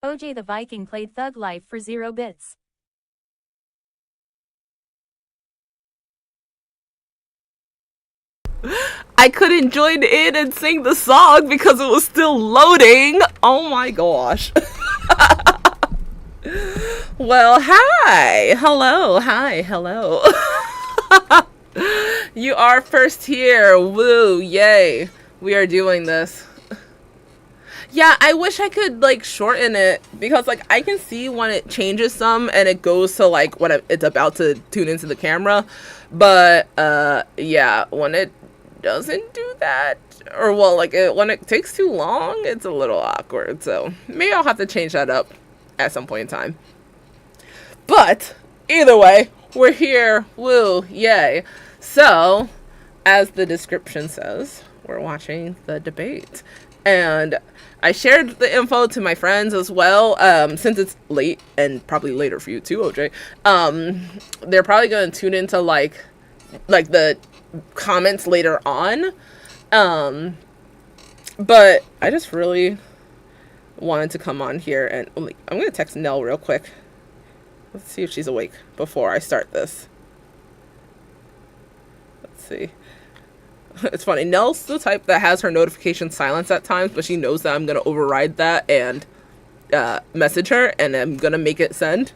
OJ the Viking played Thug Life for 0 bits. I couldn't join in and sing the song because it was still loading. Oh my gosh. Well, hi. Hello. Hi. Hello. You are first here. Woo. Yay. We are doing this. Yeah, I wish I could like shorten it because like I can see when it changes some and it goes to like when it's about to tune into the camera. But yeah, when it doesn't do that, or well, like when it takes too long, it's a little awkward. So maybe I'll have to change that up at some point in time. But either way, we're here. Woo, yay. So as the description says, we're watching the debate, and I shared the info to my friends as well, since it's late and probably later for you too, OJ. They're probably going to tune into like the comments later on. But I just really wanted to come on here and I'm going to text Nell real quick. Let's see if she's awake before I start this. Let's see. It's funny. Nell's the type that has her notifications silenced at times, but she knows that I'm going to override that and message her, and I'm going to make it send.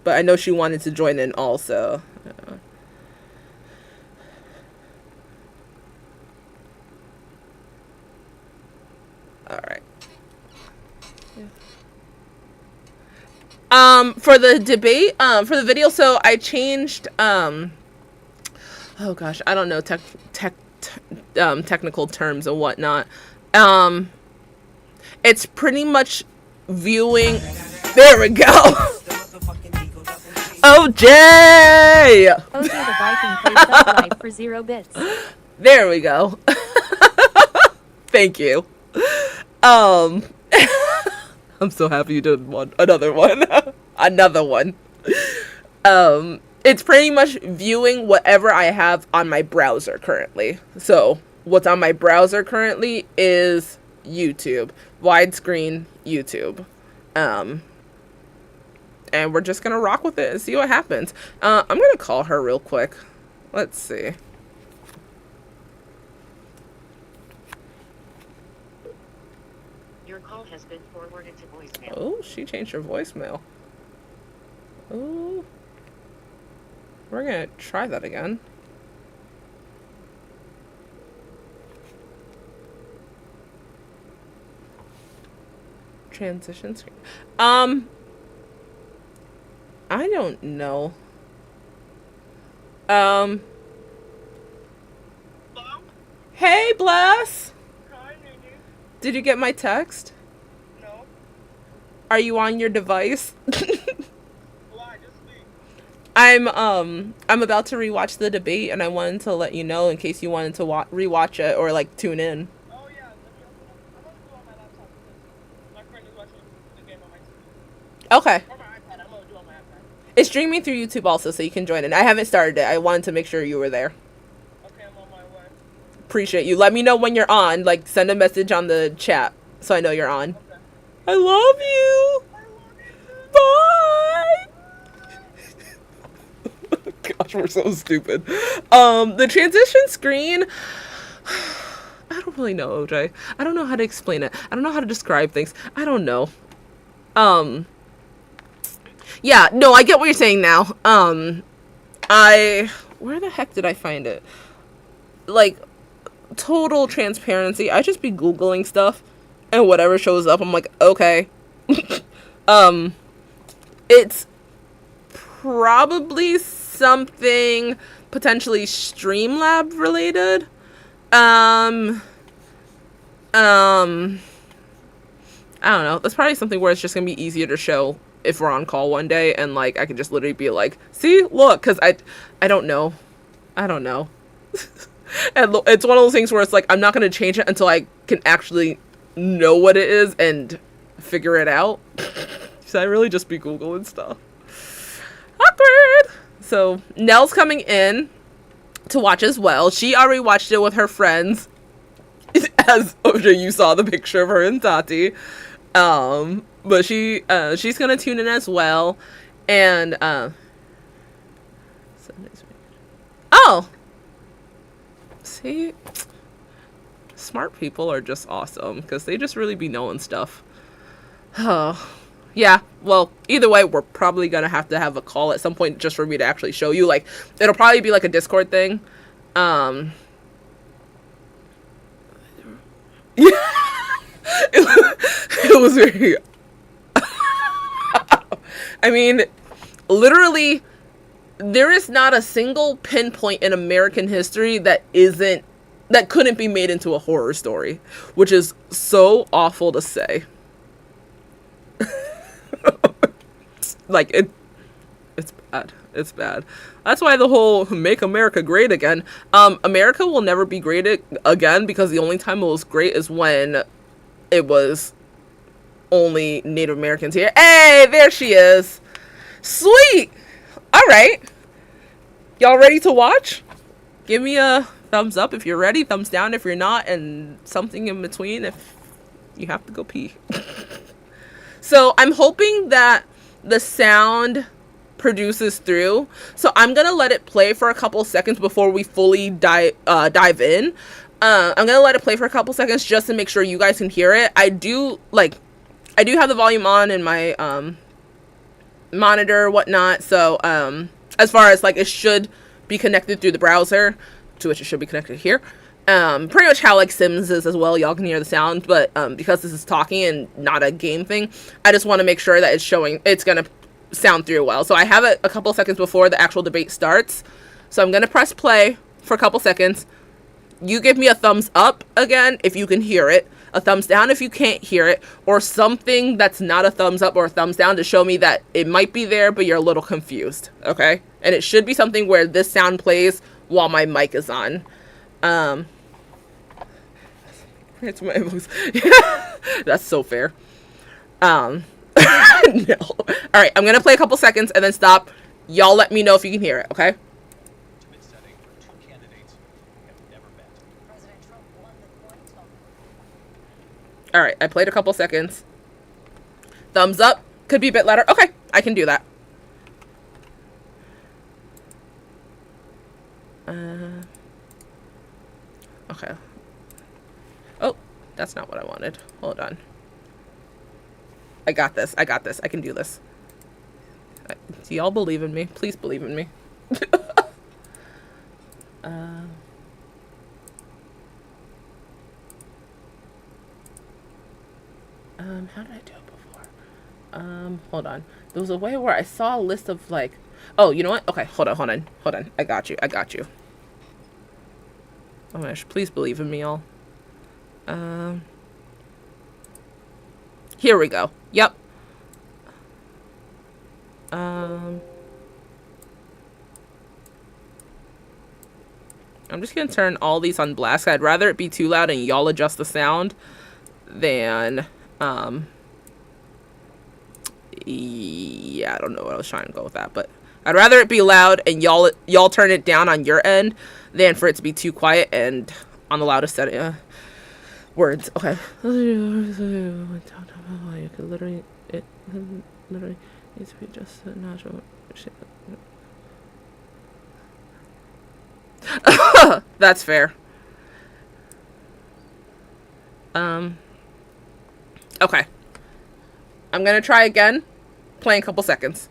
But I know she wanted to join in also. Alright. For the debate, for the video, so I changed, oh gosh, I don't know technical terms and whatnot. It's pretty much viewing, there we go. OJ! OJ the Viking played Thug Life for 0 bits. There we go. Thank you. I'm so happy you did another one. Another one. It's pretty much viewing whatever I have on my browser currently. So what's on my browser currently is YouTube, widescreen YouTube. And we're just gonna rock with it and see what happens. I'm gonna call her real quick. Let's see. Your call has been forwarded to voicemail. Oh, she changed her voicemail. Oh, we're gonna try that again. Transition screen. I don't know. Hello? Hey, Bless. Hi, Nunu. Did you get my text? No. Are you on your device? Why? Just speak. I'm about to rewatch the debate, and I wanted to let you know in case you wanted to rewatch it or like tune in. Oh, yeah. Let me open up. I'm going to do it on my laptop because my friend is watching the game on my TV. Okay. Or my iPad. I'm going to do it on my iPad. It's streaming through YouTube also, so you can join in. I haven't started it. I wanted to make sure you were there. Okay, I'm on my way. Appreciate you. Let me know when you're on. Like, send a message on the chat so I know you're on. Okay. I love you. I love you too. Bye. Gosh, we're so stupid. The transition screen. I don't really know, OJ. I don't know how to explain it. I don't know how to describe things. I don't know. Yeah, no, I get what you're saying now. Where the heck did I find it? Like, total transparency. I just be Googling stuff, and whatever shows up, I'm like, okay. It's probably something potentially Streamlab related. I don't know. That's probably something where it's just gonna be easier to show if we're on call one day, and like I could just literally be like, see, look, because I don't know. And it's one of those things where it's like I'm not gonna change it until I can actually know what it is and figure it out. So I really just be Googling stuff. Awkward. So Nell's coming in to watch as well. She already watched it with her friends. As I'm sure you saw the picture of her and Tati. But she's gonna tune in as well. And oh, see, smart people are just awesome because they just really be knowing stuff. Oh, yeah. Well, either way, we're probably gonna have to have a call at some point just for me to actually show you. Like, it'll probably be like a Discord thing. It was very. I mean, literally, there is not a single pinpoint in American history that couldn't be made into a horror story, which is so awful to say. Like, it's bad. It's bad. That's why the whole "Make America Great Again." America will never be great again because the only time it was great is when it was only Native Americans here. Hey, there she is. Sweet. All right. Y'all ready to watch? Give me a thumbs up if you're ready, thumbs down if you're not, and something in between if you have to go pee. So I'm hoping that the sound produces through. So I'm gonna let it play for a couple seconds before we fully dive in. I'm gonna let it play for a couple seconds just to make sure you guys can hear it. I do have the volume on in my monitor, whatnot. So as far as like it should be connected through the browser, to which it should be connected here. Pretty much how like Sims is as well. Y'all can hear the sound, but because this is talking and not a game thing, I just want to make sure that it's gonna sound through well. So I have it a couple seconds before the actual debate starts. So I'm gonna press play for a couple seconds. You give me a thumbs up again if you can hear it, a thumbs down if you can't hear it, or something that's not a thumbs up or a thumbs down to show me that it might be there, but you're a little confused, okay? And it should be something where this sound plays while my mic is on. It's my voice. That's so fair. No. Alright, I'm gonna play a couple seconds and then stop. Y'all let me know if you can hear it, okay? Alright, I played a couple seconds. Thumbs up. Could be a bit louder. Okay, I can do that. Okay. Oh, that's not what I wanted. Hold on. I got this. I got this. I can do this. Do y'all believe in me? Please believe in me. How did I do it before? Hold on. There was a way where I saw a list of like, oh, you know what? Okay, hold on. I got you. Oh my gosh, please believe in me, y'all. Here we go. Yep. I'm just gonna turn all these on blast. I'd rather it be too loud and y'all adjust the sound than yeah, I don't know what I was trying to go with that, but I'd rather it be loud and y'all turn it down on your end than for it to be too quiet and on the loudest setting. Words. Okay. You could literally needs to be just a natural. That's fair. Okay. I'm gonna try again. Play in a couple seconds.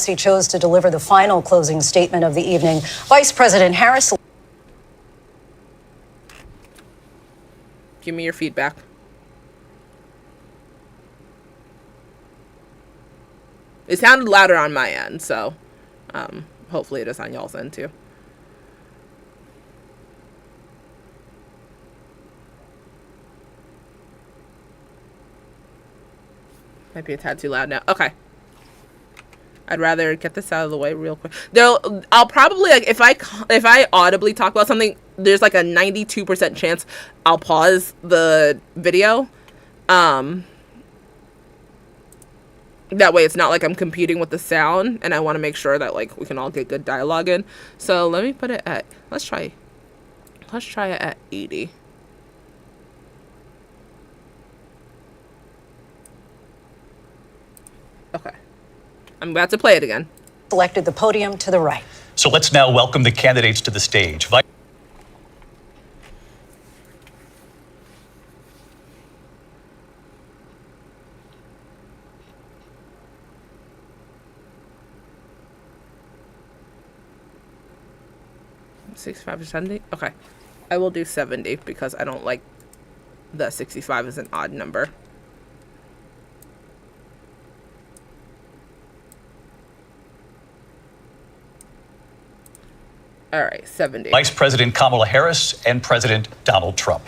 He chose to deliver the final closing statement of the evening. Vice President Harris. Give me your feedback. It sounded louder on my end, so hopefully it is on y'all's end too. Might be a tad too loud now. Okay. I'd rather get this out of the way real quick. I'll probably, like, if I audibly talk about something, there's like a 92% chance I'll pause the video. That way it's not like I'm competing with the sound, and I want to make sure that like we can all get good dialogue in. So let me put it at, let's try it at 80. Okay. I'm about to play it again. Selected the podium to the right. So let's now welcome the candidates to the stage. $65 to 70. Okay, I will do 70 because I don't like the 65 is an odd number. All right, 70. Vice President Kamala Harris and President Donald Trump.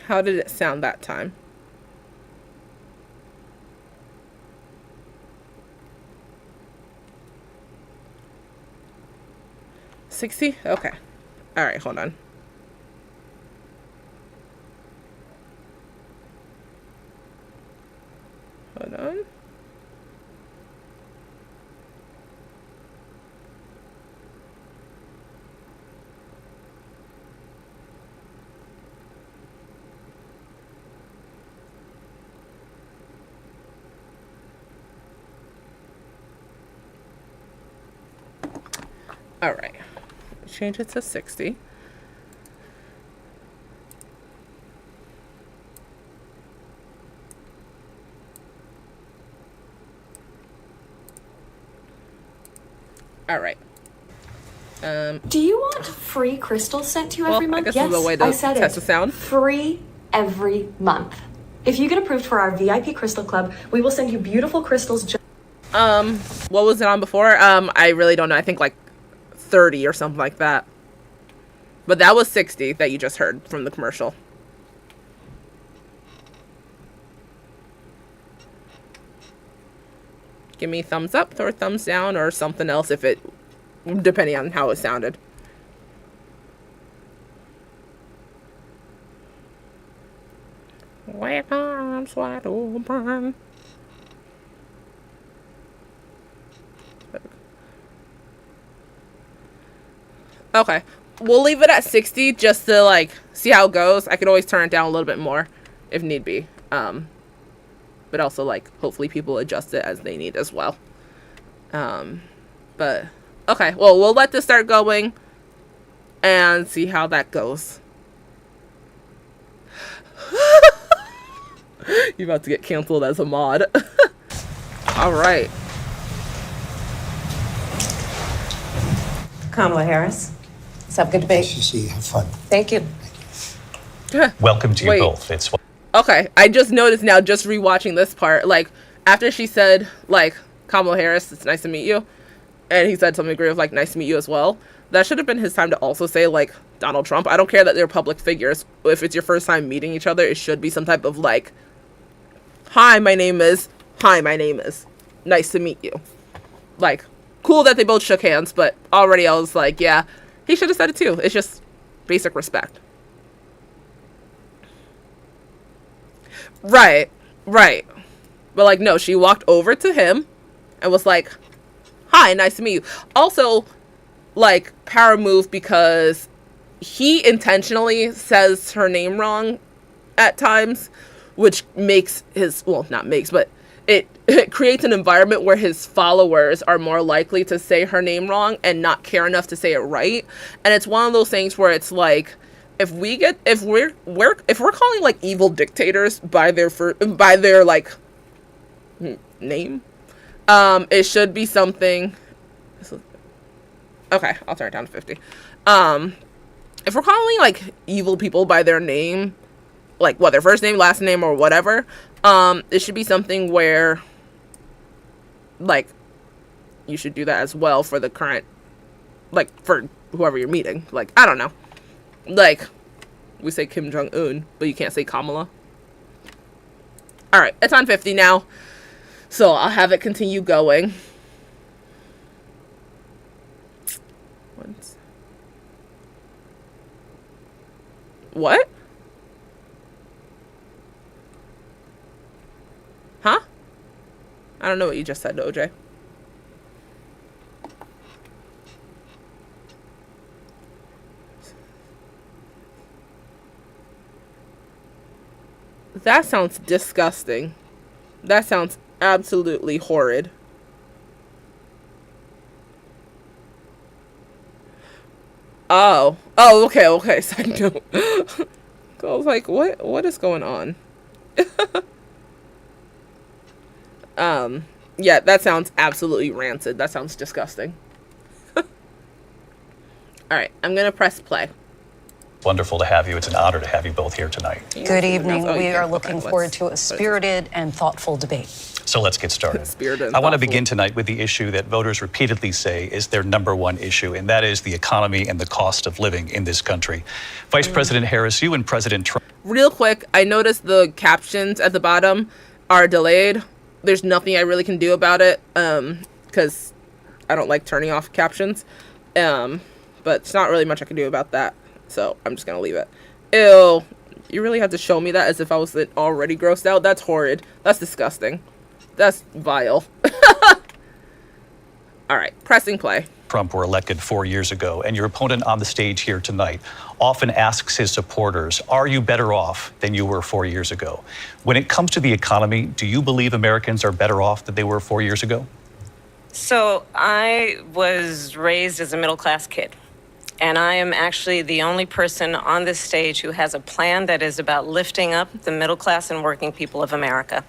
How did it sound that time? $60? Okay. All right, hold on. Hold on. All right. Change it to 60. All right. Do you want free crystals sent to you every I month? guess Yes, this is a way to I said test it. the sound. Free every month. If you get approved for our VIP Crystal Club, we will send you beautiful crystals. What was it on before? I really don't know. I think like 30 or something like that. But that was 60 that you just heard from the commercial. Give me thumbs up or thumbs down or something else if it, depending on how it sounded. Wake arms wide open. Okay, we'll leave it at 60 just to like see how it goes. I could always turn it down a little bit more if need be. But also like hopefully people adjust it as they need as well. But okay, well, we'll let this start going and see how that goes. You're about to get canceled as a mod. All right. Kamala Harris. What's up? Good debate. Nice to see you. Have fun. Thank you. Welcome to you Wait. both. It's Okay, I just noticed now, just rewatching this part, like, after she said, like, Kamala Harris, it's nice to meet you, and he said something great of, like, nice to meet you as well, that should have been his time to also say, like, Donald Trump. I don't care that they're public figures. If it's your first time meeting each other, it should be some type of, like, hi, my name is, nice to meet you. Like, cool that they both shook hands, but already I was like, yeah, he should have said it too. It's just basic respect. Right. But, like, no, she walked over to him and was like, hi, nice to meet you. Also, like, power move because he intentionally says her name wrong at times, which makes his, well, not makes, but it creates an environment where his followers are more likely to say her name wrong and not care enough to say it right. And it's one of those things where it's like, if we're calling like evil dictators by their like name, it should be something. Okay, I'll turn it down to 50. If we're calling like evil people by their name, like what, their first name, last name, or whatever, it should be something where like you should do that as well for the current, like, for whoever you're meeting. Like, I don't know. Like, we say Kim Jong-un, but you can't say Kamala. All right, it's on 50 now. So I'll have it continue going. What? Huh? I don't know what you just said, OJ. That sounds disgusting. That sounds absolutely horrid. Oh. Oh, okay, okay. Side note. I was like, what is going on? Yeah, that sounds absolutely rancid. That sounds disgusting. Alright, I'm gonna press play. Wonderful to have you. It's an honor to have you both here tonight. Good evening. Oh, We yeah. are looking Okay, forward to a spirited and thoughtful debate. So let's get started. Spirited and I want to thoughtful. begin tonight with the issue that voters repeatedly say is their number one issue, and that is the economy and the cost of living in this country. Vice President Harris, you and President Trump. Real quick, I noticed the captions at the bottom are delayed. There's nothing I really can do about it, because I don't like turning off captions. But it's not really much I can do about that, so I'm just gonna leave it. Ew, you really have to show me that as if I was already grossed out? That's horrid. That's disgusting. That's vile. All right, pressing play. Trump were elected 4 years ago, and your opponent on the stage here tonight often asks his supporters, are you better off than you were 4 years ago? When it comes to the economy, do you believe Americans are better off than they were 4 years ago? So I was raised as a middle-class kid, and I am actually the only person on this stage who has a plan that is about lifting up the middle class and working people of America.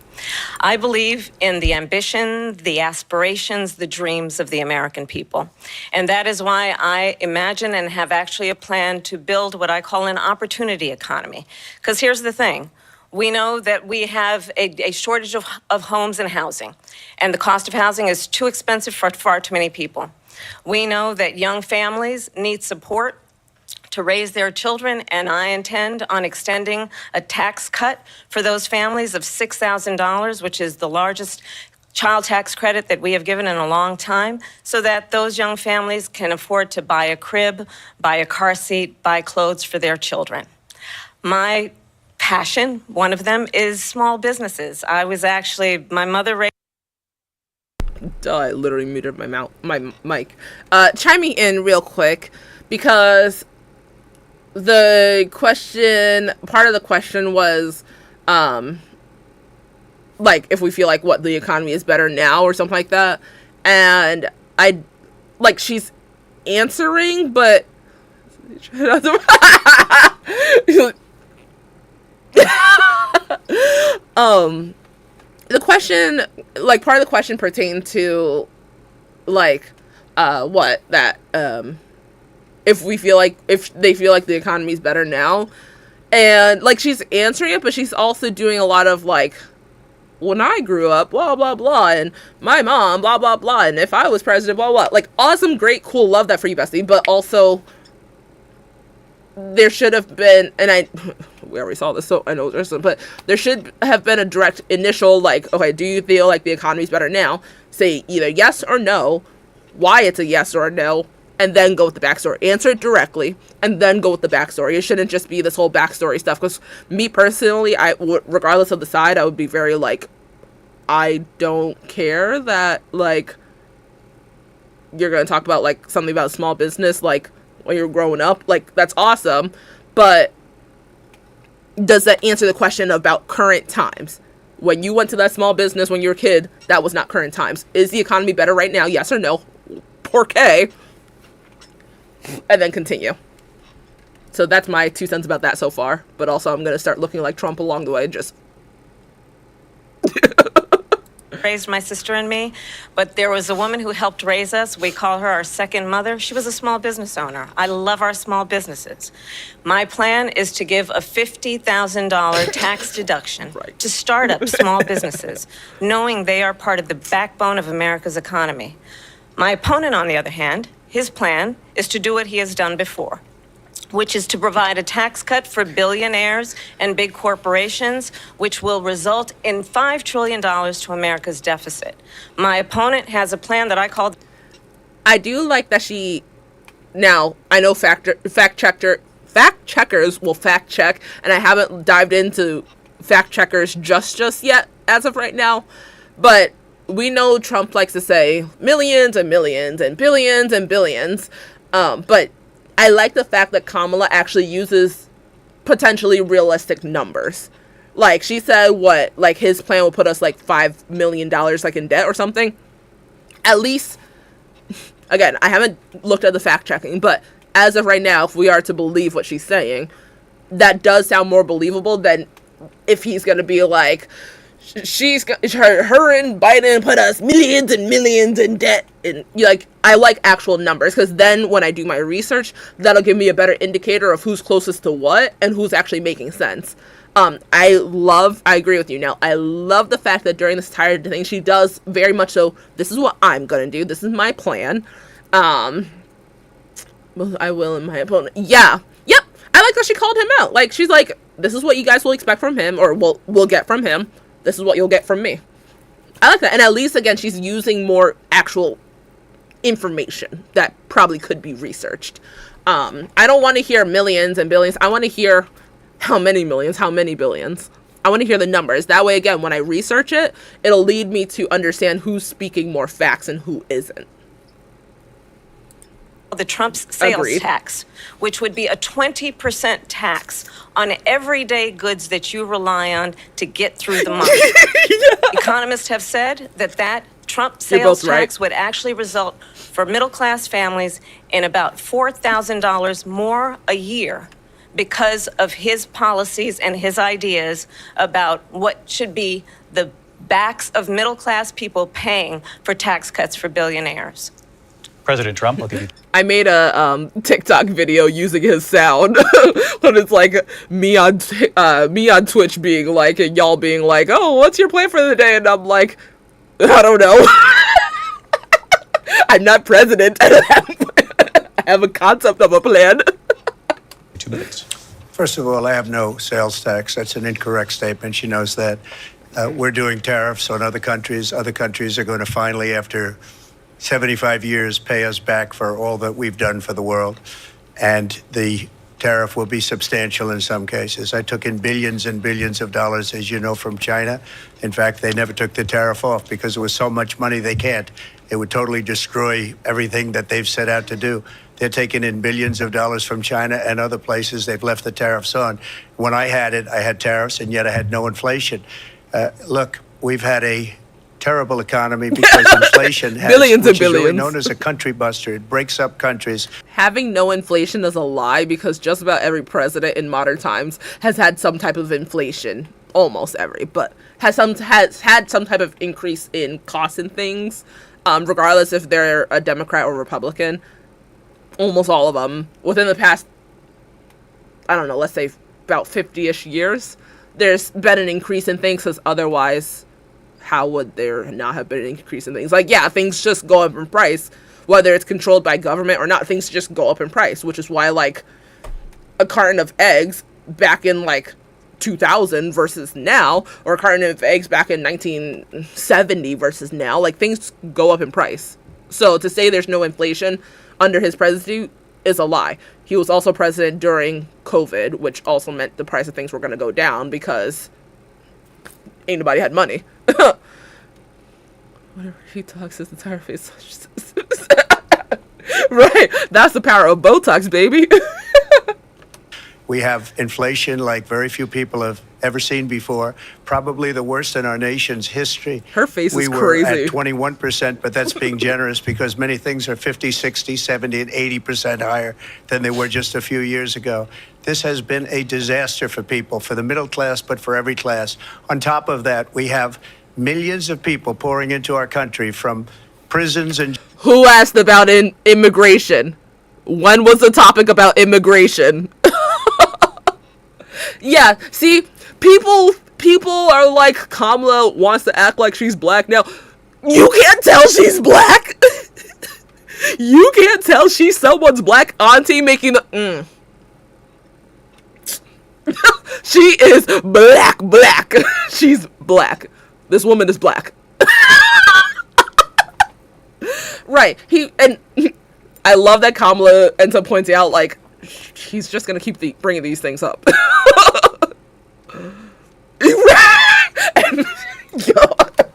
I believe in the ambition, the aspirations, the dreams of the American people. And that is why I imagine and have actually a plan to build what I call an opportunity economy. Because here's the thing. We know that we have a shortage of homes and housing, and the cost of housing is too expensive for far too many people. We know that young families need support to raise their children, and I intend on extending a tax cut for those families of $6,000, which is the largest child tax credit that we have given in a long time, so that those young families can afford to buy a crib, buy a car seat, buy clothes for their children. My passion, one of them, is small businesses. My mother raised. Duh, I literally muted my mic. Chiming in real quick, because the question, part of the question was, like, if we feel like what the economy is better now or something like that. And she's answering, but the question, part of the question pertained to, if they feel like the economy's better now. And, she's answering it, but she's also doing a lot of, when I grew up, blah, blah, blah, and my mom, blah, blah, blah, and if I was president, blah, blah. Awesome, great, cool, love that for you, bestie, but also there should have been, and we already saw this, so I know there's some, but there should have been a direct initial, okay, do you feel like the economy's better now? Say either yes or no, why it's a yes or a no, and then go with the backstory. Answer it directly, and then go with the backstory. It shouldn't just be this whole backstory stuff, because me personally, regardless of the side, I would be very, I don't care that, you're gonna talk about, something about small business, when you're growing up, that's awesome, but does that answer the question about current times? When you went to that small business when you were a kid, that was not current times. Is the economy better right now? Yes or no? Porque. And then continue. So that's my 2 cents about that so far, but also I'm gonna start looking like Trump along the way, just raised my sister and me, but there was a woman who helped raise us. We call her our second mother. She was a small business owner. I love our small businesses. My plan is to give a $50,000 tax deduction to start up small businesses, knowing they are part of the backbone of America's economy. My opponent, on the other hand, his plan is to do what he has done before. which is to provide a tax cut for billionaires and big corporations, which will result in $5 trillion to America's deficit. My opponent has a plan that I call... I do like that she... Now, I know fact checkers will fact check, and I haven't dived into fact checkers just yet, as of right now, but we know Trump likes to say millions and millions and billions and billions, but I like the fact that Kamala actually uses potentially realistic numbers. Like, she said like, his plan will put us, like, $5 million, like, in debt or something. At least, again, I haven't looked at the fact-checking, but as of right now, if we are to believe what she's saying, that does sound more believable than if he's going to be like, her and Biden put us millions and millions in debt. And like, I like actual numbers, because then when I do my research, that'll give me a better indicator of who's closest to what and who's actually making sense. I agree with you now. I love the fact that during this entire thing, she does very much so, this is what I'm gonna do. This is my plan. I will and my opponent. Yeah. Yep. I like that she called him out. Like, she's like, this is what you guys will expect from him, or will get from him. This is what you'll get from me. I like that. And at least, again, she's using more actual information that probably could be researched. I don't want to hear millions and billions. I want to hear how many millions, how many billions. I want to hear the numbers. That way, again, when I research it, it'll lead me to understand who's speaking more facts and who isn't. The Trump's sales Agreed. tax, which would be a 20% tax on everyday goods that you rely on to get through the month. Economists have said that Trump sales tax would actually result for middle-class families in about $4,000 more a year because of his policies and his ideas about what should be the backs of middle-class people paying for tax cuts for billionaires. President Trump, I'll give you. I made a TikTok video using his sound, when it's like me on Twitch being like, and y'all being like, "Oh, what's your plan for the day?" And I'm like, I don't know. I'm not president. I have a concept of a plan. 2 minutes. First of all, I have no sales tax. That's an incorrect statement. She knows that. We're doing tariffs on other countries. Other countries are going to finally, after 75 years, pay us back for all that we've done for the world. And the tariff will be substantial in some cases. I took in billions and billions of dollars, as you know, from China. In fact, they never took the tariff off because it was so much money they can't. It would totally destroy everything that they've set out to do. They're taking in billions of dollars from China and other places. They've left the tariffs on. When I had it, I had tariffs, and yet I had no inflation. Look, we've had a terrible economy because inflation has, billions which and is really billions. known as a country buster. It breaks up countries. Having no inflation is a lie, because just about every president in modern times has had some type of inflation. Almost every, but has had some type of increase in costs and things, regardless if they're a Democrat or Republican. Almost all of them within the past, I don't know, let's say about 50-ish years, there's been an increase in things, because otherwise, how would there not have been an increase in things? Like, yeah, things just go up in price, whether it's controlled by government or not. Things just go up in price, which is why, like, a carton of eggs back in, like, 2000 versus now, or a carton of eggs back in 1970 versus now, like, things go up in price. So to say there's no inflation under his presidency is a lie. He was also president during COVID, which also meant the price of things were going to go down because ain't nobody had money. Whatever he talks, his entire face. Right. That's the power of Botox, baby. We have inflation like very few people have ever seen before, probably the worst in our nation's history. Her face is crazy. We were at 21%, but that's being generous because many things are 50, 60, 70, and 80% higher than they were just a few years ago. This has been a disaster for people, for the middle class, but for every class. On top of that, we have millions of people pouring into our country from prisons and... Who asked about immigration? When was the topic about immigration? Yeah, see, people are like, Kamala wants to act like she's black now. You can't tell she's black. You can't tell she's someone's black auntie making the She is black. She's black. This woman is black. Right. I love that Kamala ends up pointing out, like, he's just going to keep bringing these things up.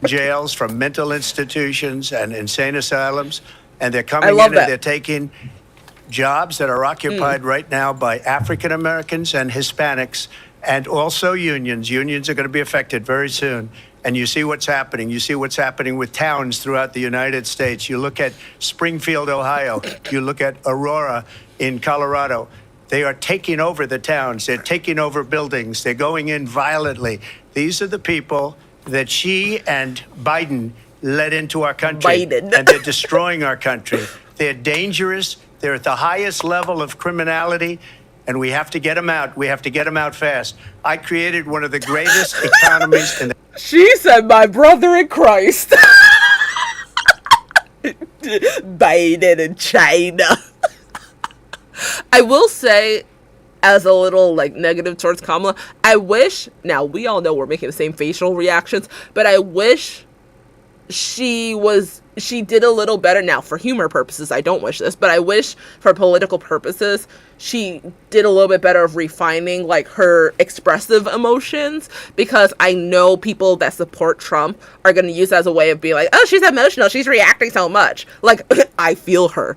Jails, from mental institutions and insane asylums, and they're coming love in that. and they're taking jobs that are occupied right now by African Americans and Hispanics, and also unions. Unions are going to be affected very soon. And you see what's happening. You see what's happening with towns throughout the United States. You look at Springfield, Ohio. You look at Aurora in Colorado. They are taking over the towns. They're taking over buildings. They're going in violently. These are the people that she and Biden led into our country. Biden. And they're destroying our country. They're dangerous. They're at the highest level of criminality. And we have to get them out. We have to get them out fast. I created one of the greatest economies in the... She said, my brother in Christ. Biden in China. I will say, as a little, like, negative towards Kamala, I wish, now we all know we're making the same facial reactions, but I wish she did a little better. Now, for humor purposes, I don't wish this, but I wish for political purposes, she did a little bit better of refining, like, her expressive emotions, because I know people that support Trump are going to use that as a way of being like, oh, she's emotional, she's reacting so much. Like, I feel her.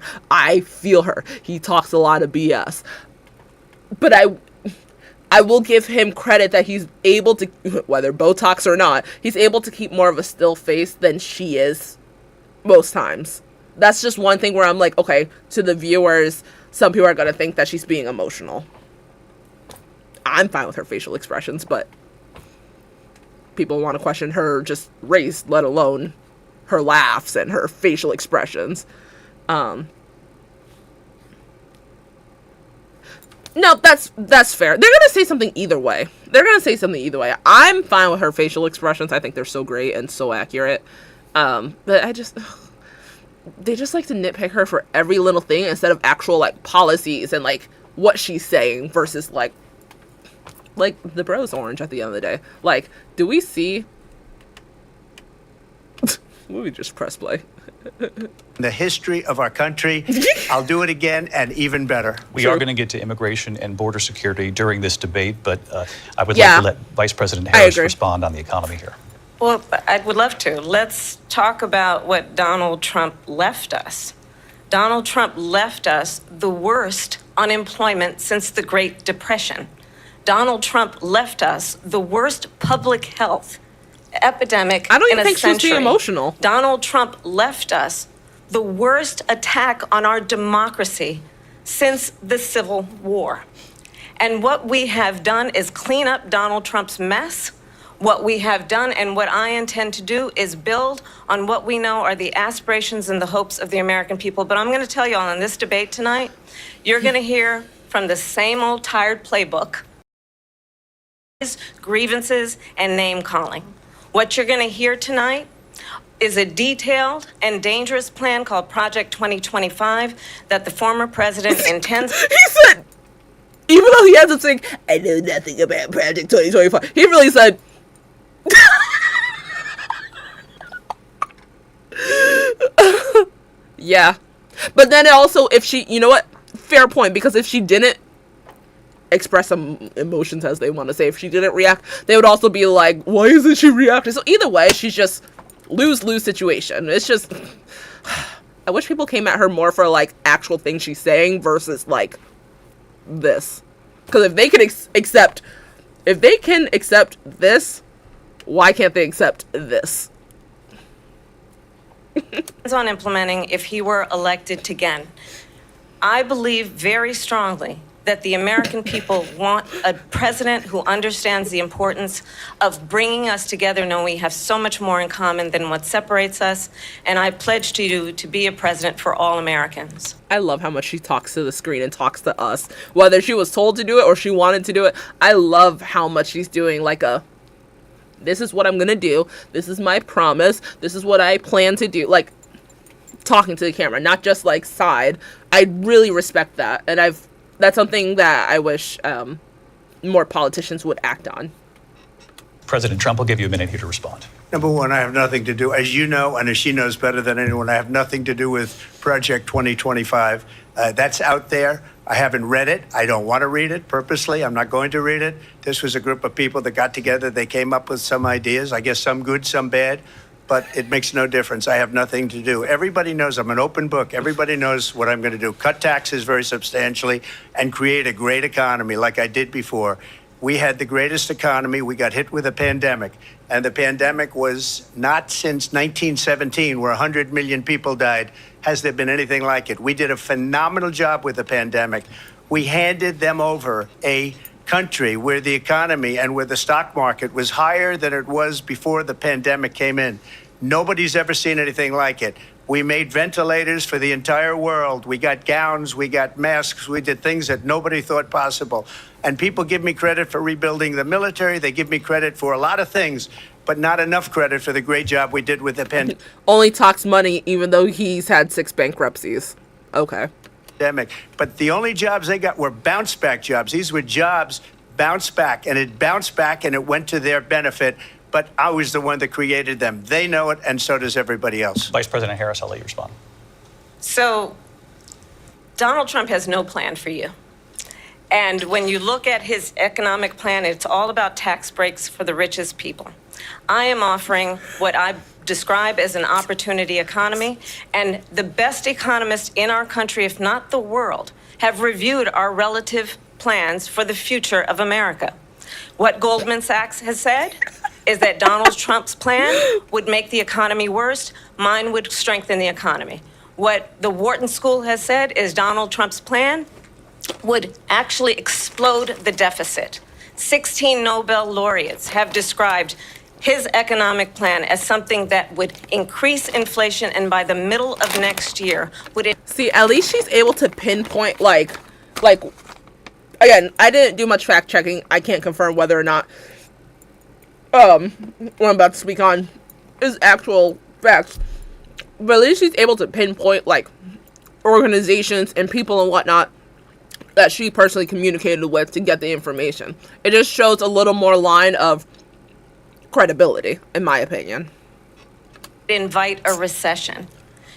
He talks a lot of BS. But I will give him credit that he's able to, whether Botox or not, he's able to keep more of a still face than she is most times. That's just one thing where I'm like, okay, to the viewers, some people are going to think that she's being emotional. I'm fine with her facial expressions, but people want to question her just race, let alone her laughs and her facial expressions. No, that's fair. They're going to say something either way. I'm fine with her facial expressions. I think they're so great and so accurate. But they just like to nitpick her for every little thing instead of actual, like, policies and, like, what she's saying versus, like the bro's orange at the end of the day. Like, do we see... we just press play. The history of our country. I'll do it again and even better. We are going to get to immigration and border security during this debate, but I would like to let Vice President Harris respond on the economy here. Well, I would love to. Let's talk about what Donald Trump left us. Donald Trump left us the worst unemployment since the Great Depression. Donald Trump left us the worst public health epidemic I don't even in think a century. She's being emotional. Donald Trump left us the worst attack on our democracy since the Civil War. And what we have done is clean up Donald Trump's mess. What we have done and what I intend to do is build on what we know are the aspirations and the hopes of the American people. But I'm going to tell you all in this debate tonight, you're going to hear from the same old tired playbook, grievances and name calling. What you're going to hear tonight is a detailed and dangerous plan called Project 2025 that the former president intends. He said, even though he ends up saying, I know nothing about Project 2025, he really said, yeah. But then also, if she, you know what? Fair point, because if she didn't express some emotions, as they want to say, if she didn't react, they would also be like, why isn't she reacting? So either way, she's just lose-lose situation. It's just, I wish people came at her more for, like, actual things she's saying versus, like, this. Because if they can accept this, why can't they accept this? On implementing if he were elected again. I believe very strongly that the American people want a president who understands the importance of bringing us together, knowing we have so much more in common than what separates us. And I pledge to you to be a president for all Americans. I love how much she talks to the screen and talks to us. Whether she was told to do it or she wanted to do it, I love how much she's doing like a, this is what I'm going to do. This is my promise. This is what I plan to do. Like, talking to the camera, not just like side. I really respect that. And that's something that I wish more politicians would act on. President Trump will give you a minute here to respond. Number one, I have nothing to do, as you know, and as she knows better than anyone, I have nothing to do with Project 2025. That's out there. I haven't read it. I don't want to read it purposely. I'm not going to read it. This was a group of people that got together. They came up with some ideas, I guess some good, some bad, but it makes no difference. I have nothing to do. Everybody knows I'm an open book. Everybody knows what I'm going to do. Cut taxes very substantially and create a great economy like I did before. We had the greatest economy. We got hit with a pandemic. And the pandemic was not since 1917, where 100 million people died, has there been anything like it. We did a phenomenal job with the pandemic. We handed them over a country where the economy and where the stock market was higher than it was before the pandemic came in. Nobody's ever seen anything like it. We made ventilators for the entire world. We got gowns, we got masks, we did things that nobody thought possible. And people give me credit for rebuilding the military. They give me credit for a lot of things, but not enough credit for the great job we did with the pandemic. Only talks money, even though he's had 6 bankruptcies. Okay. But the only jobs they got were bounce back jobs. These were jobs bounce back, and it bounced back and it went to their benefit. But I was the one that created them. They know it, and so does everybody else. Vice President Harris, I'll let you respond. So Donald Trump has no plan for you. And when you look at his economic plan, it's all about tax breaks for the richest people. I am offering what I describe as an opportunity economy, and the best economists in our country, if not the world, have reviewed our relative plans for the future of America. What Goldman Sachs has said is that Donald Trump's plan would make the economy worse, mine would strengthen the economy. What the Wharton School has said is Donald Trump's plan would actually explode the deficit. 16 Nobel laureates have described his economic plan as something that would increase inflation, and by the middle of next year would... See, at least she's able to pinpoint, like, again, I didn't do much fact checking. I can't confirm whether or not what I'm about to speak on is actual facts. But at least she's able to pinpoint, like, organizations and people and whatnot that she personally communicated with to get the information. It just shows a little more line of credibility, in my opinion. Invite a recession.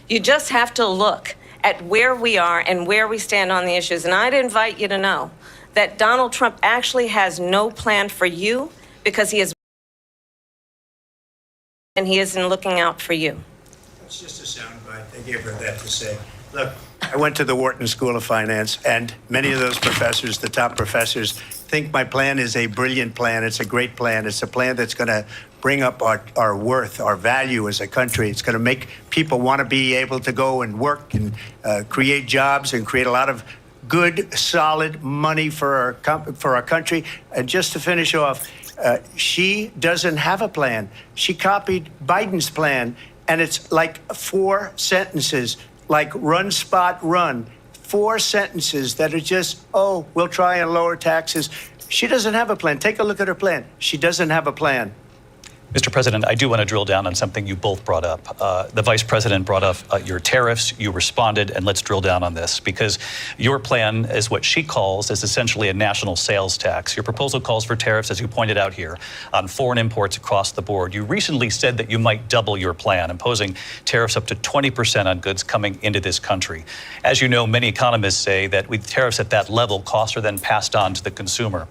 You just have to look at where we are and where we stand on the issues. And I'd invite you to know that Donald Trump actually has no plan for you because he is, and he isn't looking out for you. It's just a soundbite. They gave her that to say. Look, I went to the Wharton School of Finance, and many of those professors, the top professors, think my plan is a brilliant plan. It's a great plan. It's a plan that's going to bring up our worth, our value as a country. It's going to make people want to be able to go and work and create jobs and create a lot of good, solid money for our country. And just to finish off, she doesn't have a plan. She copied Biden's plan, and it's like 4 sentences, like run, spot, run. 4 sentences that are just, oh, we'll try and lower taxes. She doesn't have a plan. Take a look at her plan. She doesn't have a plan. Mr. President, I do want to drill down on something you both brought up. The Vice President brought up your tariffs. You responded, and let's drill down on this, because your plan is what she calls is essentially a national sales tax. Your proposal calls for tariffs, as you pointed out here, on foreign imports across the board. You recently said that you might double your plan, imposing tariffs up to 20% on goods coming into this country. As you know, many economists say that with tariffs at that level, costs are then passed on to the consumer.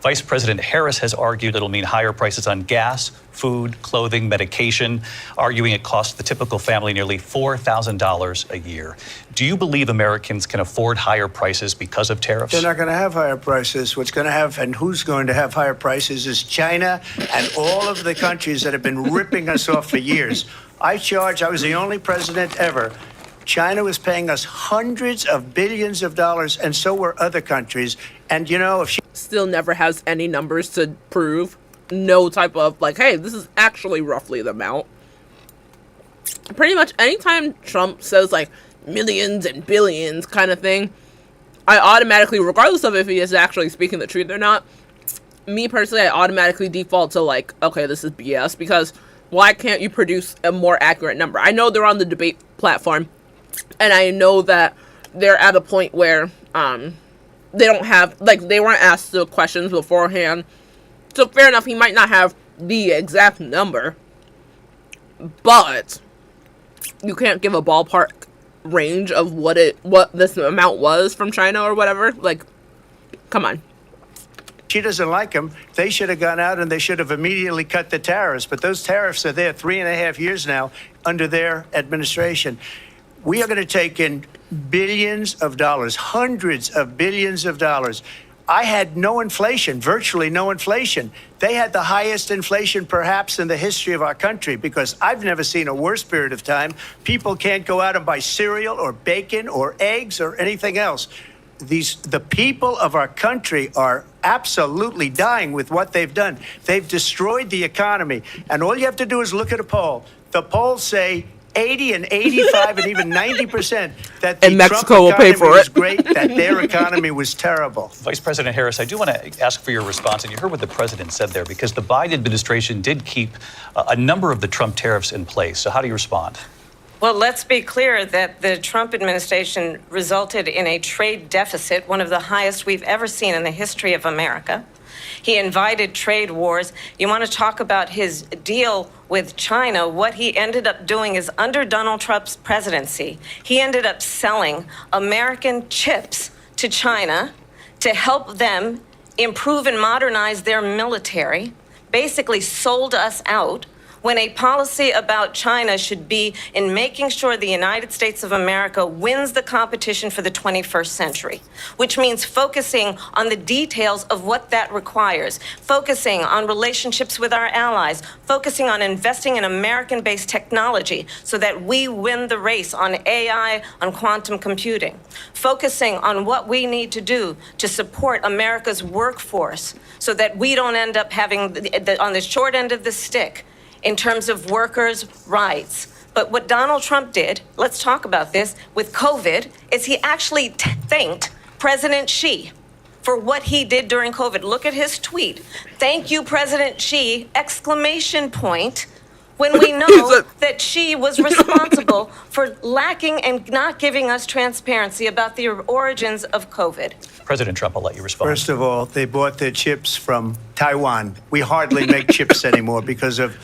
Vice President Harris has argued it'll mean higher prices on gas, food, clothing, medication, arguing it costs the typical family nearly $4,000 a year. Do you believe Americans can afford higher prices because of tariffs? They're not going to have higher prices. What's going to have, and who's going to have higher prices, is China and all of the countries that have been ripping us off for years. I was the only president ever. China was paying us hundreds of billions of dollars, and so were other countries. And, you know, if she still never has any numbers to prove, no type of, like, hey, this is actually roughly the amount. Pretty much anytime Trump says, like, millions and billions kind of thing, I automatically, regardless of if he is actually speaking the truth or not, me personally, I automatically default to, like, okay, this is BS, because why can't you produce a more accurate number? I know they're on the debate platform, and I know that they're at a point where they don't have, like, they weren't asked the questions beforehand. So fair enough, he might not have the exact number, but you can't give a ballpark range of what this amount was from China or whatever. Like, come on. She doesn't like them. They should have gone out and they should have immediately cut the tariffs. But those tariffs are there 3.5 years now under their administration. We are going to take in billions of dollars, hundreds of billions of dollars. I had no inflation, virtually no inflation. They had the highest inflation perhaps in the history of our country, because I've never seen a worse period of time. People can't go out and buy cereal or bacon or eggs or anything else. The people of our country are absolutely dying with what they've done. They've destroyed the economy. And all you have to do is look at a poll. The polls say 80 and 85 and even 90% that the and Mexico Trump will pay economy for was it. great, that their economy was terrible. Vice President Harris, I do want to ask for your response, and you heard what the president said there, because the Biden administration did keep a number of the Trump tariffs in place. So how do you respond? Well, let's be clear that the Trump administration resulted in a trade deficit, one of the highest we've ever seen in the history of America. He invited trade wars. You want to talk about his deal with China? What he ended up doing is, under Donald Trump's presidency, he ended up selling American chips to China to help them improve and modernize their military, basically sold us out, when a policy about China should be in making sure the United States of America wins the competition for the 21st century, which means focusing on the details of what that requires, focusing on relationships with our allies, focusing on investing in American-based technology so that we win the race on AI, on quantum computing, focusing on what we need to do to support America's workforce so that we don't end up having on the short end of the stick in terms of workers' rights. But what Donald Trump did, let's talk about this, with COVID, is he actually thanked President Xi for what he did during COVID. Look at his tweet. Thank you, President Xi, exclamation point, when we know that Xi was responsible for lacking and not giving us transparency about the origins of COVID. President Trump, I'll let you respond. First of all, they bought their chips from Taiwan. We hardly make chips anymore because of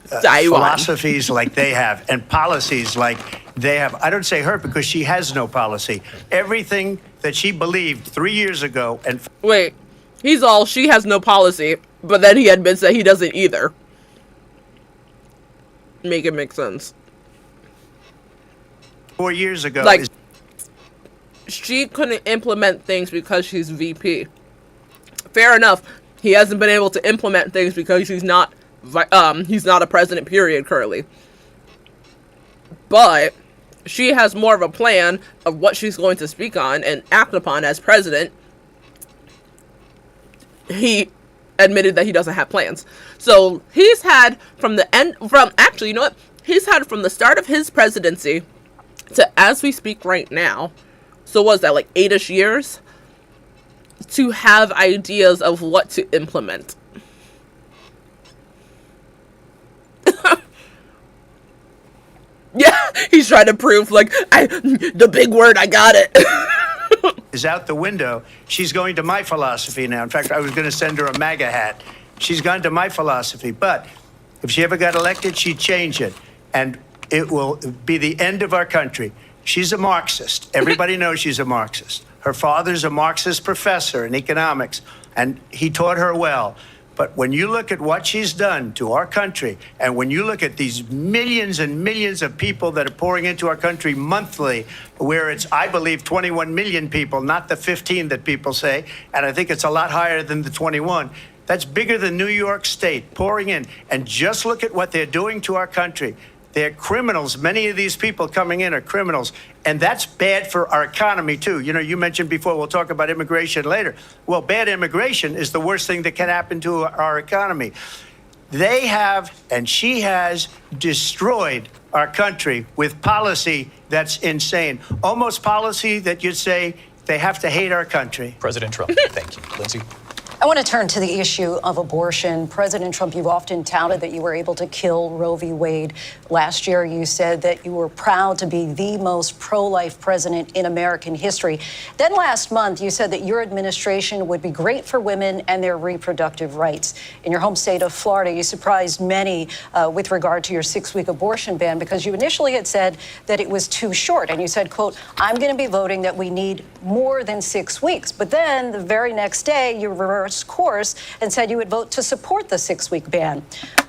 philosophies like they have and policies like they have. I don't say her because she has no policy. Everything that she believed 3 years ago and... Wait, she has no policy, but then he admits that he doesn't either. Make it make sense. 4 years ago... Like, she couldn't implement things because she's VP. Fair enough. He hasn't been able to implement things because he's not a president, period, currently. But she has more of a plan of what she's going to speak on and act upon as president. He admitted that he doesn't have plans. So he's had he's had from the start of his presidency to as we speak right now, so was that like 8-ish years, to have ideas of what to implement. Yeah, he's trying to prove, like, the big word, I got it. is out the window. She's going to my philosophy now. In fact, I was going to send her a MAGA hat. She's gone to my philosophy. But if she ever got elected, she'd change it. And it will be the end of our country. She's a Marxist. Everybody knows she's a Marxist. Her father's a Marxist professor in economics, and he taught her well. But when you look at what she's done to our country, and when you look at these millions and millions of people that are pouring into our country monthly, where it's, I believe, 21 million people, not the 15 that people say, and I think it's a lot higher than the 21. That's bigger than New York State pouring in. And just look at what they're doing to our country. They're criminals. Many of these people coming in are criminals. And that's bad for our economy, too. You know, you mentioned before, we'll talk about immigration later. Well, bad immigration is the worst thing that can happen to our economy. They have, and she has, destroyed our country with policy that's insane. Almost policy that you'd say they have to hate our country. President Trump, thank you. Lindsay? I want to turn to the issue of abortion. President Trump, you've often touted that you were able to kill Roe v. Wade. Last year, you said that you were proud to be the most pro-life president in American history. Then last month, you said that your administration would be great for women and their reproductive rights. In your home state of Florida, you surprised many with regard to your 6-week abortion ban because you initially had said that it was too short. And you said, quote, I'm going to be voting that we need more than 6 weeks. But then the very next day, you reversed course and said you would vote to support the 6-week ban.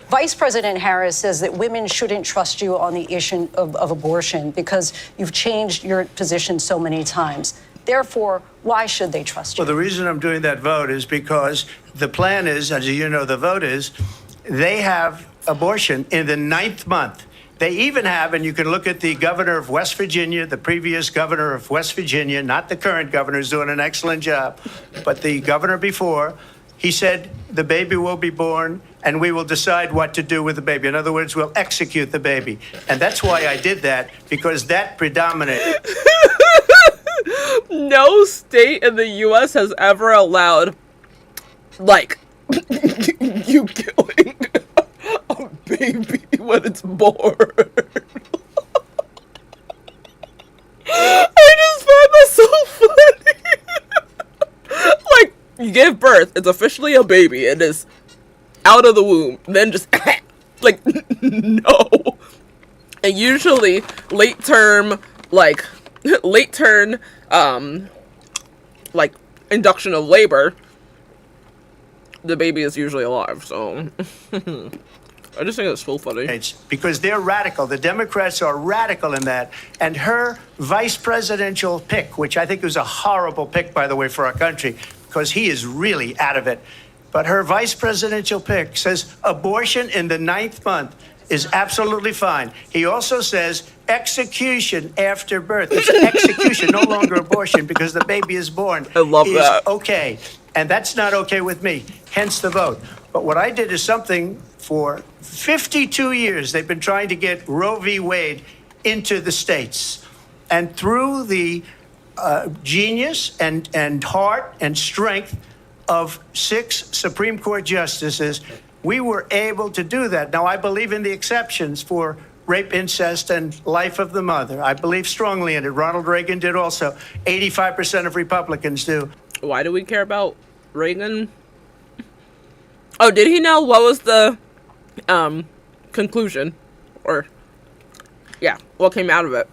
Vice President Harris says that women shouldn't trust you on the issue of abortion because you've changed your position so many times. Therefore, why should they trust you? Well, the reason I'm doing that vote is because the plan is, as you know, the vote is, they have abortion in the 9th month. They even have, and you can look at the governor of West Virginia, the previous governor of West Virginia, not the current governor, who's doing an excellent job, but the governor before, he said the baby will be born and we will decide what to do with the baby. In other words, we'll execute the baby. And that's why I did that, because that predominated. No state in the U.S. has ever allowed, like, you killing a baby when it's born. I just find that so funny. Like, you give birth, it's officially a baby, it is out of the womb, then just, like, no. And usually, late term, like, induction of labor, the baby is usually alive, so I just think it's so funny. It's because they're radical. The Democrats are radical in that. And her vice presidential pick, which I think was a horrible pick, by the way, for our country, because he is really out of it. But her vice presidential pick says abortion in the 9th month is absolutely fine. He also says execution after birth. It's execution, no longer abortion, because the baby is born. I love that. Okay. And that's not okay with me, hence the vote. But what I did is something for 52 years. They've been trying to get Roe v. Wade into the states. And through the genius and heart and strength of 6 Supreme Court justices, we were able to do that. Now, I believe in the exceptions for rape, incest, and life of the mother. I believe strongly in it. Ronald Reagan did also. 85% of Republicans do. Why do we care about Reagan? Oh, did he know what was the conclusion? Or, yeah, what came out of it?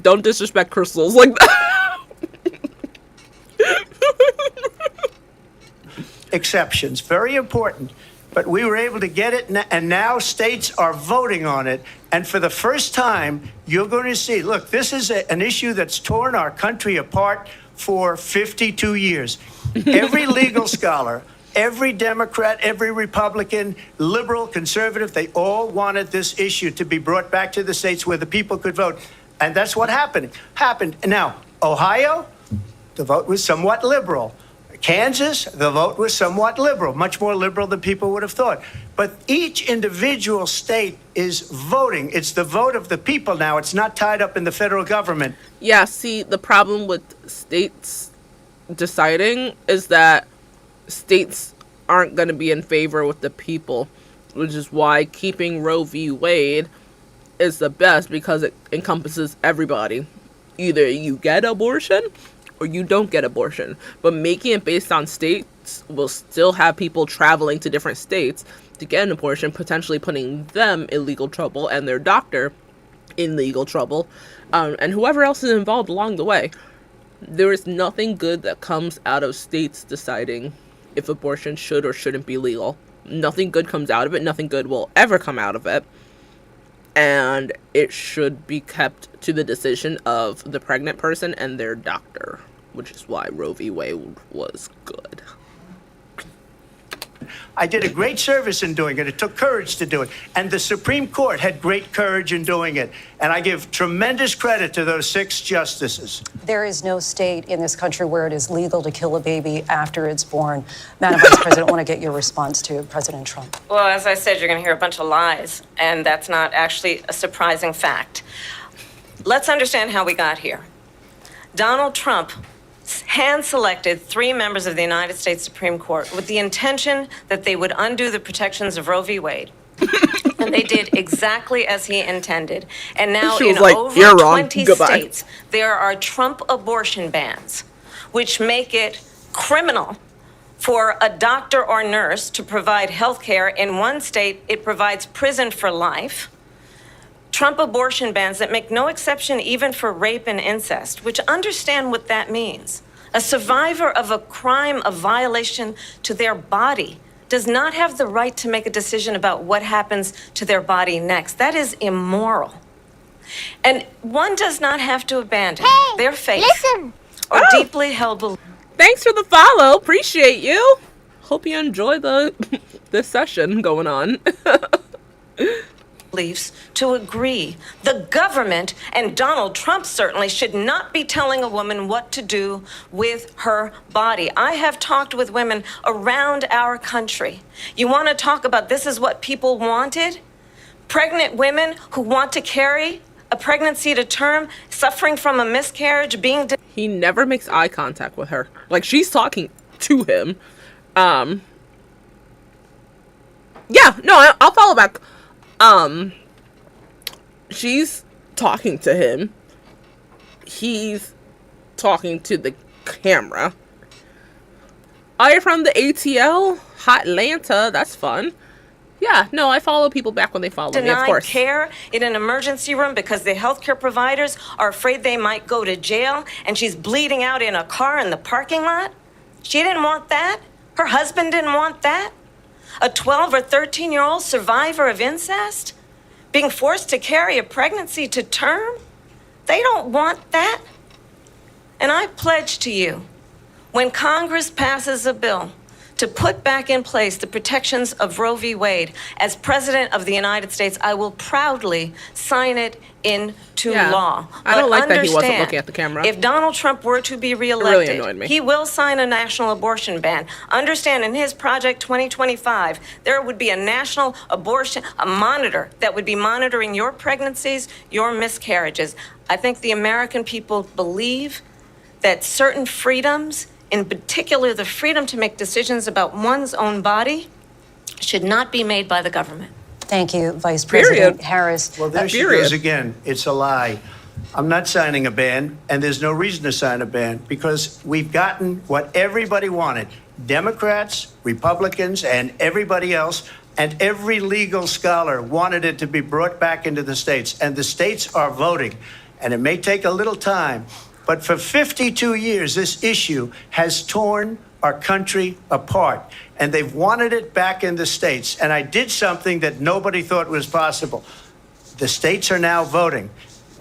Don't disrespect crystals like that. Exceptions, very important. But we were able to get it, and now states are voting on it. And for the first time, you're going to see, look, this is an issue that's torn our country apart for 52 years. Every legal scholar, every Democrat, every Republican, liberal, conservative, they all wanted this issue to be brought back to the states where the people could vote. And that's what happened. Now, Ohio, the vote was somewhat liberal. Kansas, the vote was somewhat liberal, much more liberal than people would have thought. But each individual state is voting. It's the vote of the people now. It's not tied up in the federal government. Yeah, see, the problem with states deciding is that states aren't going to be in favor with the people, which is why keeping Roe v. Wade is the best, because it encompasses everybody. Either you get abortion or you don't get abortion. But making it based on states will still have people traveling to different states to get an abortion, potentially putting them in legal trouble and their doctor in legal trouble, and whoever else is involved along the way. There is nothing good that comes out of states deciding if abortion should or shouldn't be legal. Nothing good comes out of it. Nothing good will ever come out of it. And it should be kept to the decision of the pregnant person and their doctor, which is why Roe v. Wade was good. I did a great service in doing it. It took courage to do it. And the Supreme Court had great courage in doing it. And I give tremendous credit to those 6 justices. There is no state in this country where it is legal to kill a baby after it's born. Madam Vice President, I want to get your response to President Trump. Well, as I said, you're going to hear a bunch of lies, and that's not actually a surprising fact. Let's understand how we got here. Donald Trump hand-selected 3 members of the United States Supreme Court with the intention that they would undo the protections of Roe v. Wade. And they did exactly as he intended. And now She was in like, over "You're wrong. 20 Goodbye." states, there are Trump abortion bans, which make it criminal for a doctor or nurse to provide health care. In one state, it provides prison for life. Trump abortion bans that make no exception even for rape and incest, which understand what that means. A survivor of a crime of violation to their body does not have the right to make a decision about what happens to their body next. That is immoral. And one does not have to abandon their faith or deeply held beliefs. Thanks for the follow. Appreciate you. Hope you enjoy this session going on. Beliefs to agree. The government and Donald Trump certainly should not be telling a woman what to do with her body. I have talked with women around our country. You want to talk about this is what people wanted? Pregnant women who want to carry a pregnancy to term, suffering from a miscarriage, being... He never makes eye contact with her. Like, she's talking to him. Yeah, no, I'll follow back. She's talking to him. He's talking to the camera. Oh, you're from the ATL? Hotlanta. That's fun. Yeah, no, I follow people back when they follow me, of Denied course. care in an emergency room because the healthcare providers are afraid they might go to jail, and she's bleeding out in a car in the parking lot. She didn't want that. Her husband didn't want that. A 12 or 13-year-old survivor of incest being forced to carry a pregnancy to term. They don't want that. And I pledge to you, when Congress passes a bill to put back in place the protections of Roe v. Wade, as President of the United States, I will proudly sign it into law. I don't But like that he wasn't understand, looking at the camera. If Donald Trump were to be really reelected, annoyed me. he will sign a national abortion ban. Understand, in his Project 2025, there would be a national abortion, a monitor that would be monitoring your pregnancies, your miscarriages. I think the American people believe that certain freedoms, in particular the freedom to make decisions about one's own body, should not be made by the government. Thank you, Vice President Harris. Well, there she goes again. It's a lie. I'm not signing a ban, and there's no reason to sign a ban because we've gotten what everybody wanted. Democrats, Republicans, and everybody else, and every legal scholar wanted it to be brought back into the states, and the states are voting. And it may take a little time, but for 52 years, this issue has torn our country apart, and they've wanted it back in the states. And I did something that nobody thought was possible. The states are now voting.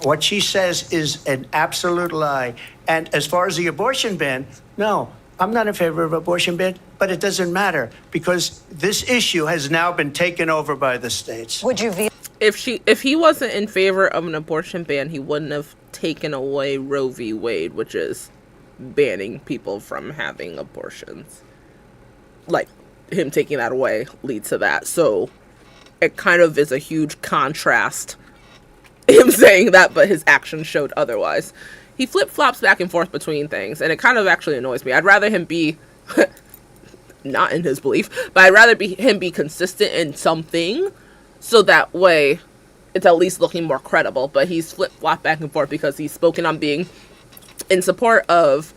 What she says is an absolute lie. And as far as the abortion ban, no, I'm not in favor of abortion ban, but it doesn't matter because this issue has now been taken over by the states. Would you if he wasn't in favor of an abortion ban, he wouldn't have taken away Roe v. Wade, which is banning people from having abortions. Like, him taking that away leads to that. So it kind of is a huge contrast, him saying that, but his actions showed otherwise. He flip-flops back and forth between things, and it kind of actually annoys me. I'd rather him be not in his belief, but I'd rather him be consistent in something, so that way it's at least looking more credible. But he's flip-flopped back and forth because he's spoken on being in support of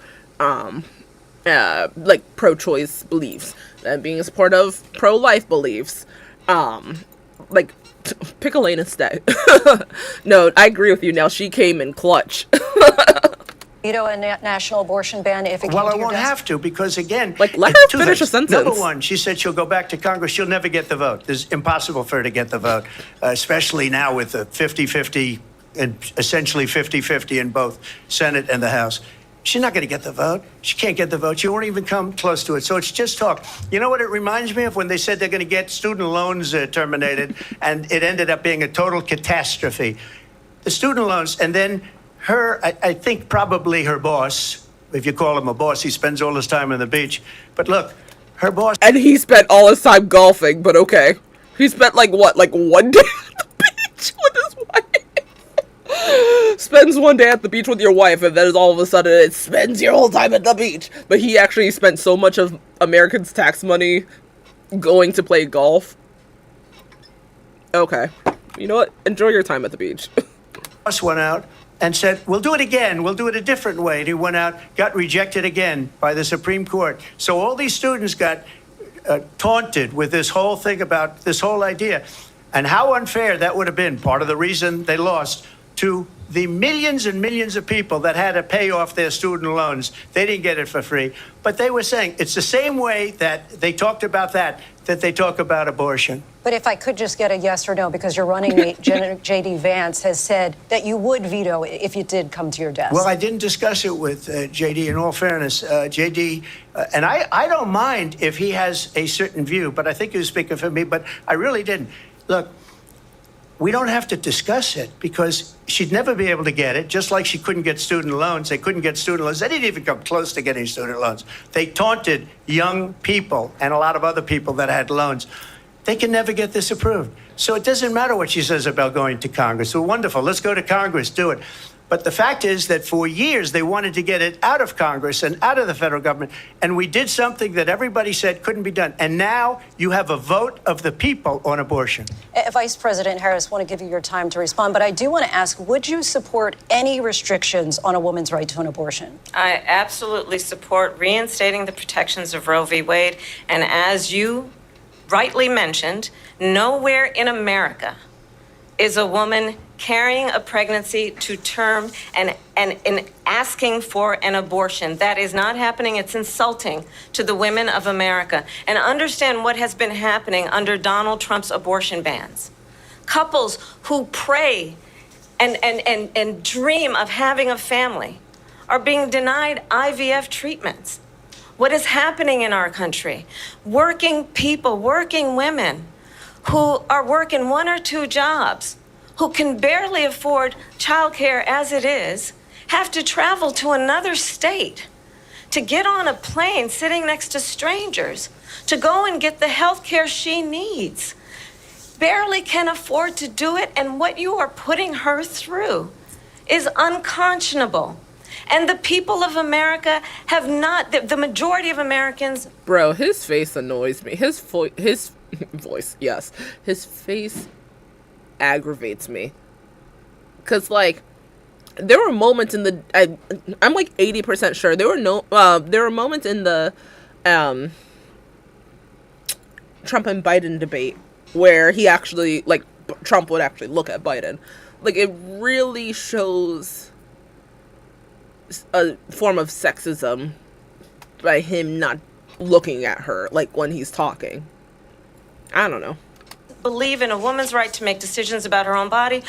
like pro-choice beliefs and being in support of pro-life beliefs. Like, pick a lane instead. No, I agree with you, Nell. She came in clutch. veto a national abortion ban if it Well, came I to your won't desk? have to because, again, Like, let it's her two finish a things. sentence. Number one, she said she'll go back to Congress. She'll never get the vote. It's impossible for her to get the vote, especially now with the 50-50 and essentially 50-50 in both Senate and the House. She's not going to get the vote. She can't get the vote. She won't even come close to it. So it's just talk. You know what it reminds me of? When they said they're going to get student loans terminated, and it ended up being a total catastrophe. The student loans, and then her, I think probably her boss, if you call him a boss, he spends all his time on the beach. But look, her boss. And he spent all his time golfing, but okay. He spent like one day at the beach with his wife. spends one day at the beach with your wife, and then all of a sudden it spends your whole time at the beach. But he actually spent so much of Americans' tax money going to play golf. Okay. You know what? Enjoy your time at the beach. Us went out and said, we'll do it again. We'll do it a different way. And he went out, got rejected again by the Supreme Court. So all these students got taunted with this whole thing about this whole idea. And how unfair that would have been, part of the reason they lost, to the millions and millions of people that had to pay off their student loans. They didn't get it for free. But they were saying it's the same way that they talked about that they talk about abortion. But if I could just get a yes or no, because your running mate, J.D. Vance, has said that you would veto it if it did come to your desk. Well, I didn't discuss it with J.D. In all fairness, J.D., and I don't mind if he has a certain view, but I think he was speaking for me, but I really didn't. Look, we don't have to discuss it because she'd never be able to get it, just like she couldn't get student loans. They couldn't get student loans. They didn't even come close to getting student loans. They taunted young people and a lot of other people that had loans. They can never get this approved. So it doesn't matter what she says about going to Congress. So wonderful. Let's go to Congress, do it. But the fact is that for years they wanted to get it out of Congress and out of the federal government. And we did something that everybody said couldn't be done. And now you have a vote of the people on abortion. Vice President Harris, I want to give you your time to respond, but I do want to ask, would you support any restrictions on a woman's right to an abortion? I absolutely support reinstating the protections of Roe v. Wade. And as you rightly mentioned, nowhere in America is a woman carrying a pregnancy to term and asking for an abortion. That is not happening. It's insulting to the women of America. And understand what has been happening under Donald Trump's abortion bans. Couples who pray and dream of having a family are being denied IVF treatments. What is happening in our country? Working people, working women who are working one or two jobs, who can barely afford childcare as it is, have to travel to another state to get on a plane sitting next to strangers to go and get the health care she needs. Barely can afford to do it, and what you are putting her through is unconscionable. And the people of America have not, the majority of Americans... Bro, his face annoys me. His voice, yes. His face aggravates me. Because, like, there were moments in the... I'm like 80% sure. There were moments in the Trump and Biden debate where he actually, like, Trump would actually look at Biden. Like, it really shows a form of sexism by him not looking at her, like, when he's talking. I don't know. Believe in a woman's right to make decisions about her own body,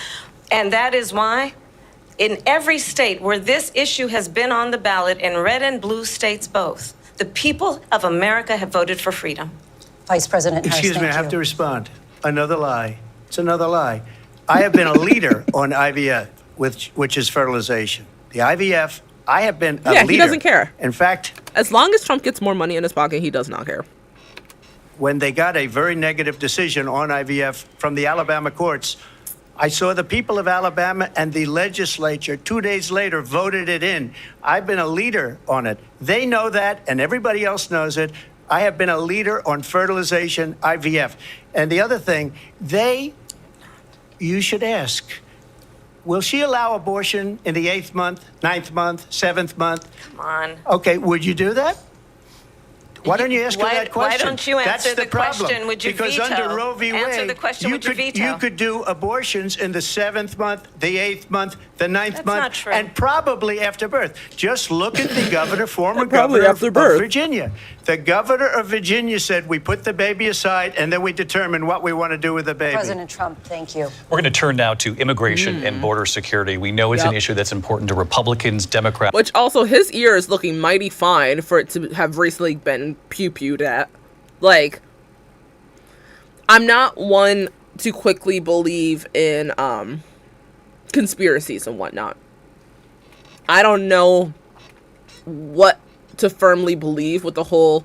and that is why in every state where this issue has been on the ballot, in red and blue states both, the people of America have voted for freedom. Vice President Harris, Excuse me, I have you. to respond. Another lie. It's another lie. I have been a leader on IVF, which is fertilization. The IVF, I have been a leader. Yeah, he doesn't care. In fact, as long as Trump gets more money in his pocket, he does not care. When they got a very negative decision on IVF from the Alabama courts, I saw the people of Alabama and the legislature 2 days later voted it in. I've been a leader on it. They know that, and everybody else knows it. I have been a leader on fertilization, IVF. And the other thing, you should ask, will she allow abortion in the 8th month, 9th month, 7th month? Come on. Okay, would you do that? Why don't you ask her that question? Why don't you answer the question? Would you because veto? Under Roe v. Wade, Answer the question, would you veto? You could do abortions in the 7th month, the 8th month, the 9th That's month, not true. and probably after birth. Just look at the governor, former Probably governor after of birth. Virginia. The governor of Virginia said, we put the baby aside, and then we determine what we want to do with the baby. President Trump, thank you. We're going to turn now to immigration and border security. We know it's an issue that's important to Republicans, Democrats. Which also, his ear is looking mighty fine for it to have recently been pew-pewed at. Like, I'm not one to quickly believe in conspiracies and whatnot. I don't know what to firmly believe with the whole,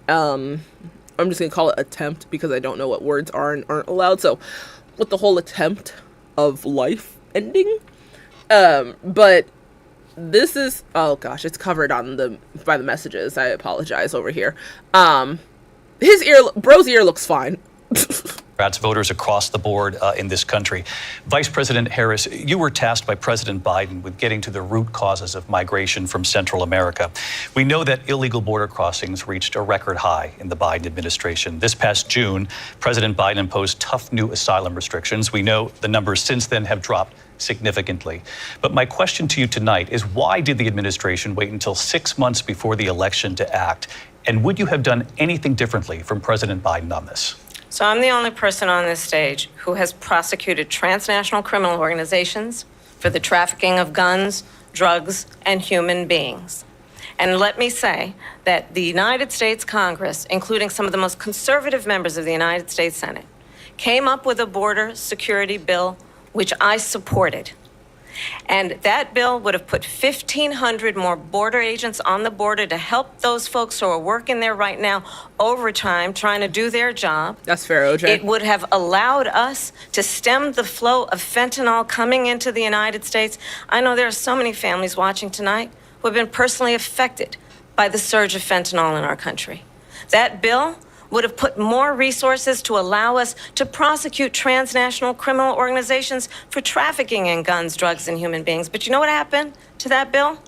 I'm just going to call it attempt because I don't know what words are and aren't allowed. So, with the whole attempt of life ending, But this is, oh gosh, it's covered on by the messages. I apologize over here. Bro's ear looks fine. Democrats, voters across the board in this country. Vice President Harris, you were tasked by President Biden with getting to the root causes of migration from Central America. We know that illegal border crossings reached a record high in the Biden administration. This past June, President Biden imposed tough new asylum restrictions. We know the numbers since then have dropped significantly. But my question to you tonight is, why did the administration wait until 6 months before the election to act? And would you have done anything differently from President Biden on this? So I'm the only person on this stage who has prosecuted transnational criminal organizations for the trafficking of guns, drugs, and human beings. And let me say that the United States Congress, including some of the most conservative members of the United States Senate, came up with a border security bill which I supported. And that bill would have put 1,500 more border agents on the border to help those folks who are working there right now overtime trying to do their job. That's fair, OJ. It would have allowed us to stem the flow of fentanyl coming into the United States. I know there are so many families watching tonight who have been personally affected by the surge of fentanyl in our country. That bill would have put more resources to allow us to prosecute transnational criminal organizations for trafficking in guns, drugs, and human beings. But you know what happened to that bill?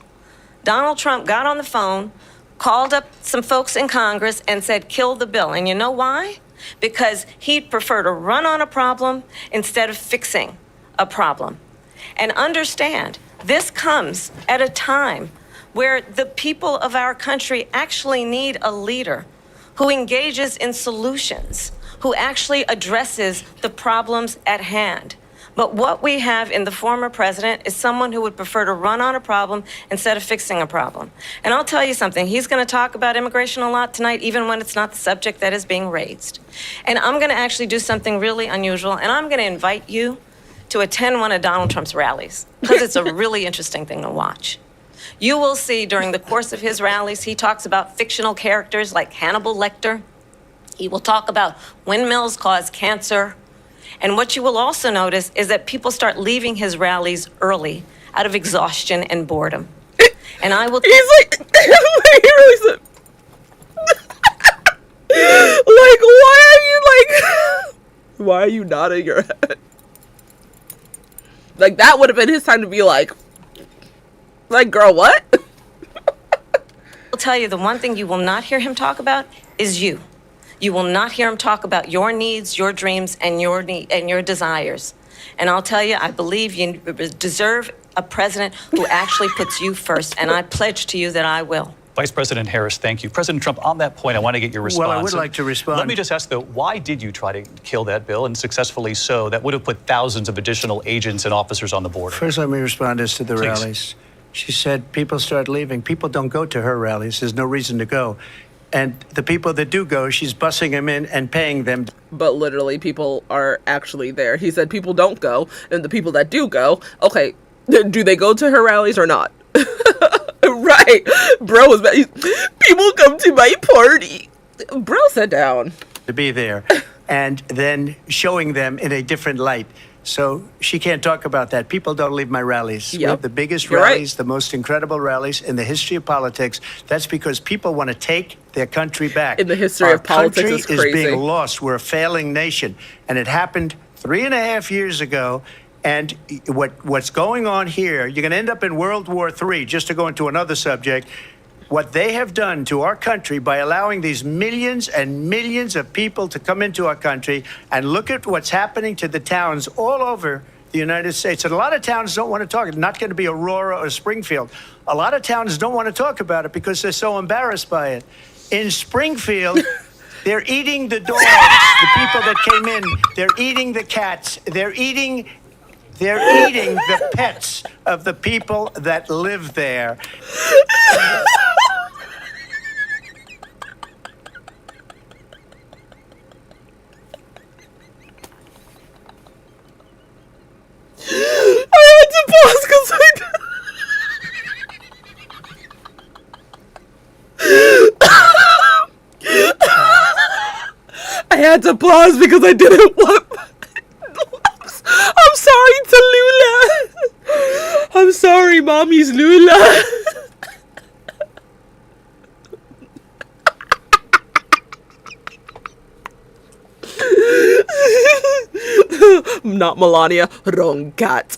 Donald Trump got on the phone, called up some folks in Congress, and said, kill the bill. And you know why? Because he'd prefer to run on a problem instead of fixing a problem. And understand, this comes at a time where the people of our country actually need a leader who engages in solutions, who actually addresses the problems at hand. But what we have in the former president is someone who would prefer to run on a problem instead of fixing a problem. And I'll tell you something, he's going to talk about immigration a lot tonight, even when it's not the subject that is being raised. And I'm going to actually do something really unusual, and I'm going to invite you to attend one of Donald Trump's rallies, because it's a really interesting thing to watch. You will see during the course of his rallies, he talks about fictional characters like Hannibal Lecter. He will talk about windmills cause cancer. And what you will also notice is that people start leaving his rallies early out of exhaustion and boredom. And I will... He's like... he really said... like, why are you like... why are you nodding your head? Like, that would have been his time to be like... Like, girl, what? I'll tell you, the one thing you will not hear him talk about is you. You will not hear him talk about your needs, your dreams, and your desires. And I'll tell you, I believe you deserve a president who actually puts you first, and I pledge to you that I will. Vice President Harris, thank you. President Trump, on that point, I want to get your response. Well, I would like to respond. Let me just ask, though, why did you try to kill that bill, and successfully so? That would have put thousands of additional agents and officers on the border. First, let me respond as to the rallies. She said people start leaving. People don't go to her rallies. There's no reason to go. And the people that do go, she's bussing them in and paying them. But literally, people are actually there. He said people don't go, and the people that do go, okay, do they go to her rallies or not? Right. Bro was people come to my party. Bro, sit down. To be there. And then showing them in a different light. So she can't talk about that. People don't leave my rallies. Yep. We have the biggest You're rallies, right. the most incredible rallies in the history of politics. That's because people want to take their country back. In the history of politics, it's Our country crazy. is being lost. We're a failing nation. And it happened 3.5 years ago. And what's going on here, you're going to end up in World War III, just to go into another subject. What they have done to our country by allowing these millions and millions of people to come into our country, and look at what's happening to the towns all over the United States. And a lot of towns don't want to talk. It's not going to be Aurora or Springfield. A lot of towns don't want to talk about it because they're so embarrassed by it. In Springfield, they're eating the dogs, the people that came in. They're eating the cats. They're eating the pets of the people that live there. I had to pause because I had to pause because I didn't want. I'm sorry, Tallulah. sorry, mommy's Lula. Not Melania, wrong cat.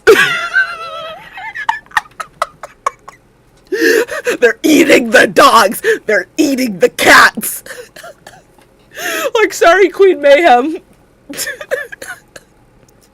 They're eating the dogs. They're eating the cats. Like, sorry, Queen Mayhem.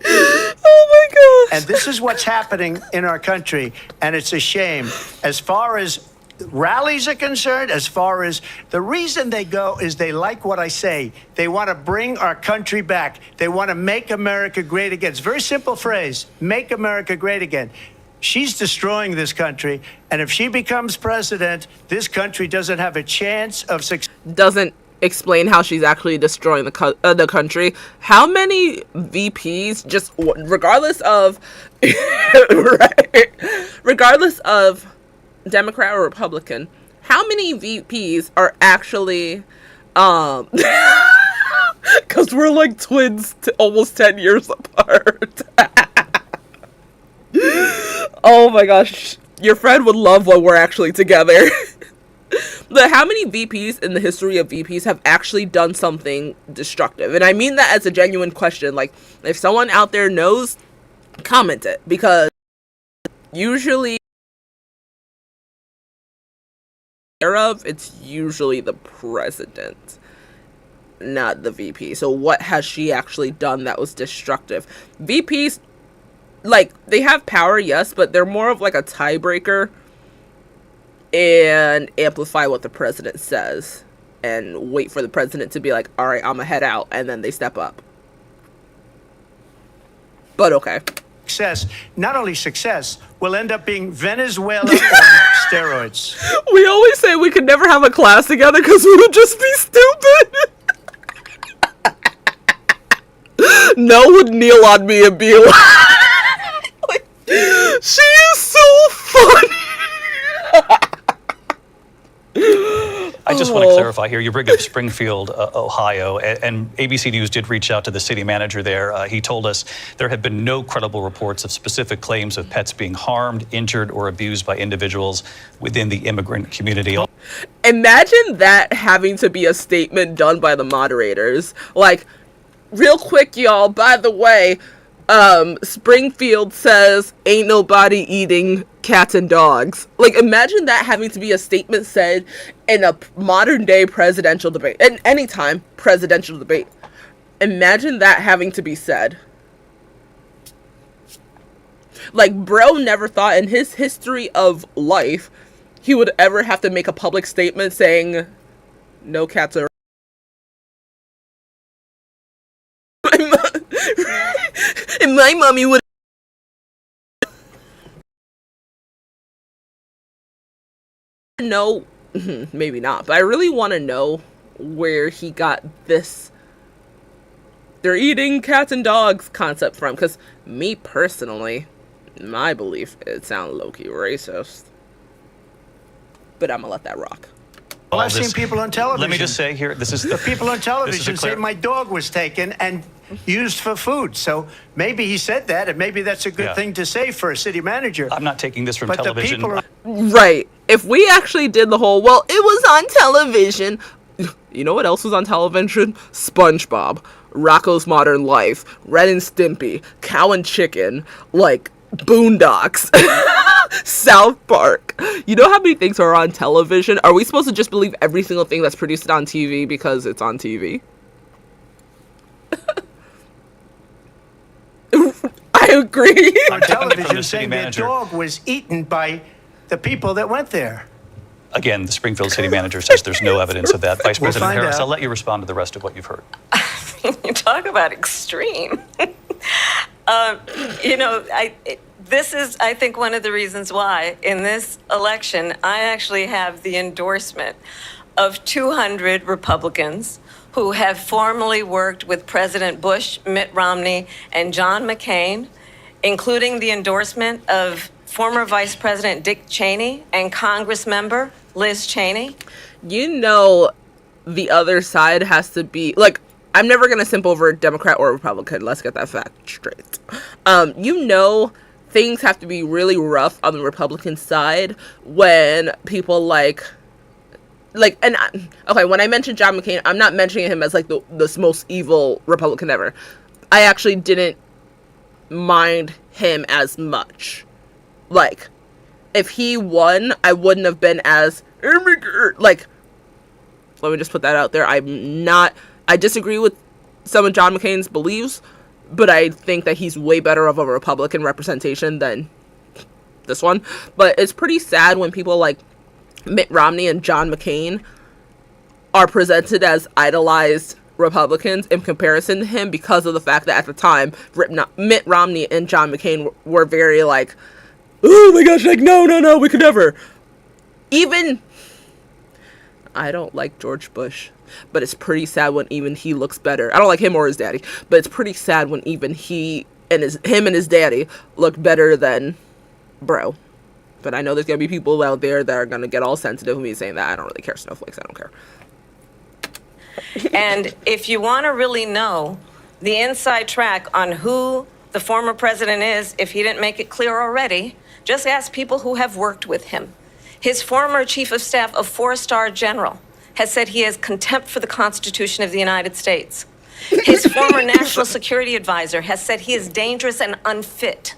Oh my gosh. And this is what's happening in our country, and it's a shame. As far as rallies are concerned, as far as the reason they go is they like what I say. They want to bring our country back. They want to make America great again. It's a very simple phrase, make America great again. She's destroying this country, and if she becomes president, this country doesn't have a chance of success. Doesn't explain how she's actually destroying the country. How many VPs, just regardless of right, regardless of Democrat or Republican, how many VPs are actually because we're like twins almost 10 years apart. Oh my gosh, your friend would love when we're actually together. But how many VPs in the history of VPs have actually done something destructive? And I mean that as a genuine question. Like, if someone out there knows, comment it. Because usually it's usually the president, not the VP. So what has she actually done that was destructive? VPs, like, they have power, yes, but they're more of like a tiebreaker and amplify what the president says and wait for the president to be like, all right, I'm gonna head out, and then they step up. But okay. Success, not only success, will end up being Venezuela on steroids. We always say we could never have a class together because we would just be stupid. No would kneel on me and be like, she is so funny. I just want to clarify here. You bring up Springfield, Ohio, and ABC News did reach out to the city manager there. He told us there have been no credible reports of specific claims of pets being harmed, injured, or abused by individuals within the immigrant community. Imagine that having to be a statement done by the moderators. Like, real quick, y'all, by the way, Springfield says ain't nobody eating cats and dogs. Like, imagine that having to be a statement said in a modern day presidential debate, in any time presidential debate. Imagine that having to be said. Like, bro never thought in his history of life he would ever have to make a public statement saying no cats are and my mommy would know, maybe not, but I really want to know where he got this they're eating cats and dogs concept from, because me personally, my belief, it sounds low-key racist, but I'm gonna let that rock. Well, I've seen people on television. Let me just say here, this is the people on television say my dog was taken and used for food. So maybe he said that, and maybe that's a good thing to say for a city manager. I'm not taking this from But television. the people are Right. If we actually did the whole, well, it was on television. You know what else was on television? SpongeBob, Rocko's Modern Life, Ren and Stimpy, Cow and Chicken, like, Boondocks, South Park. You know how many things are on television? Are we supposed to just believe every single thing that's produced on TV because it's on TV? I agree. on television saying their dog was eaten by the people that went there. Again, the Springfield city manager says there's no evidence of that. Vice We'll President find Harris, out. I'll let you respond to the rest of what you've heard. You talk about extreme. This is, I think, one of the reasons why in this election, I actually have the endorsement of 200 Republicans who have formerly worked with President Bush, Mitt Romney, and John McCain, including the endorsement of former Vice President Dick Cheney and Congress member Liz Cheney. You know, the other side has to be, like, I'm never going to simp over Democrat or Republican. Let's get that fact straight. You know, things have to be really rough on the Republican side when people when I mentioned John McCain, I'm not mentioning him as like the most evil Republican ever. I actually didn't mind him as much. Like, if he won, I wouldn't have been as like, let me just put that out there. I disagree with some of John McCain's beliefs, but I think that he's way better of a Republican representation than this one. But it's pretty sad when people like Mitt Romney and John McCain are presented as idolized Republicans in comparison to him, because of the fact that at the time Mitt Romney and John McCain were very like, oh my gosh, like no, we could never. Even, I don't like George Bush, but it's pretty sad when even he looks better. I don't like him or his daddy, but it's pretty sad when even him and his daddy look better than bro. But I know there's going to be people out there that are going to get all sensitive with me saying that. I don't really care, snowflakes. I don't care. And if you want to really know the inside track on who the former president is, if he didn't make it clear already, just ask people who have worked with him. His former chief of staff, a 4-star general, has said he has contempt for the Constitution of the United States. His former national security advisor has said he is dangerous and unfit.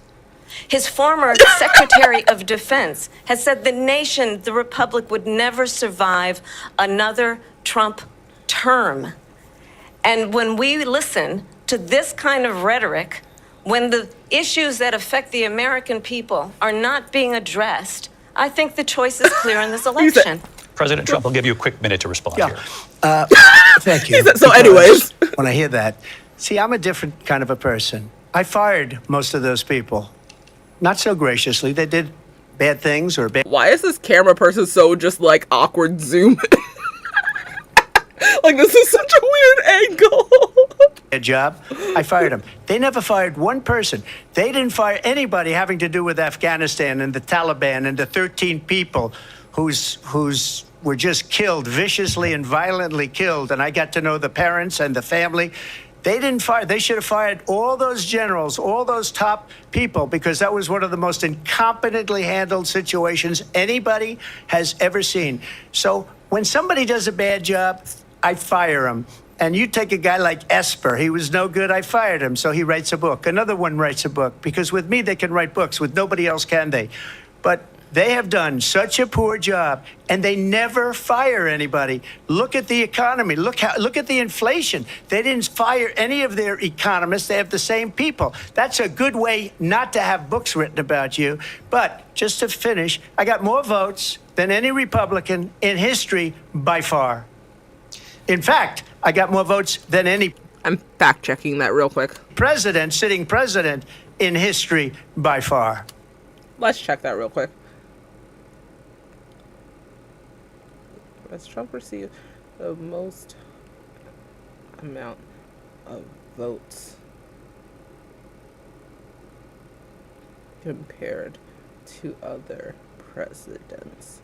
His former Secretary of Defense has said the nation, the republic, would never survive another Trump term. And when we listen to this kind of rhetoric, when the issues that affect the American people are not being addressed, I think the choice is clear in this election. President Trump, I'll give you a quick minute to respond here. Thank you. So anyways. When I hear that, see, I'm a different kind of a person. I fired most of those people. Not so graciously. They did bad things or bad. Why is this camera person so just like awkward zoom? Like, this is such a weird angle. Bad job. I fired them. They never fired one person. They didn't fire anybody having to do with Afghanistan and the Taliban and the 13 people whose were just killed, viciously and violently killed. And I got to know the parents and the family. They didn't fire. They should have fired all those generals, all those top people, because that was one of the most incompetently handled situations anybody has ever seen. So when somebody does a bad job, I fire him. And you take a guy like Esper. He was no good. I fired him. So he writes a book. Another one writes a book. Because with me, they can write books. With nobody else can they. But they have done such a poor job, and they never fire anybody. Look at the economy. Look at the inflation. They didn't fire any of their economists. They have the same people. That's a good way not to have books written about you. But just to finish, I got more votes than any Republican in history by far. In fact, I got more votes than any I'm fact checking that real quick. sitting president in history by far. Let's check that real quick. Has Trump received the most amount of votes compared to other presidents?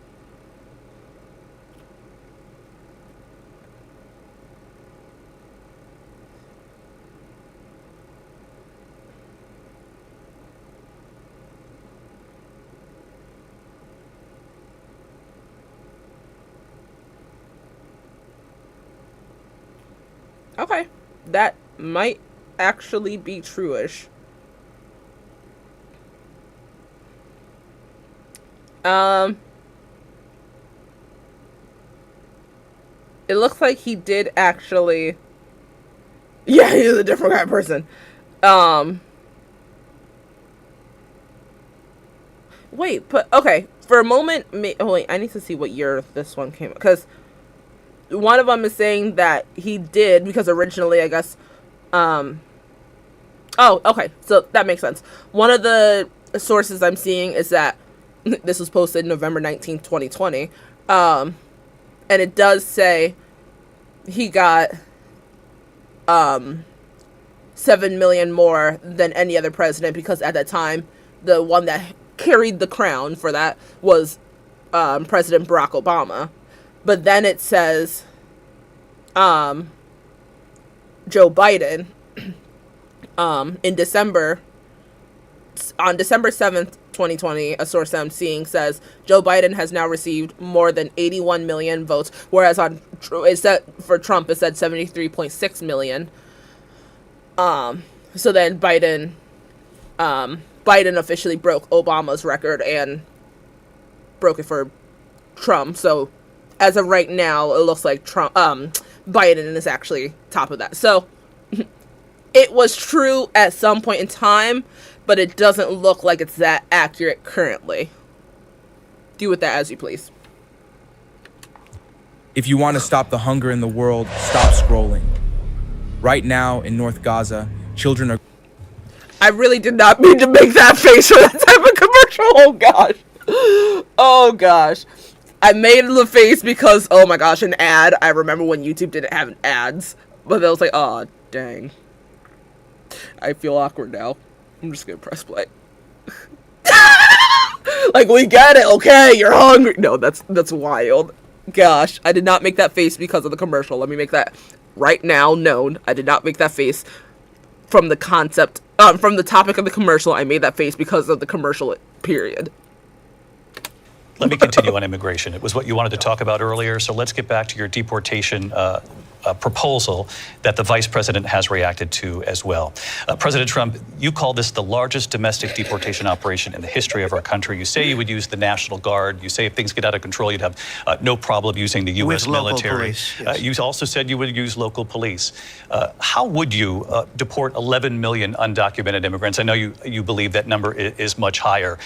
Okay, that might actually be true-ish. It looks like he did actually. Yeah, he's a different kind of person. Wait, but okay. For a moment, wait. I need to see what year this one came, because one of them is saying that he did, because originally, I guess. Oh, okay. So that makes sense. One of the sources I'm seeing is that this was posted November 19th, 2020. And it does say he got 7 million more than any other president, because at that time, the one that carried the crown for that was President Barack Obama. But then it says Joe Biden in December on December 7th, 2020, a source I'm seeing says Joe Biden has now received more than 81 million votes, whereas on it said for Trump it said 73.6 million. So then Biden officially broke Obama's record and broke it for Trump. So as of right now, it looks like Biden is actually top of that. So it was true at some point in time, but it doesn't look like it's that accurate currently. Do with that as you please. If you want to stop the hunger in the world, stop scrolling. Right now in North Gaza, children are... I really did not mean to make that face for that type of commercial. Oh gosh. Oh gosh. I made the face because, oh my gosh, an ad. I remember when YouTube didn't have ads. But I was like, oh, dang. I feel awkward now. I'm just gonna press play. Like, we get it, okay? You're hungry. No, that's wild. Gosh, I did not make that face because of the commercial. Let me make that right now known. I did not make that face from the concept, from the topic of the commercial. I made that face because of the commercial, period. Let me continue on immigration. It was what you wanted to talk about earlier, so let's get back to your deportation proposal that the vice president has reacted to as well. President Trump, you call this the largest domestic deportation operation in the history of our country. You say you would use the National Guard. You say if things get out of control, you'd have no problem using the U.S. military. Police, yes. You also said you would use local police. How would you deport 11 million undocumented immigrants? I know you believe that number is much higher.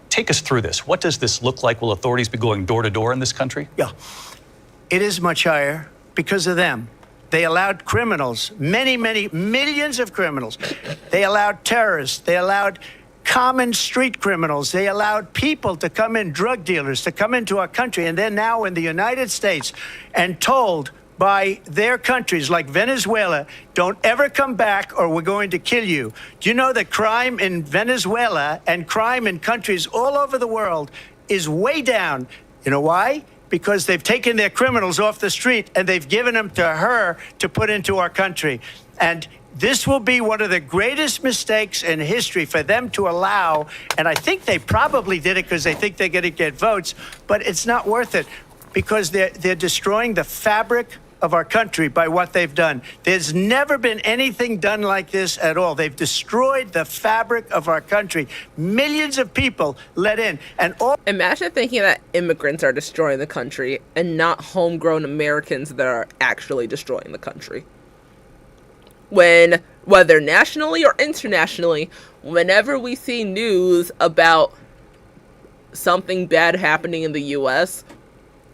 Take us through this. What does this look like? Will authorities be going door to door in this country? Yeah, it is much higher because of them. They allowed criminals, many millions of criminals. They allowed terrorists. They allowed common street criminals. They allowed people to come in, drug dealers, to come into our country. And they're now in the United States and told by their countries like Venezuela, don't ever come back or we're going to kill you. Do you know that crime in Venezuela and crime in countries all over the world is way down? You know why? Because they've taken their criminals off the street and they've given them to her to put into our country. And this will be one of the greatest mistakes in history for them to allow. And I think they probably did it because they think they're going to get votes, but it's not worth it because they're destroying the fabric of our country by what they've done. There's never been anything done like this at all. They've destroyed the fabric of our country. Millions of people let in. And all. Imagine thinking that immigrants are destroying the country and not homegrown Americans that are actually destroying the country. When, whether nationally or internationally, whenever we see news about something bad happening in the U.S.,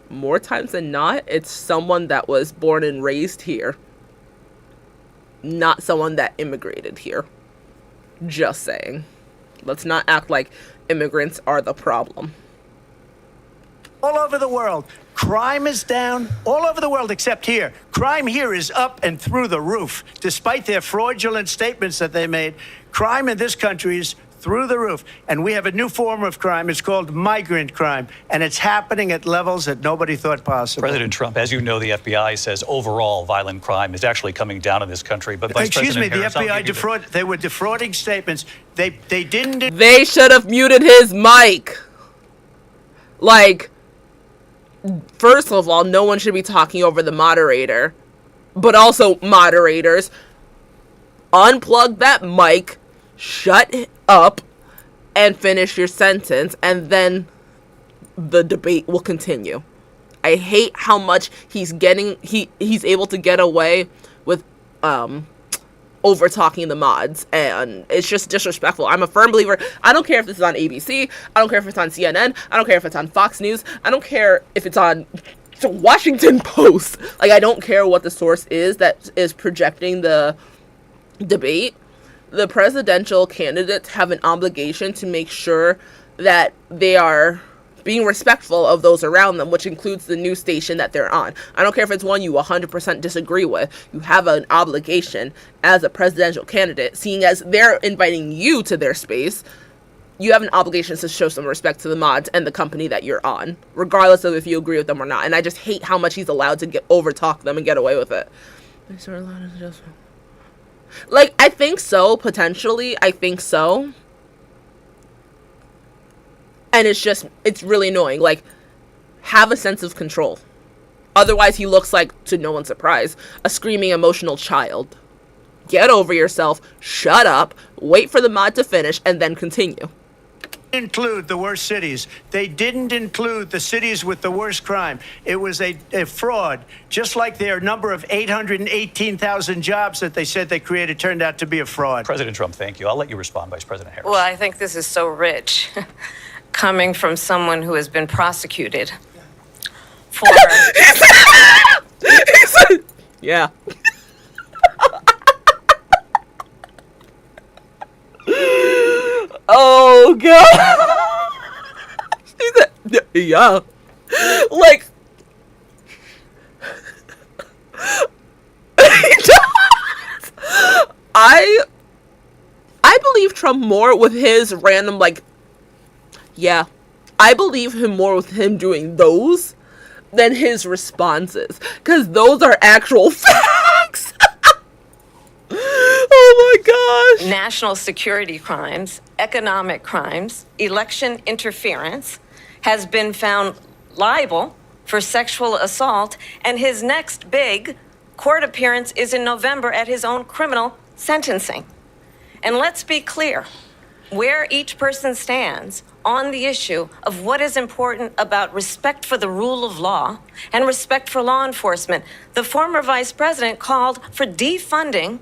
more times than not, it's someone that was born and raised here, not someone that immigrated here. Just saying. Let's not act like immigrants are the problem. All over the world, crime is down all over the world except here. Crime here is up and through the roof. Despite their fraudulent statements that they made, crime in this country is through the roof. And we have a new form of crime. It's called migrant crime. And it's happening at levels that nobody thought possible. President Trump, as you know, the FBI says overall violent crime is actually coming down in this country. But Vice President Harris, the FBI they were defrauding statements. They didn't. They should have muted his mic. Like, first of all, no one should be talking over the moderator. But also, moderators, unplug that mic, shut up, and finish your sentence, and then the debate will continue. I hate how much he's able to get away with over talking the mods, and it's just disrespectful. I'm a firm believer. I don't care if this is on ABC. I don't care if it's on CNN. I don't care if it's on Fox News. I don't care if it's on the Washington Post. Like, I don't care what the source is that is projecting the debate. The presidential candidates have an obligation to make sure that they are being respectful of those around them, which includes the news station that they're on. I don't care if it's one you 100% disagree with. You have an obligation as a presidential candidate, seeing as they're inviting you to their space. You have an obligation to show some respect to the mods and the company that you're on, regardless of if you agree with them or not. And I just hate how much he's allowed to overtalk them and get away with it. Like, I think so, potentially. I think so. And it's really annoying. Like, have a sense of control. Otherwise, he looks like, to no one's surprise, a screaming emotional child. Get over yourself, shut up, wait for the mod to finish, and then continue. Include the worst cities. They didn't include the cities with the worst crime. It was a fraud, just like their number of 818,000 jobs that they said they created turned out to be a fraud. President Trump, thank you. I'll let you respond, Vice President Harris. Well, I think this is so rich, coming from someone who has been prosecuted for... Yeah. Oh, God. She said, yeah. Like, I believe Trump more with his random, like, yeah. I believe him more with him doing those than his responses. Because those are actual facts. Oh my gosh. National security crimes, economic crimes, election interference, has been found liable for sexual assault, and his next big court appearance is in November at his own criminal sentencing. And let's be clear, where each person stands on the issue of what is important about respect for the rule of law and respect for law enforcement. The former vice president called for defunding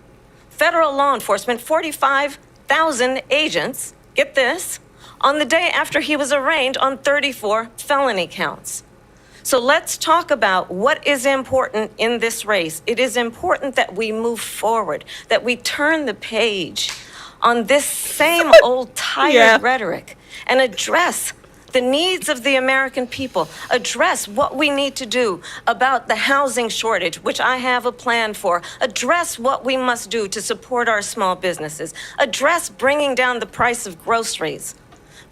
federal law enforcement, 45,000 agents, get this, on the day after he was arraigned on 34 felony counts. So let's talk about what is important in this race. It is important that we move forward, that we turn the page on this same old tired rhetoric and address the needs of the American people, address what we need to do about the housing shortage, which I have a plan for, address what we must do to support our small businesses, address bringing down the price of groceries.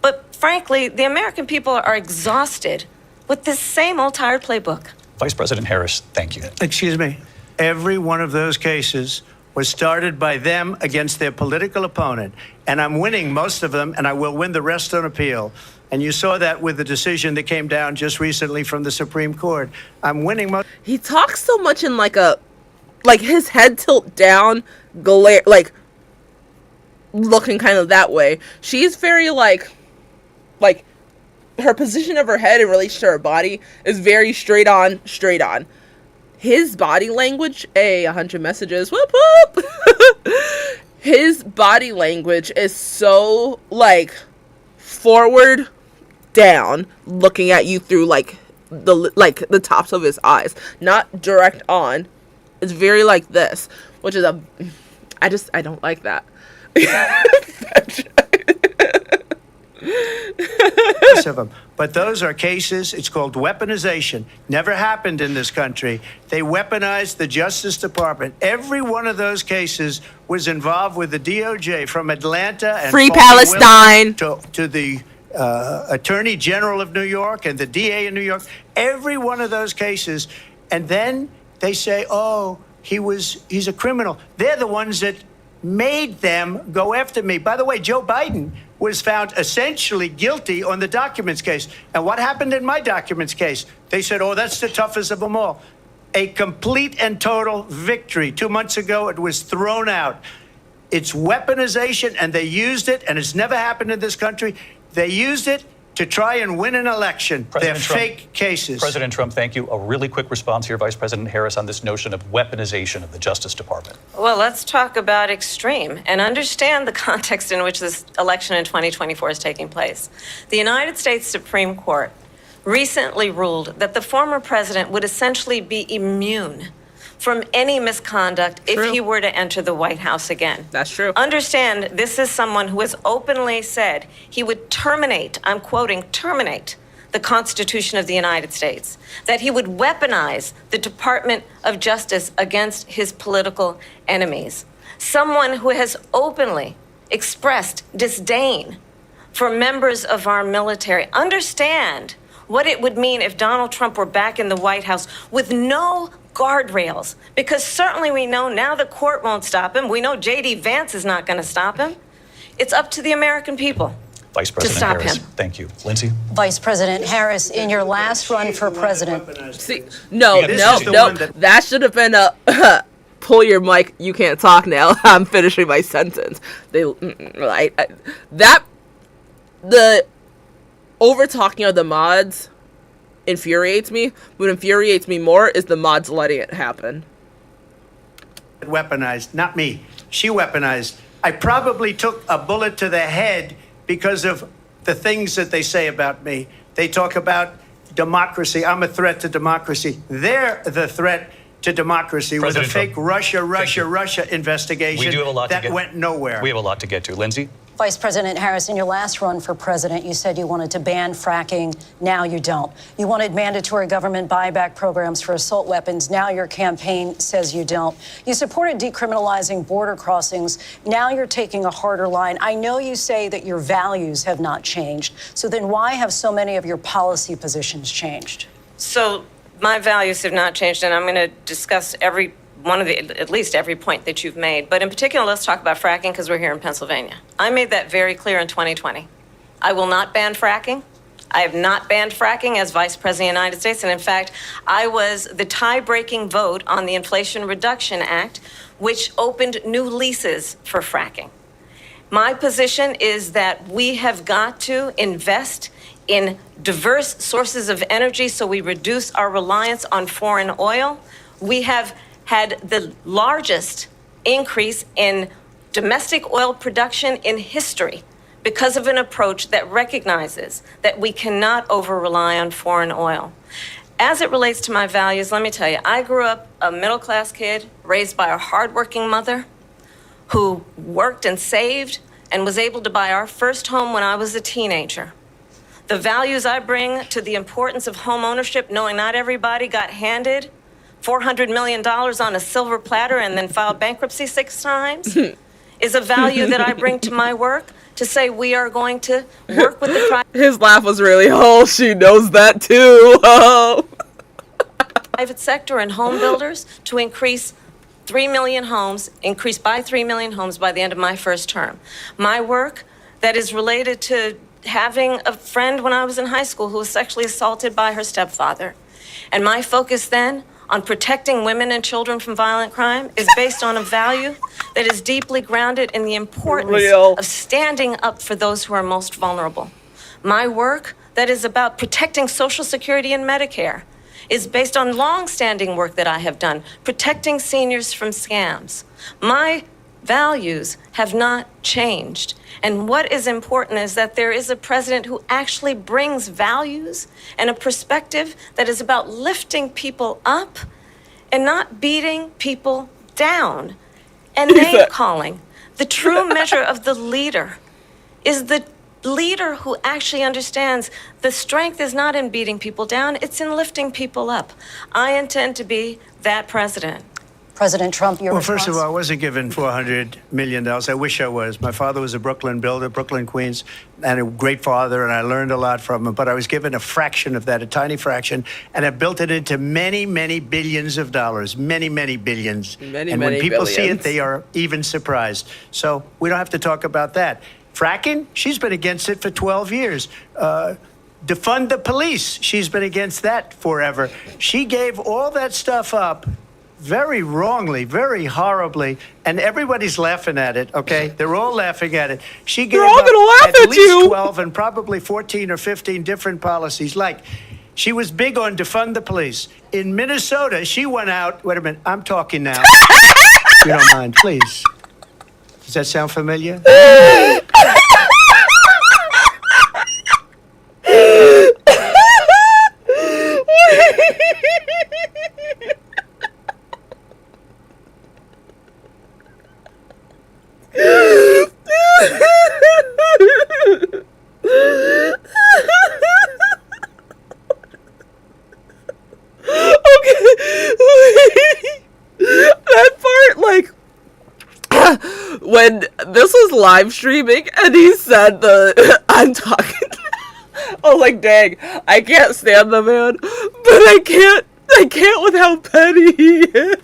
But frankly, the American people are exhausted with this same old tired playbook. Vice President Harris, thank you. Excuse me. Every one of those cases was started by them against their political opponent. And I'm winning most of them, and I will win the rest on appeal. And you saw that with the decision that came down just recently from the Supreme Court. I'm winning most. He talks so much in like his head tilt down, glare, like looking kind of that way. She's very like her position of her head in relation to her body is very straight on. His body language, 100 messages, whoop whoop. His body language is so like forward, down, looking at you through like the tops of his eyes, not direct on. It's very like this, which is I don't like that. of them. But those are cases, it's called weaponization. Never happened in this country. They weaponized the Justice Department. Every one of those cases was involved with the DOJ, from Atlanta and Free Palestine to the Attorney General of New York and the DA in New York. Every one of those cases. And then they say, oh, he's a criminal. They're the ones that made them go after me. By the way, Joe Biden was found essentially guilty on the documents case. And what happened in my documents case? They said, oh, that's the toughest of them all. A complete and total victory. 2 months ago, it was thrown out. It's weaponization, and they used it, and it's never happened in this country. They used it to try and win an election. They're fake cases. President Trump, thank you. A really quick response here, Vice President Harris, on this notion of weaponization of the Justice Department. Well, let's talk about extreme and understand the context in which this election in 2024 is taking place. The United States Supreme Court recently ruled that the former president would essentially be immune from any misconduct if he were to enter the White House again. That's true. Understand, this is someone who has openly said he would terminate, I'm quoting, terminate the Constitution of the United States, that he would weaponize the Department of Justice against his political enemies. Someone who has openly expressed disdain for members of our military. Understand what it would mean if Donald Trump were back in the White House with no guardrails, because certainly we know now the court won't stop him. We know J.D. Vance is not going to stop him. It's up to the American people. Vice President stop Harris. him. Thank you. Lindsay? Vice President Harris, in your last run for president. See, no, This no, is the no. one that- That should have been a pull your mic. You can't talk now. I'm finishing my sentence. The over talking of the mods infuriates me. What infuriates me more is the mods letting it happen. Weaponized, not me. She weaponized. I probably took a bullet to the head because of the things that they say about me. They talk about democracy. I'm a threat to democracy. They're the threat to democracy President with a fake Trump. Russia investigation We do have a lot that to get. went nowhere. We have a lot to get to. Lindsay? Vice President Harris, in your last run for president, you said you wanted to ban fracking. Now you don't. You wanted mandatory government buyback programs for assault weapons. Now your campaign says you don't. You supported decriminalizing border crossings. Now you're taking a harder line. I know you say that your values have not changed. So then why have so many of your policy positions changed? So my values have not changed, and I'm going to discuss at least every point that you've made. But in particular, let's talk about fracking because we're here in Pennsylvania. I made that very clear in 2020. I will not ban fracking. I have not banned fracking as Vice President of the United States. And in fact, I was the tie-breaking vote on the Inflation Reduction Act, which opened new leases for fracking. My position is that we have got to invest in diverse sources of energy so we reduce our reliance on foreign oil. We have had the largest increase in domestic oil production in history because of an approach that recognizes that we cannot over-rely on foreign oil. As it relates to my values, let me tell you, I grew up a middle-class kid raised by a hardworking mother who worked and saved and was able to buy our first home when I was a teenager. The values I bring to the importance of home ownership, knowing not everybody got handed $400 million on a silver platter and then filed bankruptcy 6 times, is a value that I bring to my work to say we are going to work with the His laugh was really, oh, she knows that too. Oh. private sector and home builders to increase by 3 million homes by the end of my first term. My work that is related to having a friend when I was in high school who was sexually assaulted by her stepfather. And my focus then on protecting women and children from violent crime is based on a value that is deeply grounded in the importance of standing up for those who are most vulnerable. My work that is about protecting Social Security and Medicare is based on long-standing work that I have done, protecting seniors from scams. My values have not changed. And what is important is that there is a president who actually brings values and a perspective that is about lifting people up and not beating people down. And name calling. The true measure of the leader is the leader who actually understands the strength is not in beating people down, it's in lifting people up. I intend to be that president. President Trump, your Well, response? first of all, I wasn't given $400 million. I wish I was. My father was a Brooklyn builder, Brooklyn, Queens, and a great father, and I learned a lot from him. But I was given a fraction of that, a tiny fraction, and I built it into many, many billions of dollars, many, many billions. And when people see it, they are even surprised. So we don't have to talk about that. Fracking, she's been against it for 12 years. Defund the police, she's been against that forever. She gave all that stuff up very wrongly, very horribly, and everybody's laughing at it, okay? They're all laughing at it. She gave They're all gonna laugh up at least you. 12 and probably 14 or 15 different policies. Like, she was big on defund the police. In Minnesota, she went out, wait a minute, I'm talking now. If you don't mind, please. Does that sound familiar? That part, like, when this was live streaming and he said I'm talking, I was like, dang, I can't stand the man, but I can't with how petty he is.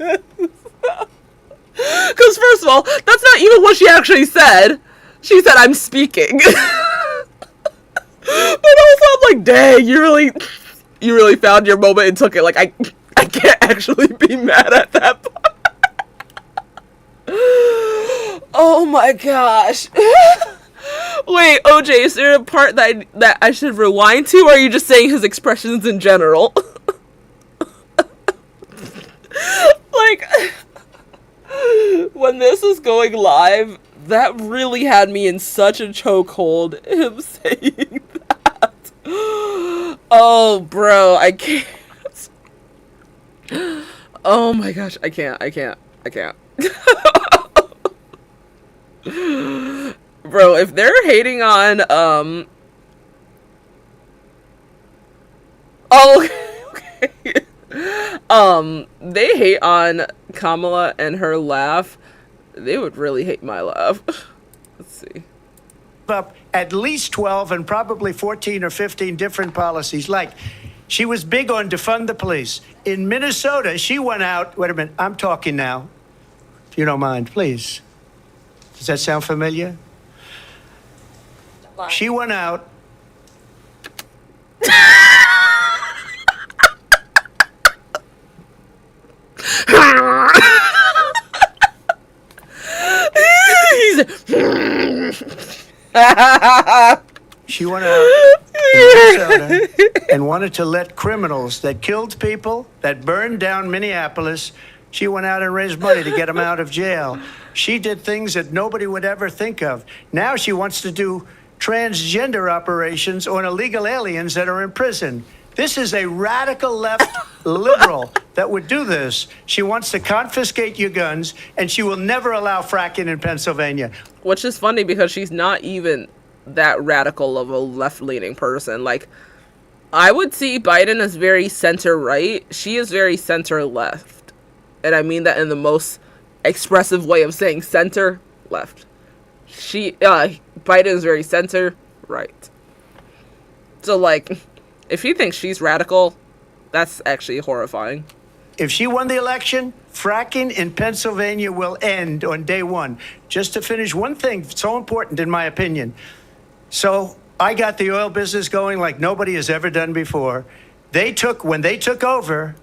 Because first of all, that's not even what she actually said. She said, I'm speaking. also I'm like, dang, you really found your moment and took it. Like I can't actually be mad at that part. Oh my gosh. Wait, OJ, is there a part that I should rewind to, or are you just saying his expressions in general? Like, when this was going live, that really had me in such a chokehold, him saying that. Oh, bro, I can't. Oh my gosh, I can't. Bro, if they're hating on, oh, okay. They hate on Kamala and her laugh. They would really hate my laugh. Let's see. Up at least 12 and probably 14 or 15 different policies. Like, she was big on defund the police. In Minnesota, she went out. Wait a minute, I'm talking now. If you don't mind, please. Does that sound familiar? She went out. She went out in Minnesota and wanted to let criminals that killed people, that burned down Minneapolis, she went out and raised money to get them out of jail. She did things that nobody would ever think of. Now she wants to do transgender operations on illegal aliens that are in prison. This is a radical left liberal that would do this. She wants to confiscate your guns, and she will never allow fracking in Pennsylvania. Which is funny because she's not even that radical of a left-leaning person. Like, I would see Biden as very center-right. She is very center-left. And I mean that in the most expressive way of saying center-left. Biden is very center-right. So, like, if he thinks she's radical, that's actually horrifying. If she won the election, fracking in Pennsylvania will end on day one. Just to finish one thing so important, in my opinion. So I got the oil business going like nobody has ever done before. When they took over,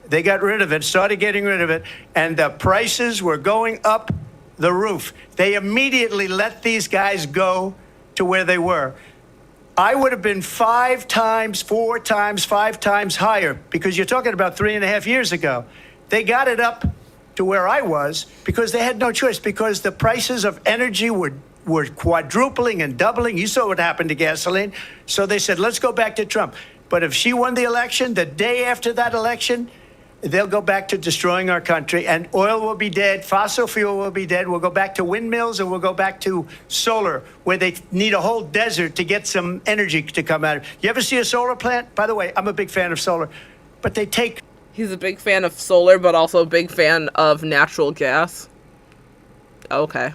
they got rid of it, started getting rid of it, and the prices were going up the roof. They immediately let these guys go to where they were. I would have been 5 times, 4 times, 5 times higher, because you're talking about 3.5 years ago. They got it up to where I was because they had no choice, because the prices of energy were quadrupling and doubling. You saw what happened to gasoline. So they said, let's go back to Trump. But if she won the election, the day after that election, they'll go back to destroying our country, and oil will be dead, fossil fuel will be dead. We'll go back to windmills, and we'll go back to solar, where they need a whole desert to get some energy to come out of. You ever see a solar plant? By the way, I'm a big fan of solar, but they take... He's a big fan of solar, but also a big fan of natural gas. Okay.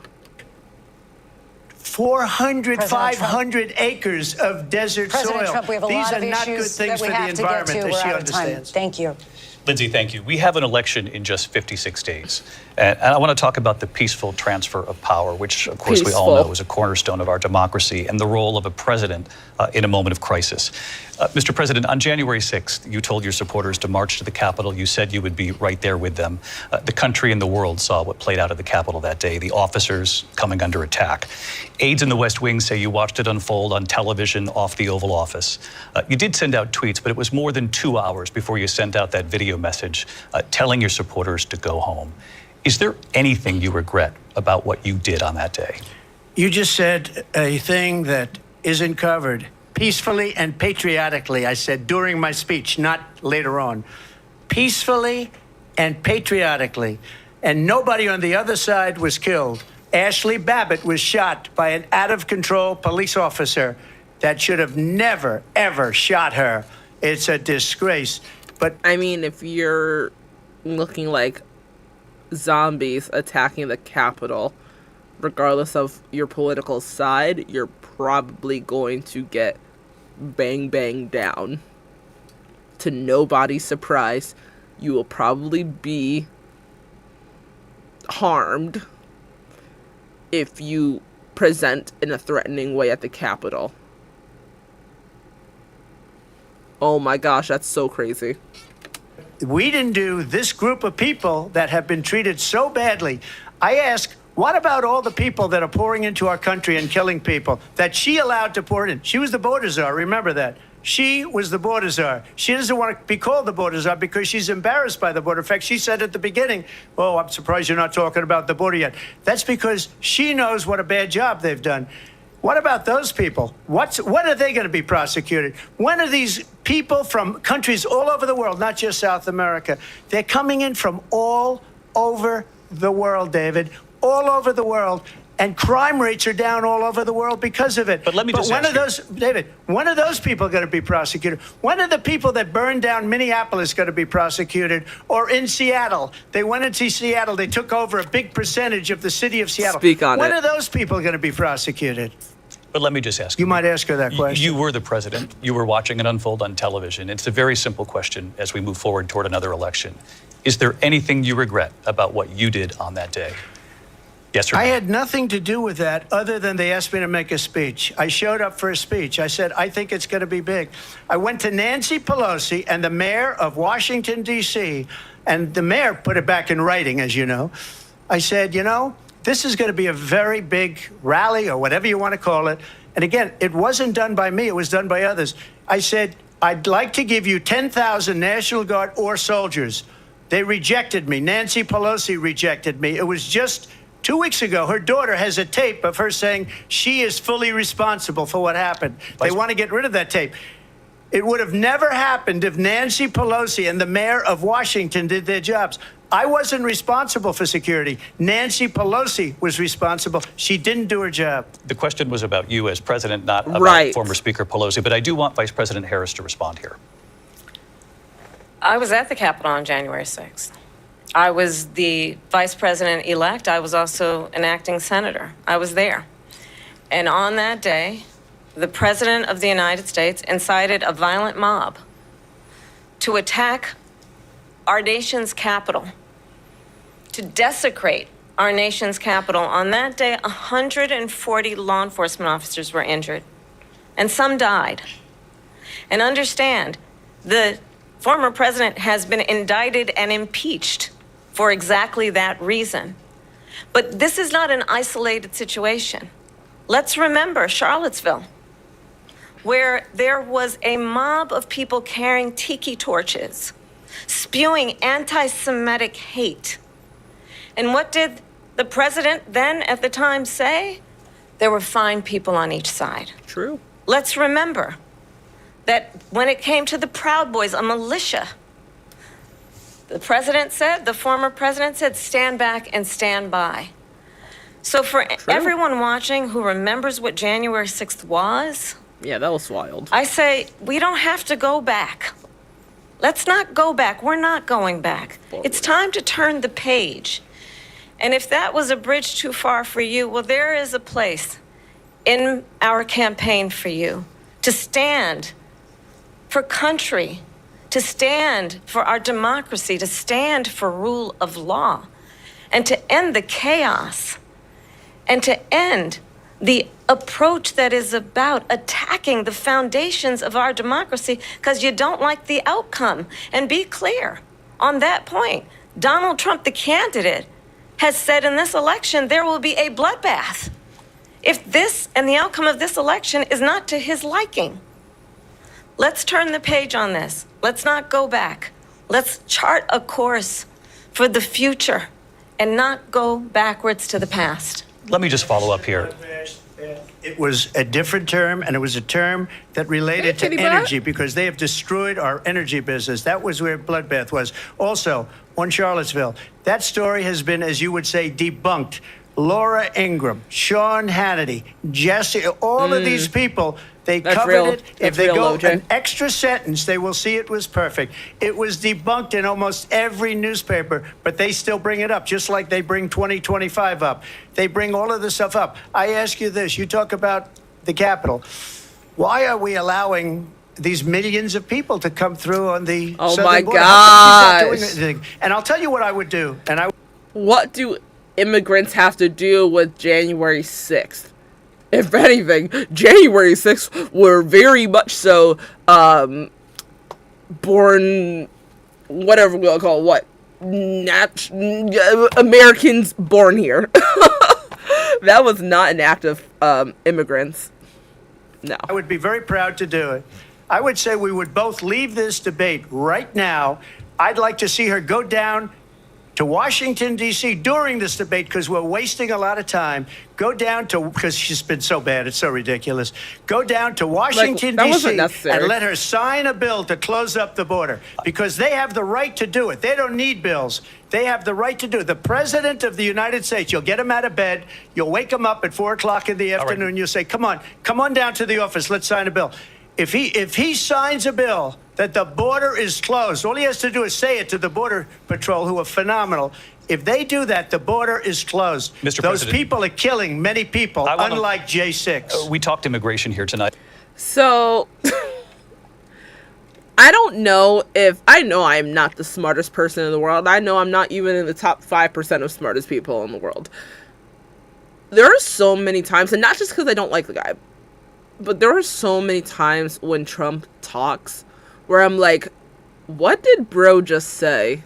400, 500 acres of desert President soil. Trump, we have a These lot are of not good issues things that we for the have to get environment, to. as We're she out of time. understands. Thank you. Lindsay, thank you. We have an election in just 56 days. And I want to talk about the peaceful transfer of power, which, of course, we all know is a cornerstone of our democracy, and the role of a president in a moment of crisis. Mr. President, on January 6th, you told your supporters to march to the Capitol. You said you would be right there with them. The country and the world saw what played out at the Capitol that day, the officers coming under attack. Aides in the West Wing say you watched it unfold on television off the Oval Office. You did send out tweets, but it was more than 2 hours before you sent out that video message telling your supporters to go home. Is there anything you regret about what you did on that day? You just said a thing that isn't covered. Peacefully and patriotically, I said during my speech, not later on. Peacefully and patriotically. And nobody on the other side was killed. Ashley Babbitt was shot by an out-of-control police officer that should have never, ever shot her. It's a disgrace. But I mean, if you're looking like zombies attacking the Capitol, regardless of your political side, you're probably going to get bang bang down. To nobody's surprise, you will probably be harmed if you present in a threatening way at the Capitol. Oh my gosh, that's so crazy. We didn't do this group of people that have been treated so badly. I ask, what about all the people that are pouring into our country and killing people that she allowed to pour in? She was the border czar. Remember that. She was the border czar. She doesn't want to be called the border czar because she's embarrassed by the border. In fact, she said at the beginning, oh, I'm surprised you're not talking about the border yet. That's because she knows what a bad job they've done. What about those people? When are they going to be prosecuted? When are these people from countries all over the world, not just South America? They're coming in from all over the world, David, all over the world. And crime rates are down all over the world because of it. But let me just ask you. David, when are those people going to be prosecuted? When are the people that burned down Minneapolis going to be prosecuted? Or in Seattle? They went into Seattle. They took over a big percentage of the city of Seattle. Speak on when it. are those people going to be prosecuted? But let me just ask you. You might ask her that question. You were the president. You were watching it unfold on television. It's a very simple question as we move forward toward another election. Is there anything you regret about what you did on that day? Yes or no? I had nothing to do with that other than they asked me to make a speech. I showed up for a speech. I said, I think it's going to be big. I went to Nancy Pelosi and the mayor of Washington, D.C., and the mayor put it back in writing, as you know. I said, you know, this is going to be a very big rally or whatever you want to call it. And again, it wasn't done by me. It was done by others. I said, I'd like to give you 10,000 National Guard or soldiers. They rejected me. Nancy Pelosi rejected me. It was just 2 weeks ago. Her daughter has a tape of her saying she is fully responsible for what happened. They want to get rid of that tape. It would have never happened if Nancy Pelosi and the mayor of Washington did their jobs. I wasn't responsible for security. Nancy Pelosi was responsible. She didn't do her job. The question was about you as president, not about former Speaker Pelosi. But I do want Vice President Harris to respond here. I was at the Capitol on January 6th. I was the vice president-elect. I was also an acting senator. I was there. And on that day, the President of the United States incited a violent mob to attack our nation's capital, to desecrate our nation's capital. On that day, 140 law enforcement officers were injured, and some died. And understand, the former president has been indicted and impeached for exactly that reason. But this is not an isolated situation. Let's remember Charlottesville, where there was a mob of people carrying tiki torches, spewing anti-Semitic hate. And what did the president then at the time say? There were fine people on each side. True. Let's remember that when it came to the Proud Boys, a militia, the president said, the former president said, stand back and stand by. So for everyone watching who remembers what January 6th was, yeah, that was wild. I say, we don't have to go back. Let's not go back. We're not going back. It's time to turn the page. And if that was a bridge too far for you, well, there is a place in our campaign for you to stand for country, to stand for our democracy, to stand for rule of law, and to end the chaos, and to end the approach that is about attacking the foundations of our democracy because you don't like the outcome. And be clear on that point. Donald Trump, the candidate, has said in this election there will be a bloodbath if this and the outcome of this election is not to his liking. Let's turn the page on this. Let's not go back. Let's chart a course for the future and not go backwards to the past. Let me just follow up here. It was a different term, and it was a term that related to energy because they have destroyed our energy business. That was where bloodbath was. Also, on Charlottesville, that story has been, as you would say, debunked. Laura Ingraham, Sean Hannity, Jesse, all of these people, they covered it. If they go an extra sentence, they will see it was perfect. It was debunked in almost every newspaper, but they still bring it up, just like they bring 2025 up. They bring all of this stuff up. I ask you this. You talk about the Capitol. Why are we allowing these millions of people to come through on the southern border? How come she's not doing anything? And I'll tell you what I would do. What do immigrants have to do with January 6th? If anything, January 6th were very much so born, whatever we'll call it, what? Americans born here. That was not an act of immigrants. No. I would be very proud to do it. I would say we would both leave this debate right now. I'd like to see her go down to Washington, D.C. during this debate because we're wasting a lot of time. Go down to, because she's been so bad, it's so ridiculous. Go down to Washington, D.C. and let her sign a bill to close up the border because they have the right to do it. They don't need bills. They have the right to do it. The President of the United States, you'll get him out of bed. You'll wake him up at 4 o'clock in the afternoon. Right. You'll say, come on down to the office. Let's sign a bill. If he signs a bill that the border is closed, all he has to do is say it to the Border Patrol, who are phenomenal. If they do that, the border is closed. Mr. Those President, people are killing many people, unlike J6. We talked immigration here tonight. So, I don't know if... I know I'm not the smartest person in the world. I know I'm not even in the top 5% of smartest people in the world. There are so many times, and not just because I don't like the guy, but there are so many times when Trump talks where I'm like, what did bro just say?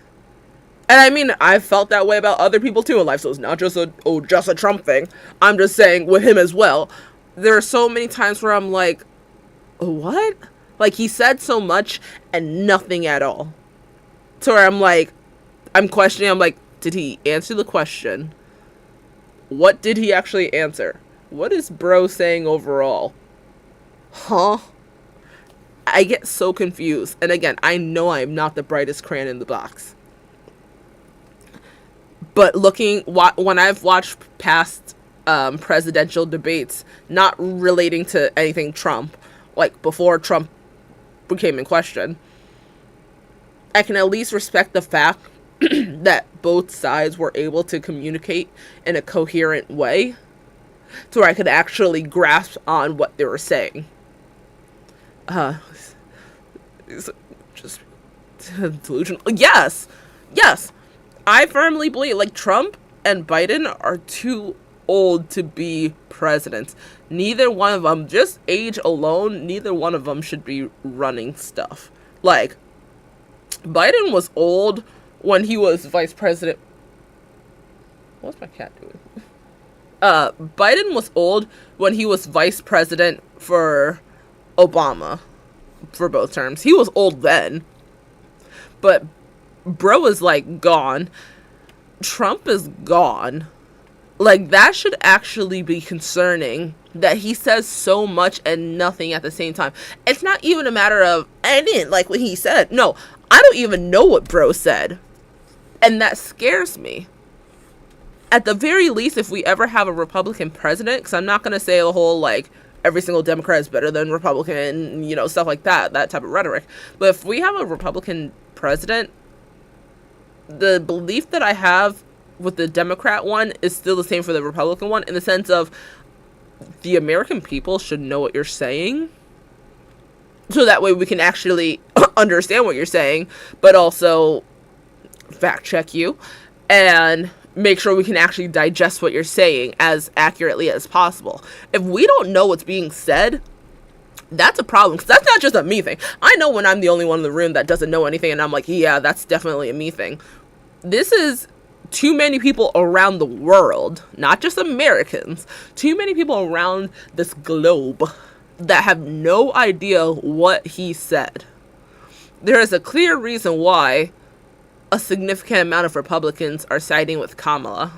And I mean, I've felt that way about other people too in life, so it's not just a Trump thing. I'm just saying with him as well. There are so many times where I'm like, what? Like, he said so much and nothing at all. So where I'm like, I'm questioning, I'm like, did he answer the question? What did he actually answer? What is bro saying overall? Huh? I get so confused. And again, I know I'm not the brightest crayon in the box. But when I've watched past presidential debates, not relating to anything Trump, like before Trump became in question, I can at least respect the fact that both sides were able to communicate in a coherent way to where I could actually grasp on what they were saying. Just delusional. Yes. I firmly believe, like, Trump and Biden are too old to be presidents. Neither one of them, just age alone, neither one of them should be running stuff. Like, Biden was old when he was vice president. What's my cat doing? Biden was old when he was vice president for Obama, for both terms. He was old then. But bro is, like, gone. Trump is gone. Like, that should actually be concerning, that he says so much and nothing at the same time. It's not even a matter of, I didn't like what he said. No, I don't even know what bro said. And that scares me. At the very least, if we ever have a Republican president, because I'm not going to say the whole, like, every single Democrat is better than Republican, you know, stuff like that type of rhetoric. But if we have a Republican president, the belief that I have with the Democrat one is still the same for the Republican one, in the sense of the American people should know what you're saying, so that way we can actually understand what you're saying, but also fact check you and make sure we can actually digest what you're saying as accurately as possible. If we don't know what's being said, that's a problem, because that's not just a me thing. I know when I'm the only one in the room that doesn't know anything and I'm like, yeah, that's definitely a me thing. This is too many people around the world, not just Americans, too many people around this globe that have no idea what he said. There is a clear reason why a significant amount of Republicans are siding with Kamala.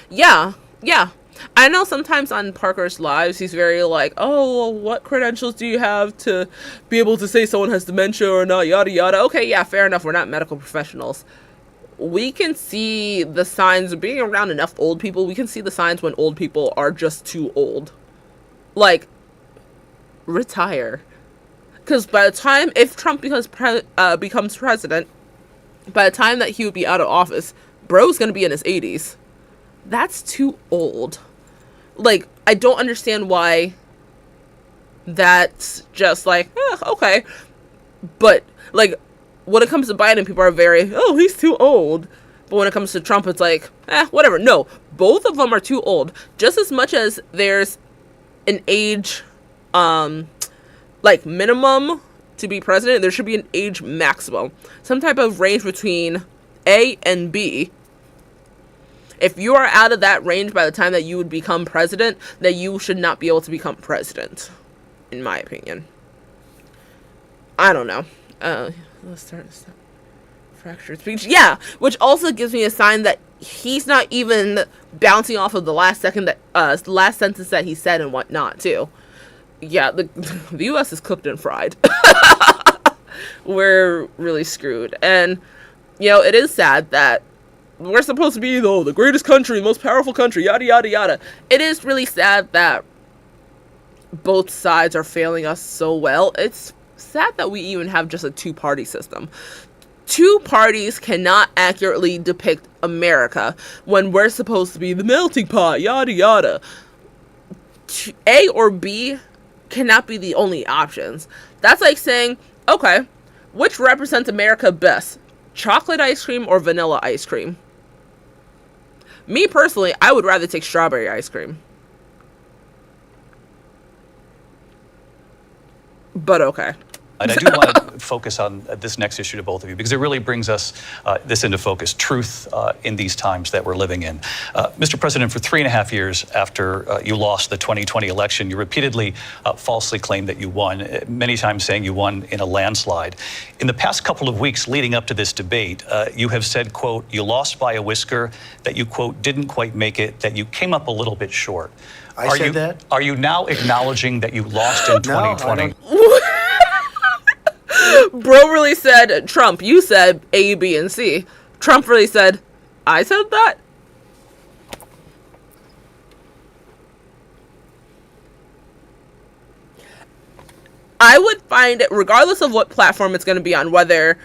Yeah. I know sometimes on Parker's lives, he's very like, oh, well, what credentials do you have to be able to say someone has dementia or not, yada, yada. Okay, yeah, fair enough. We're not medical professionals. We can see the signs of being around enough old people. We can see the signs when old people are just too old. Like, retire. Because by the time, if Trump becomes president, by the time that he would be out of office, bro's going to be in his 80s. That's too old. Like, I don't understand why that's just like, okay. But, like, when it comes to Biden, people are very, oh, he's too old. But when it comes to Trump, it's like, whatever. No, both of them are too old. Just as much as there's an age, like minimum to be president. There should be an age maximum, some type of range between A and B. If you are out of that range by the time that you would become president, then you should not be able to become president, in my opinion. I don't know. Let's start this up. Fractured speech. Yeah, which also gives me a sign that he's not even bouncing off of the last sentence that he said and whatnot, too. Yeah, the U.S. is cooked and fried. We're really screwed. And, you know, it is sad that we're supposed to be, though, the greatest country, the most powerful country, yada, yada, yada. It is really sad that both sides are failing us so well. It's sad that we even have just a two-party system. Two parties cannot accurately depict America when we're supposed to be the melting pot, yada, yada. A or B cannot be the only options. That's like saying, okay, which represents America best? Chocolate ice cream or vanilla ice cream? Me personally, I would rather take strawberry ice cream. But okay. And I do want to focus on this next issue to both of you, because it really brings us this into focus, truth in these times that we're living in. Mr. President, for 3.5 years after you lost the 2020 election, you repeatedly falsely claimed that you won, many times saying you won in a landslide. In the past couple of weeks leading up to this debate, you have said, quote, you lost by a whisker, that you, quote, didn't quite make it, that you came up a little bit short. I said that? Are you now acknowledging that you lost in 2020? Bro really said, Trump, you said A, B, and C. Trump really said, I said that? I would find it, regardless of what platform it's going to be on, whether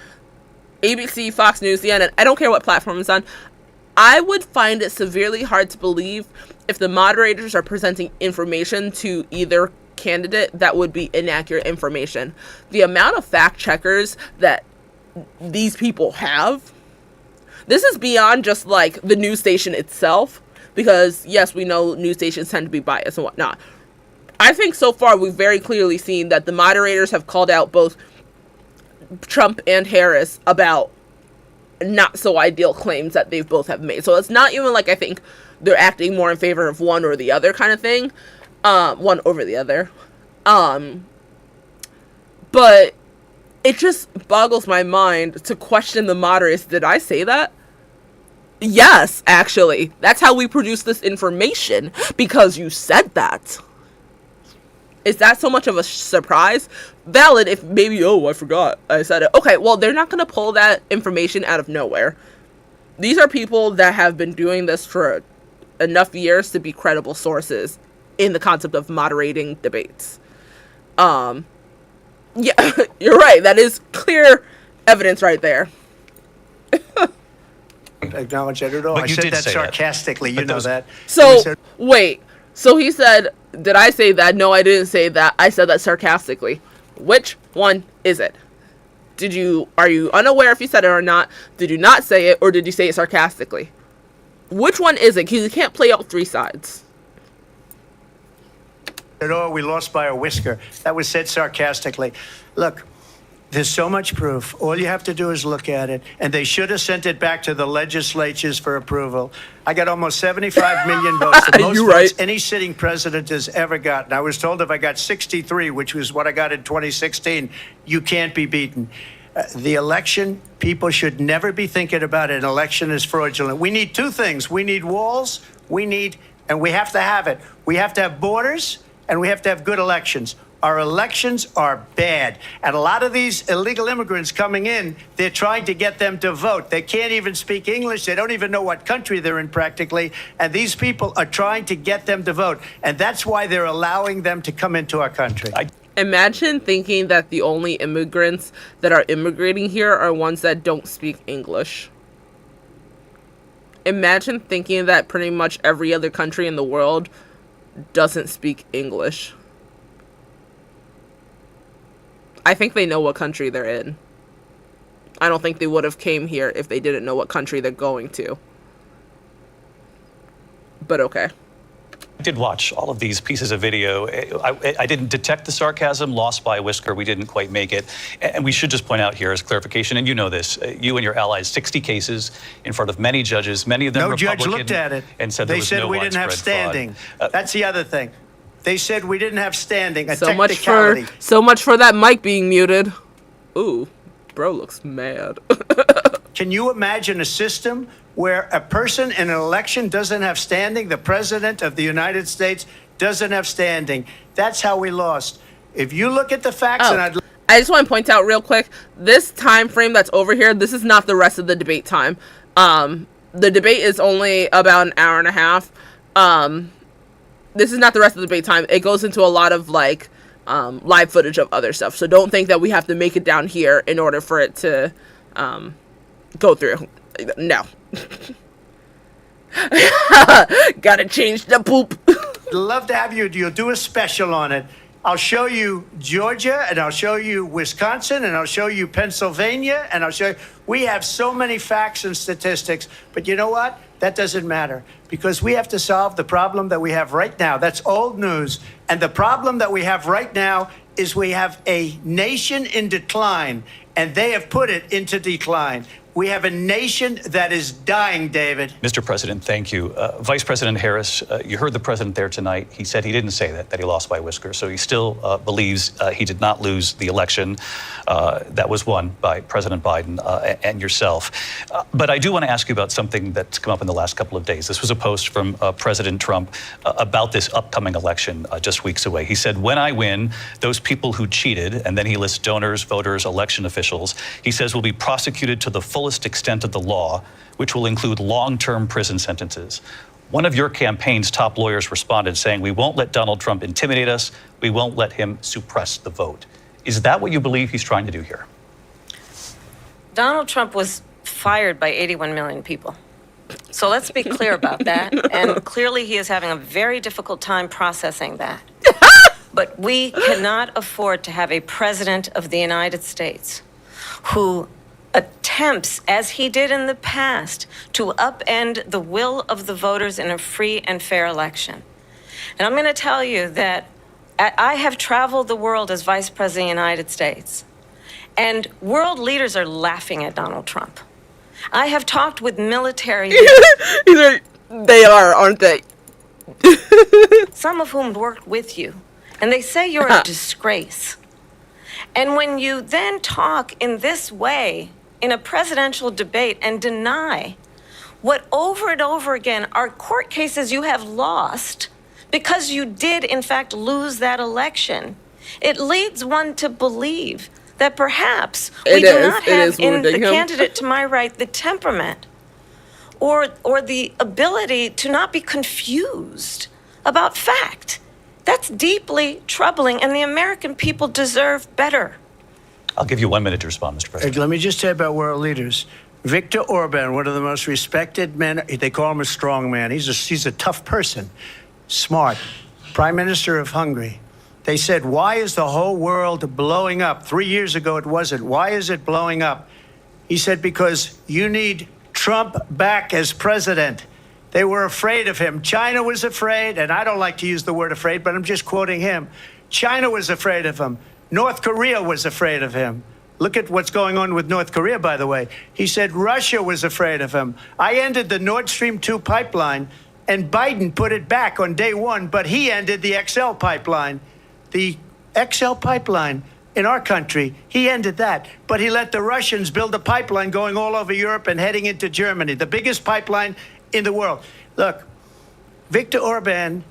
ABC, Fox News, CNN, I don't care what platform it's on, I would find it severely hard to believe if the moderators are presenting information to either candidate that would be inaccurate information. The amount of fact checkers that these people have, this is beyond just like the news station itself, because yes, we know news stations tend to be biased and whatnot. I think so far we've very clearly seen that the moderators have called out both Trump and Harris about not so ideal claims that they've both have made. So it's not even like I think they're acting more in favor of one or the other kind of thing. One over the other. But it just boggles my mind to question the moderators. Did I say that? Yes, actually. That's how we produce this information, because you said that. Is that so much of a surprise? Valid if maybe, oh, I forgot I said it. Okay, well, they're not going to pull that information out of nowhere. These are people that have been doing this for enough years to be credible sources in the concept of moderating debates. Yeah, you're right. That is clear evidence right there. Acknowledge that at all. But I you said did that say that. sarcastically. You But know those- that. So, wait. So he said, did I say that? No, I didn't say that. I said that sarcastically. Which one is it? Are you unaware if you said it or not? Did you not say it, or did you say it sarcastically? Which one is it? Because you can't play all three sides. At all, we lost by a whisker. That was said sarcastically. Look, there's so much proof. All you have to do is look at it. And they should have sent it back to the legislatures for approval. I got almost 75 million votes. The most You votes right. any sitting president has ever gotten. I was told if I got 63, which was what I got in 2016, you can't be beaten. The election, people should never be thinking about an election as fraudulent. We need two things. We need walls. And we have to have it. We have to have borders, and we have to have good elections. Our elections are bad. And a lot of these illegal immigrants coming in, they're trying to get them to vote. They can't even speak English. They don't even know what country they're in practically. And these people are trying to get them to vote. And that's why they're allowing them to come into our country. Imagine thinking that the only immigrants that are immigrating here are ones that don't speak English. Imagine thinking that pretty much every other country in the world doesn't speak English. I think they know what country they're in. I don't think they would have came here if they didn't know what country they're going to. But okay. did watch all of these pieces of video. I didn't detect the sarcasm, lost by a whisker. We didn't quite make it. And we should just point out here as clarification, and you know this, you and your allies, 60 cases in front of many judges, many of them No Republican. judge looked at it. And said they there was said no we didn't have widespread standing. fraud. That's the other thing. They said we didn't have standing. A So much technicality. for that mic being muted. Ooh, bro looks mad. Can you imagine a system where a person in an election doesn't have standing? The president of the United States doesn't have standing. That's how we lost. If you look at the facts, and I just want to point out real quick, this time frame that's over here, this is not the rest of the debate time. The debate is only about an hour and a half. This is not the rest of the debate time. It goes into a lot of like live footage of other stuff. So don't think that we have to make it down here in order for it to go through. No. Gotta change the poop. I'd love to have you. You'll do a special on it. I'll show you Georgia, and I'll show you Wisconsin, and I'll show you Pennsylvania, and I'll show you. We have so many facts and statistics, but you know what? That doesn't matter, because we have to solve the problem that we have right now. That's old news. And the problem that we have right now is we have a nation in decline, and they have put it into decline. We have a nation that is dying, David. Mr. President, thank you. Vice President Harris, you heard the president there tonight. He said he didn't say that he lost by a whisker. So he still believes he did not lose the election that was won by President Biden and yourself. But I do want to ask you about something that's come up in the last couple of days. This was a post from President Trump about this upcoming election just weeks away. He said, when I win, those people who cheated, and then he lists donors, voters, election officials, he says will be prosecuted to the fullest extent of the law, which will include long-term prison sentences. One of your campaign's top lawyers responded saying, we won't let Donald Trump intimidate us. We won't let him suppress the vote. Is that what you believe he's trying to do here? Donald Trump was fired by 81 million people. So let's be clear about that. And clearly he is having a very difficult time processing that. But we cannot afford to have a president of the United States who attempts, as he did in the past, to upend the will of the voters in a free and fair election. And I'm going to tell you that I have traveled the world as Vice President of the United States, and world leaders are laughing at Donald Trump. I have talked with military leaders. They are, aren't they? Some of whom worked with you, and they say you're a disgrace. And when you then talk in this way in a presidential debate and deny what over and over again are court cases you have lost because you did in fact lose that election, it leads one to believe that perhaps we do not have in the candidate to my right the temperament or the ability to not be confused about fact. That's deeply troubling, and the American people deserve better. I'll give you 1 minute to respond, Mr. President. Let me just say about world leaders. Viktor Orban, one of the most respected men, they call him a strong man. He's a tough person, smart, Prime Minister of Hungary. They said, why is the whole world blowing up? 3 years ago, it wasn't. Why is it blowing up? He said, because you need Trump back as president. They were afraid of him. China was afraid, and I don't like to use the word afraid, but I'm just quoting him. China was afraid of him. North Korea was afraid of him. Look at what's going on with North Korea, by the way. He said Russia was afraid of him. I ended the Nord Stream 2 pipeline, and Biden put it back on day one, but he ended the XL pipeline. The XL pipeline in our country, he ended that. But he let the Russians build a pipeline going all over Europe and heading into Germany, the biggest pipeline in the world. Look, Viktor Orban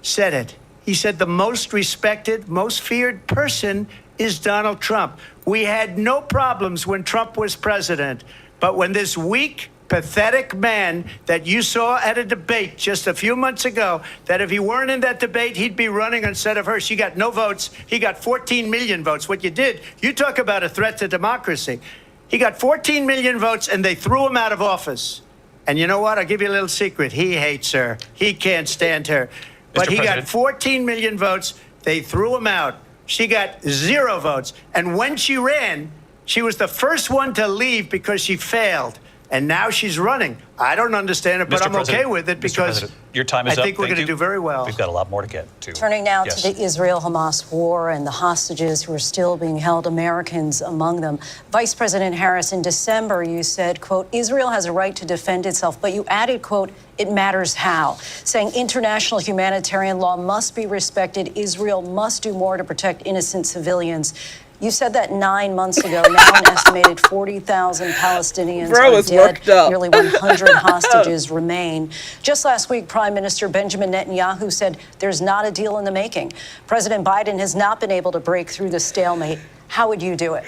said it. He said the most respected, most feared person is Donald Trump. We had no problems when Trump was president. But when this weak, pathetic man that you saw at a debate just a few months ago, that if he weren't in that debate, he'd be running instead of her. She got no votes. He got 14 million votes. What you did, you talk about a threat to democracy. He got 14 million votes, and they threw him out of office. And you know what? I'll give you a little secret. He hates her. He can't stand her. But he got 14 million votes. They threw him out. She got 0 votes. And when she ran, she was the first one to leave because she failed. And now she's running. I don't understand it, but Mr. I'm okay President, with it Mr. because President, your time is I up. think we're Thank going to you. do very well. We've got a lot more to get to. Turning now Yes. to the Israel-Hamas war and the hostages who are still being held, Americans among them. Vice President Harris, in December, you said, quote, Israel has a right to defend itself, but you added, quote, it matters how, saying international humanitarian law must be respected. Israel must do more to protect innocent civilians. You said that 9 months ago. Now an estimated 40,000 Palestinians Bro are is dead. worked up. Nearly 100 hostages remain. Just last week, Prime Minister Benjamin Netanyahu said there's not a deal in the making. President Biden has not been able to break through the stalemate. How would you do it?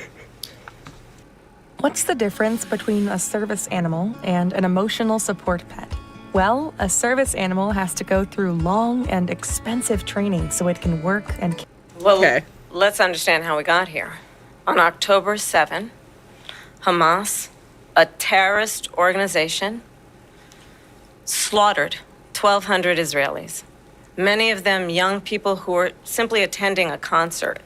What's the difference between a service animal and an emotional support pet? Well, a service animal has to go through long and expensive training so it can work and... Well, Okay. let's understand how we got here. On October 7, Hamas, a terrorist organization, slaughtered 1,200 Israelis, many of them young people who were simply attending a concert.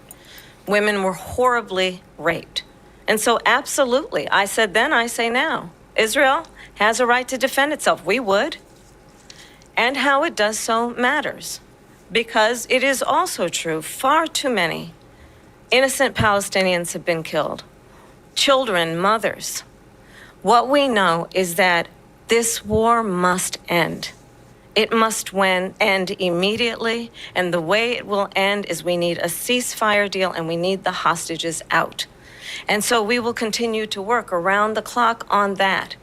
Women were horribly raped. And so, absolutely, I said then, I say now, Israel has a right to defend itself. We would. And how it does so matters. Because it is also true, far too many innocent Palestinians have been killed. Children, mothers. What we know is that this war must end. It must end immediately, and the way it will end is we need a ceasefire deal and we need the hostages out. And so we will continue to work around the clock on that.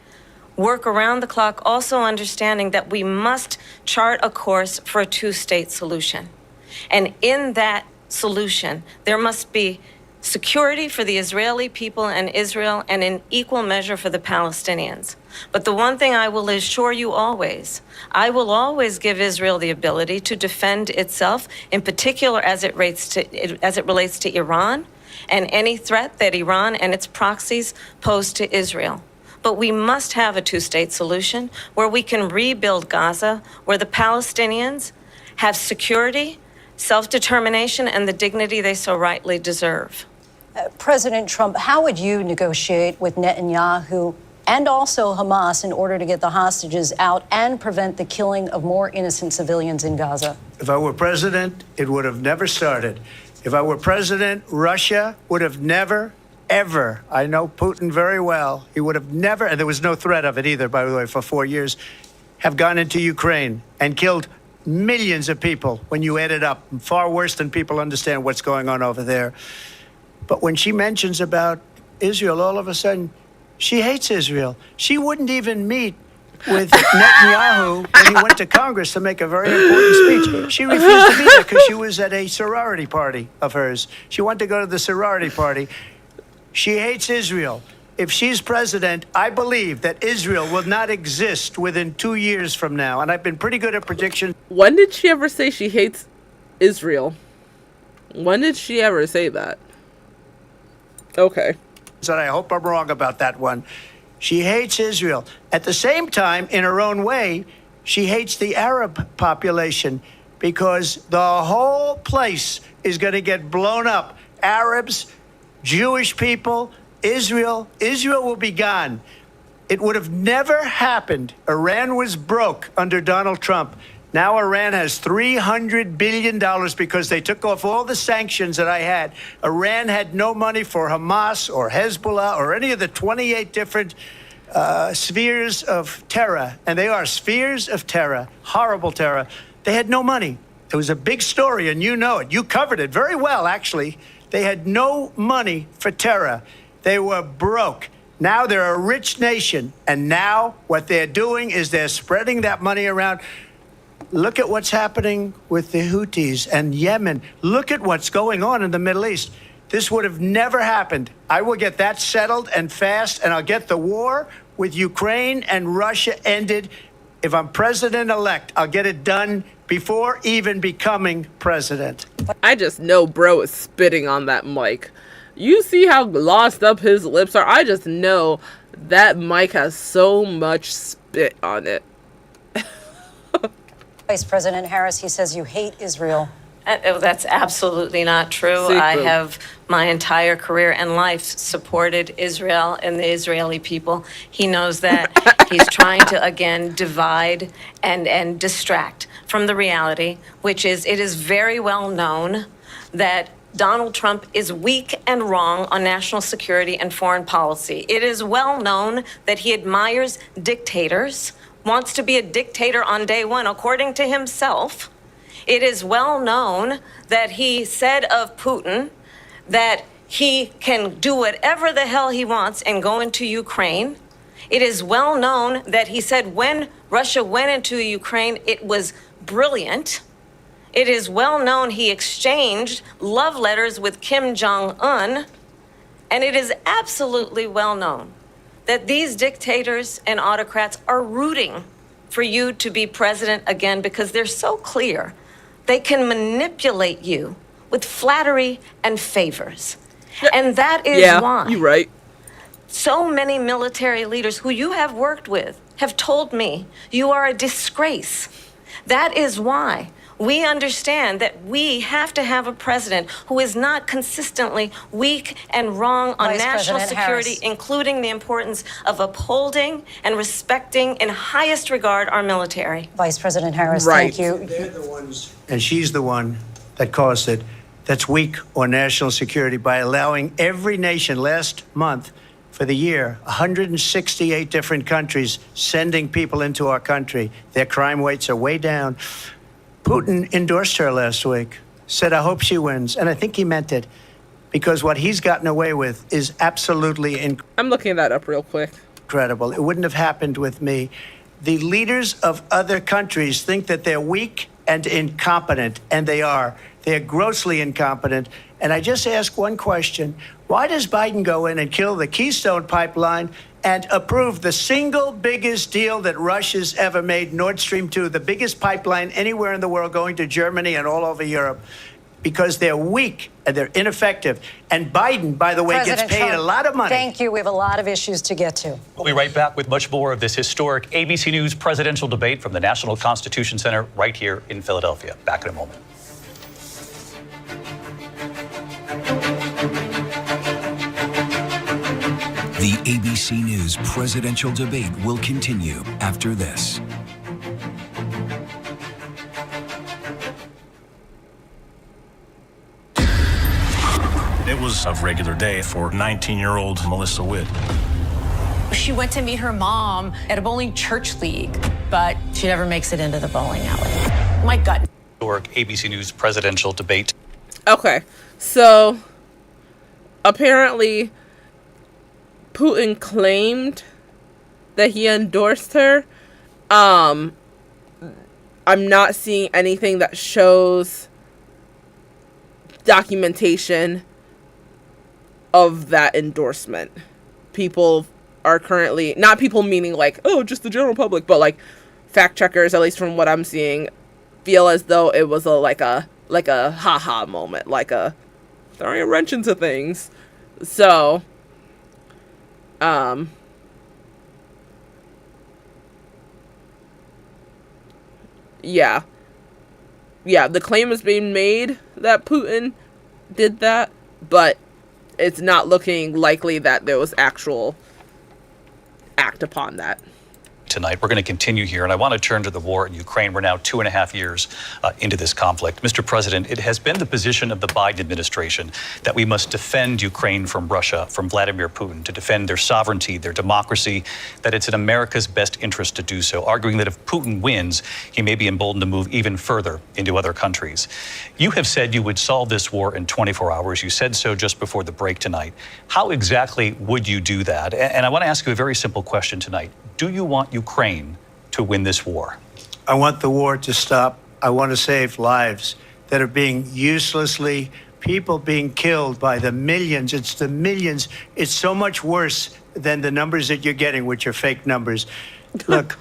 Work around the clock, also understanding that we must chart a course for a two-state solution. And in that solution, there must be security for the Israeli people and Israel, and in equal measure for the Palestinians. But the one thing I will assure you always, I will always give Israel the ability to defend itself, in particular as it relates to Iran and any threat that Iran and its proxies pose to Israel. But we must have a two-state solution where we can rebuild Gaza, where the Palestinians have security, self-determination, and the dignity they so rightly deserve. President Trump, how would you negotiate with Netanyahu and also Hamas in order to get the hostages out and prevent the killing of more innocent civilians in Gaza? If I were president, it would have never started. If I were president, Russia would have never, ever, I know Putin very well, he would have never, and there was no threat of it either, by the way, for 4 years, have gone into Ukraine and killed millions of people when you add it up, far worse than people understand what's going on over there. But when she mentions about Israel, all of a sudden, she hates Israel. She wouldn't even meet with Netanyahu when he went to Congress to make a very important speech. She refused to be there because she was at a sorority party of hers. She wanted to go to the sorority party. She hates Israel. If she's president, I believe that Israel will not exist within 2 years from now. And I've been pretty good at predictions. When did she ever say she hates Israel? When did she ever say that? Okay. And I hope I'm wrong about that one. She hates Israel. At the same time, in her own way, she hates the Arab population because the whole place is going to get blown up. Arabs, Jewish people, Israel will be gone. It would have never happened. Iran was broke under Donald Trump. Now Iran has $300 billion because they took off all the sanctions that I had. Iran had no money for Hamas or Hezbollah or any of the 28 different spheres of terror. And they are spheres of terror, horrible terror. They had no money. It was a big story, and you know it. You covered it very well, actually. They had no money for terror. They were broke. Now they're a rich nation. And now what they're doing is they're spreading that money around. Look at what's happening with the Houthis and Yemen. Look at what's going on in the Middle East. This would have never happened. I will get that settled and fast, and I'll get the war with Ukraine and Russia ended. If I'm president-elect, I'll get it done before even becoming president. I just know bro is spitting on that mic. You see how glossed up his lips are? I just know that mic has so much spit on it. Vice President Harris, he says you hate Israel. That's absolutely not true. See I through. have my entire career and life supported Israel and the Israeli people. He knows that. He's trying to, again, divide and distract from the reality, which is it is very well known that Donald Trump is weak and wrong on national security and foreign policy. It is well known that he admires dictators, wants to be a dictator on day one, according to himself. It is well known that he said of Putin that he can do whatever the hell he wants and go into Ukraine. It is well known that he said when Russia went into Ukraine, it was brilliant. It is well known he exchanged love letters with Kim Jong-un. And it is absolutely well known that these dictators and autocrats are rooting for you to be president again because they're so clear. They can manipulate you with flattery and favors. And that is why you're right. so many military leaders who you have worked with have told me you are a disgrace. That is why we understand that we have to have a president who is not consistently weak and wrong on Vice national President security, Harris. including the importance of upholding and respecting in highest regard our military. Vice President Harris, Right. thank you. They're the ones, and she's the one that caused it, that's weak on national security by allowing every nation last month for the year, 168 different countries sending people into our country. Their crime rates are way down. Putin endorsed her last week, said, I hope she wins. And I think he meant it because what he's gotten away with is absolutely I'm looking that up real quick. incredible. It wouldn't have happened with me. The leaders of other countries think that they're weak and incompetent, and they are. They're grossly incompetent. And I just ask one question. Why does Biden go in and kill the Keystone Pipeline and approve the single biggest deal that Russia's ever made, Nord Stream 2, the biggest pipeline anywhere in the world going to Germany and all over Europe? Because they're weak and they're ineffective. And Biden, by the way, President gets paid Trump, a lot of money. Thank you. We have a lot of issues to get to. We'll be right back with much more of this historic ABC News presidential debate from the National Constitution Center right here in Philadelphia. Back in a moment. The ABC News presidential debate will continue after this. It was a regular day for 19-year-old Melissa Witt. She went to meet her mom at a bowling church league, but she never makes it into the bowling alley. My gut. Historic ABC News presidential debate. Okay, so apparently Putin claimed that he endorsed her. I'm not seeing anything that shows documentation of that endorsement. People are currently, not people meaning like, oh, just the general public, but like fact checkers, at least from what I'm seeing, feel as though it was like a haha moment, like a throwing a wrench into things. So yeah, the claim is being made that Putin did that, but it's not looking likely that there was actual act upon that. Tonight, we're going to continue here, and I want to turn to the war in Ukraine. We're now 2.5 years into this conflict. Mr. President, it has been the position of the Biden administration that we must defend Ukraine from Russia, from Vladimir Putin, to defend their sovereignty, their democracy, that it's in America's best interest to do so, arguing that if Putin wins, he may be emboldened to move even further into other countries. You have said you would solve this war in 24 hours. You said so just before the break tonight. How exactly would you do that? And I want to ask you a very simple question tonight. Do you want Ukraine to win this war? I want the war to stop. I want to save lives that are being uselessly, people being killed by the millions. It's the millions. It's so much worse than the numbers that you're getting, which are fake numbers. Look,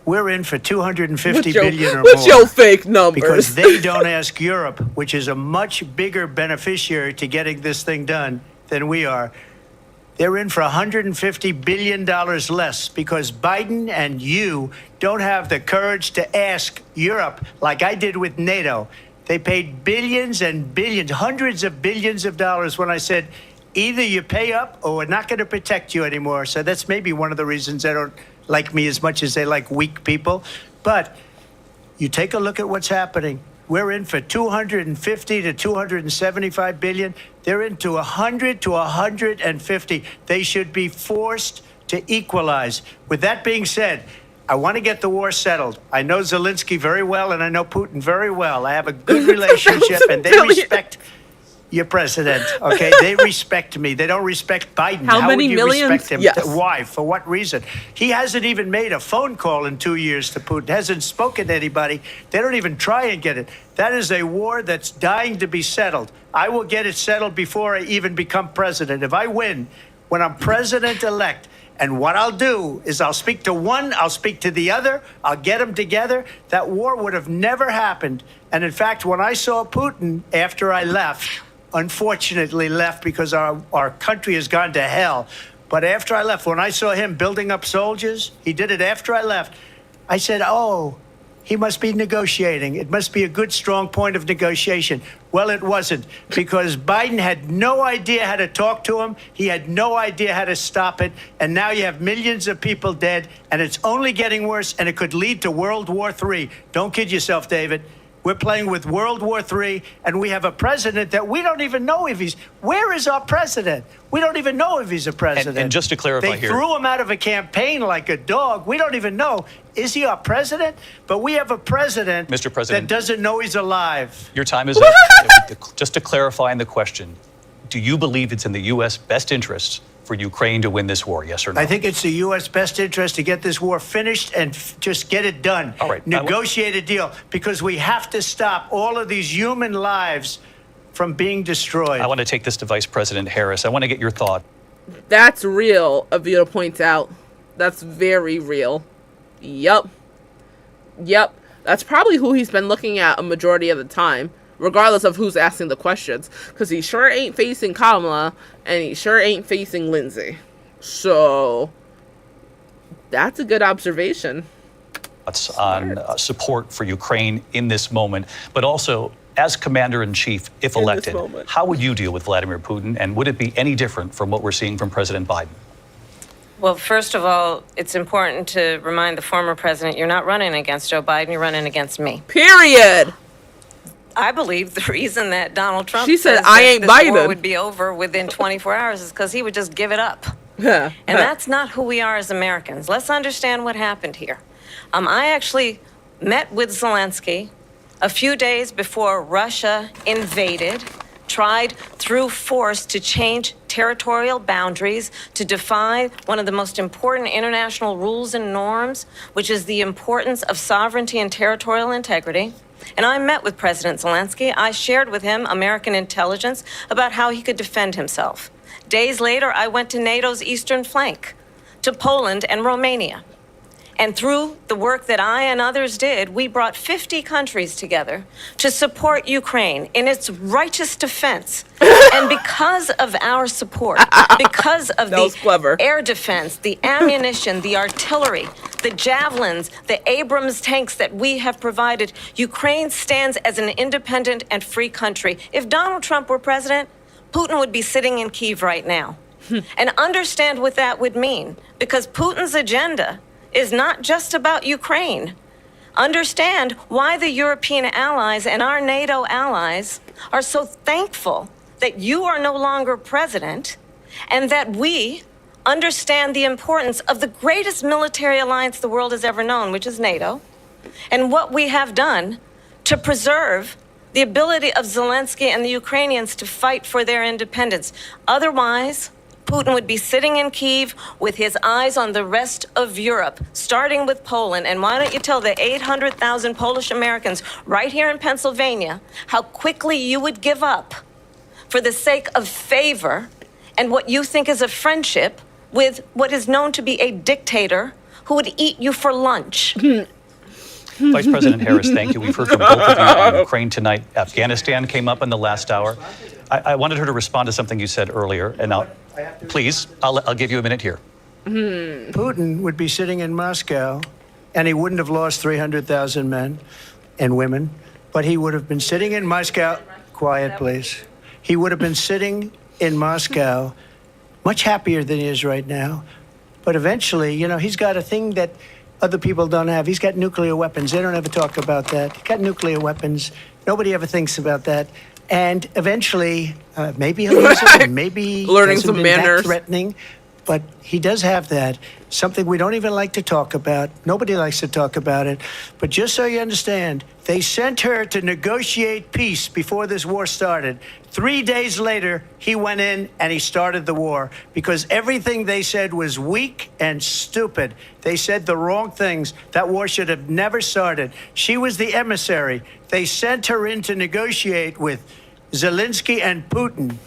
we're in for 250 billion or more. What's your fake numbers? Because they don't ask Europe, which is a much bigger beneficiary to getting this thing done than we are. They're in for $150 billion less because Biden and you don't have the courage to ask Europe, like I did with NATO, They paid billions and billions, hundreds of billions of dollars when I said, either you pay up or we're not going to protect you anymore. So that's maybe one of the reasons they don't like me as much as they like weak people. But you take a look at what's happening. We're in for 250 to 275 billion. They're into 100 to 150. They should be forced to equalize. With that being said, I want to get the war settled. I know Zelensky very well, and I know Putin very well. I have a good relationship, and they respect your president, okay? They respect me. They don't respect Biden. How many would you millions? respect him? Yes. Why? For what reason? He hasn't even made a phone call in 2 years to Putin, hasn't spoken to anybody. They don't even try and get it. That is a war that's dying to be settled. I will get it settled before I even become president. If I win, when I'm president-elect, and what I'll do is I'll speak to one, I'll speak to the other, I'll get them together. That war would have never happened. And in fact, when I saw Putin after I left, unfortunately left because our country has gone to hell. But after I left, when I saw him building up soldiers, he did it after I left, I said, oh, he must be negotiating. It must be a good, strong point of negotiation. Well, it wasn't, because Biden had no idea how to talk to him. He had no idea how to stop it. And now you have millions of people dead, and it's only getting worse, and it could lead to World War III. Don't kid yourself, David. We're playing with World War III, and we have a president that we don't even know if he's... Where is our president? We don't even know if he's a president. And just to clarify they here... They threw him out of a campaign like a dog. We don't even know. Is he our president? But we have a president, Mr. President, that doesn't know he's alive. Your time is up. Just to clarify in the question, do you believe it's in the U.S. best interest for Ukraine to win this war, yes or no? I think it's the U.S. best interest to get this war finished and just get it done. All right. Negotiate a deal, because we have to stop all of these human lives from being destroyed. I want to take this to Vice President Harris. I want to get your thought. That's real, Avita points out. That's very real. Yep. That's probably who he's been looking at a majority of the time, regardless of who's asking the questions, because he sure ain't facing Kamala, and he sure ain't facing Lindsay. So, that's a good observation. On support for Ukraine in this moment, but also as commander-in-chief, if elected, how would you deal with Vladimir Putin, and would it be any different from what we're seeing from President Biden? Well, first of all, it's important to remind the former president you're not running against Joe Biden, you're running against me. Period. I believe the reason that Donald Trump said, says I ain't this Biden. war would be over within 24 hours is because he would just give it up. And that's not who we are as Americans. Let's understand what happened here. I actually met with Zelensky a few days before Russia invaded, tried through force to change territorial boundaries, to defy one of the most important international rules and norms, which is the importance of sovereignty and territorial integrity. And I met with President Zelensky. I shared with him American intelligence about how he could defend himself. Days later, I went to NATO's eastern flank, to Poland and Romania. And through the work that I and others did, we brought 50 countries together to support Ukraine in its righteous defense. And because of our support, because of the air defense, the ammunition, the artillery, the javelins, the Abrams tanks that we have provided, Ukraine stands as an independent and free country. If Donald Trump were president, Putin would be sitting in Kyiv right now. And understand what that would mean, because Putin's agenda is not just about Ukraine. Understand why the European allies and our NATO allies are so thankful that you are no longer president, and that we understand the importance of the greatest military alliance the world has ever known, which is NATO, and what we have done to preserve the ability of Zelensky and the Ukrainians to fight for their independence. Otherwise, Putin would be sitting in Kyiv with his eyes on the rest of Europe, starting with Poland. And why don't you tell the 800,000 Polish Americans right here in Pennsylvania how quickly you would give up for the sake of favor and what you think is a friendship with what is known to be a dictator who would eat you for lunch. Vice President Harris, thank you. We've heard from both of you on Ukraine tonight. Afghanistan came up in the last hour. I wanted her to respond to something you said earlier, and I'll give you a minute here. Putin would be sitting in Moscow, and he wouldn't have lost 300,000 men and women, but he would have been sitting in Moscow. Quiet, please. He would have been sitting in Moscow much happier than he is right now. But eventually, you know, he's got a thing that other people don't have. He's got nuclear weapons. They don't ever talk about that. He's got nuclear weapons. Nobody ever thinks about that. And eventually, maybe he'll use it, and maybe learning hasn't some been manners. that threatening. But he does have that, something we don't even like to talk about. Nobody likes to talk about it. But just so you understand, they sent her to negotiate peace before this war started. 3 days later, he went in and he started the war because everything they said was weak and stupid. They said the wrong things. That war should have never started. She was the emissary. They sent her in to negotiate with Zelensky and Putin,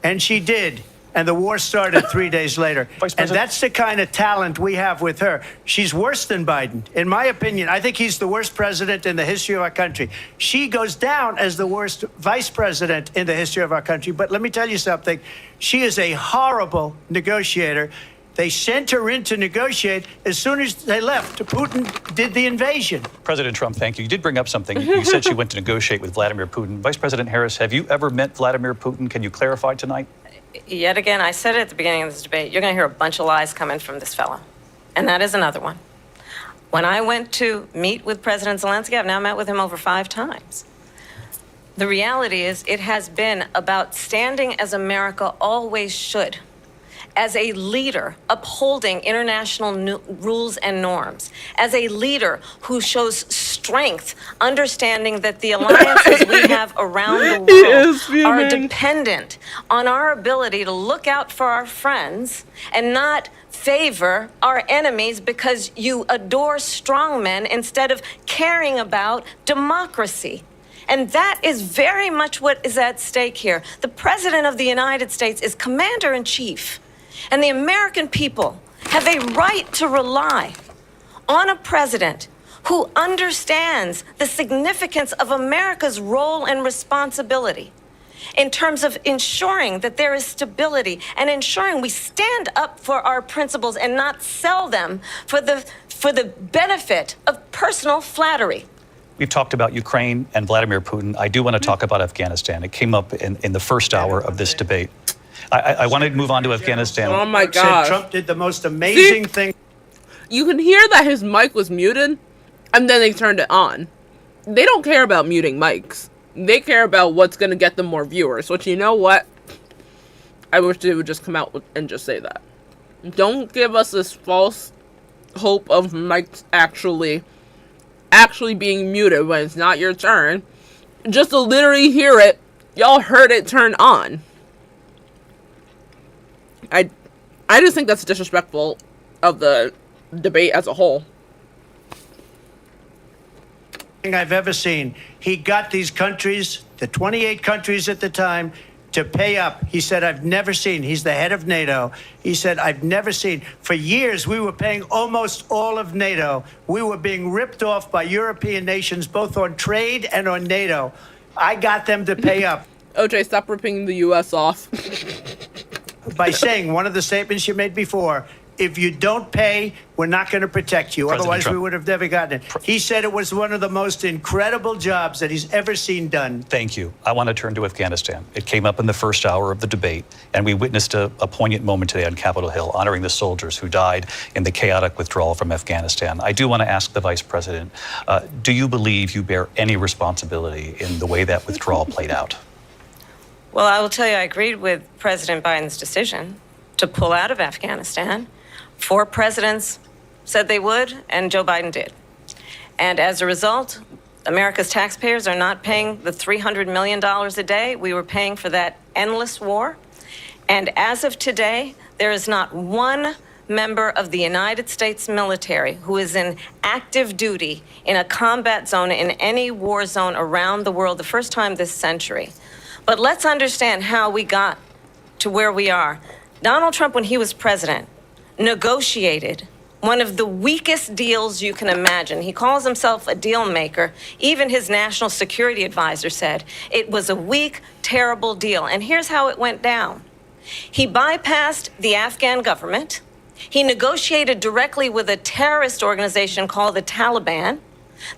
and she did. And the war started 3 days later. And that's the kind of talent we have with her. She's worse than Biden. In my opinion, I think he's the worst president in the history of our country. She goes down as the worst vice president in the history of our country. But let me tell you something. She is a horrible negotiator. They sent her in to negotiate. As soon as they left, Putin did the invasion. President Trump, thank you. You did bring up something. You said she went to negotiate with Vladimir Putin. Vice President Harris, have you ever met Vladimir Putin? Can you clarify tonight? Yet again, I said it at the beginning of this debate, you're going to hear a bunch of lies coming from this fellow. And that is another one. When I went to meet with President Zelensky, I've now met with him over 5 times. The reality is it has been about standing as America always should, as a leader upholding international rules and norms, as a leader who shows strength, understanding that the alliances we have around the world are dependent on our ability to look out for our friends and not favor our enemies because you adore strongmen instead of caring about democracy. And that is very much what is at stake here. The President of the United States is commander-in-chief. And the American people have a right to rely on a president who understands the significance of America's role and responsibility in terms of ensuring that there is stability and ensuring we stand up for our principles and not sell them for the benefit of personal flattery. We've talked about Ukraine and Vladimir Putin. I do want to talk about Afghanistan. It came up in the first hour of this debate. I want to move on to Afghanistan. Oh my gosh. Trump did the most amazing thing. You can hear that his mic was muted, and then they turned it on. They don't care about muting mics. They care about what's going to get them more viewers, which, you know what? I wish they would just come out and just say that. Don't give us this false hope of mics actually being muted when it's not your turn. Just to literally hear it, y'all heard it turn on. I just think that's disrespectful of the debate as a whole. I've ever seen. He got these countries, the 28 countries at the time, to pay up. He said, I've never seen. He's the head of NATO. He said, I've never seen. For years, we were paying almost all of NATO. We were being ripped off by European nations, both on trade and on NATO. I got them to pay up. OJ, stop ripping the U.S. off. By saying one of the statements you made before, if you don't pay, we're not going to protect you. President Otherwise, Trump. we would have never gotten it. He said it was one of the most incredible jobs that he's ever seen done. Thank you. I want to turn to Afghanistan. It came up in the first hour of the debate, and we witnessed a poignant moment today on Capitol Hill, honoring the soldiers who died in the chaotic withdrawal from Afghanistan. I do want to ask the Vice President, do you believe you bear any responsibility in the way that withdrawal played out? Well, I will tell you, I agreed with President Biden's decision to pull out of Afghanistan. 4 presidents said they would, and Joe Biden did. And as a result, America's taxpayers are not paying the $300 million a day we were paying for that endless war. And as of today, there is not one member of the United States military who is in active duty in a combat zone in any war zone around the world, the first time this century. But let's understand how we got to where we are. Donald Trump, when he was president, negotiated one of the weakest deals you can imagine. He calls himself a deal maker. Even his national security advisor said it was a weak, terrible deal. And here's how it went down. He bypassed the Afghan government. He negotiated directly with a terrorist organization called the Taliban.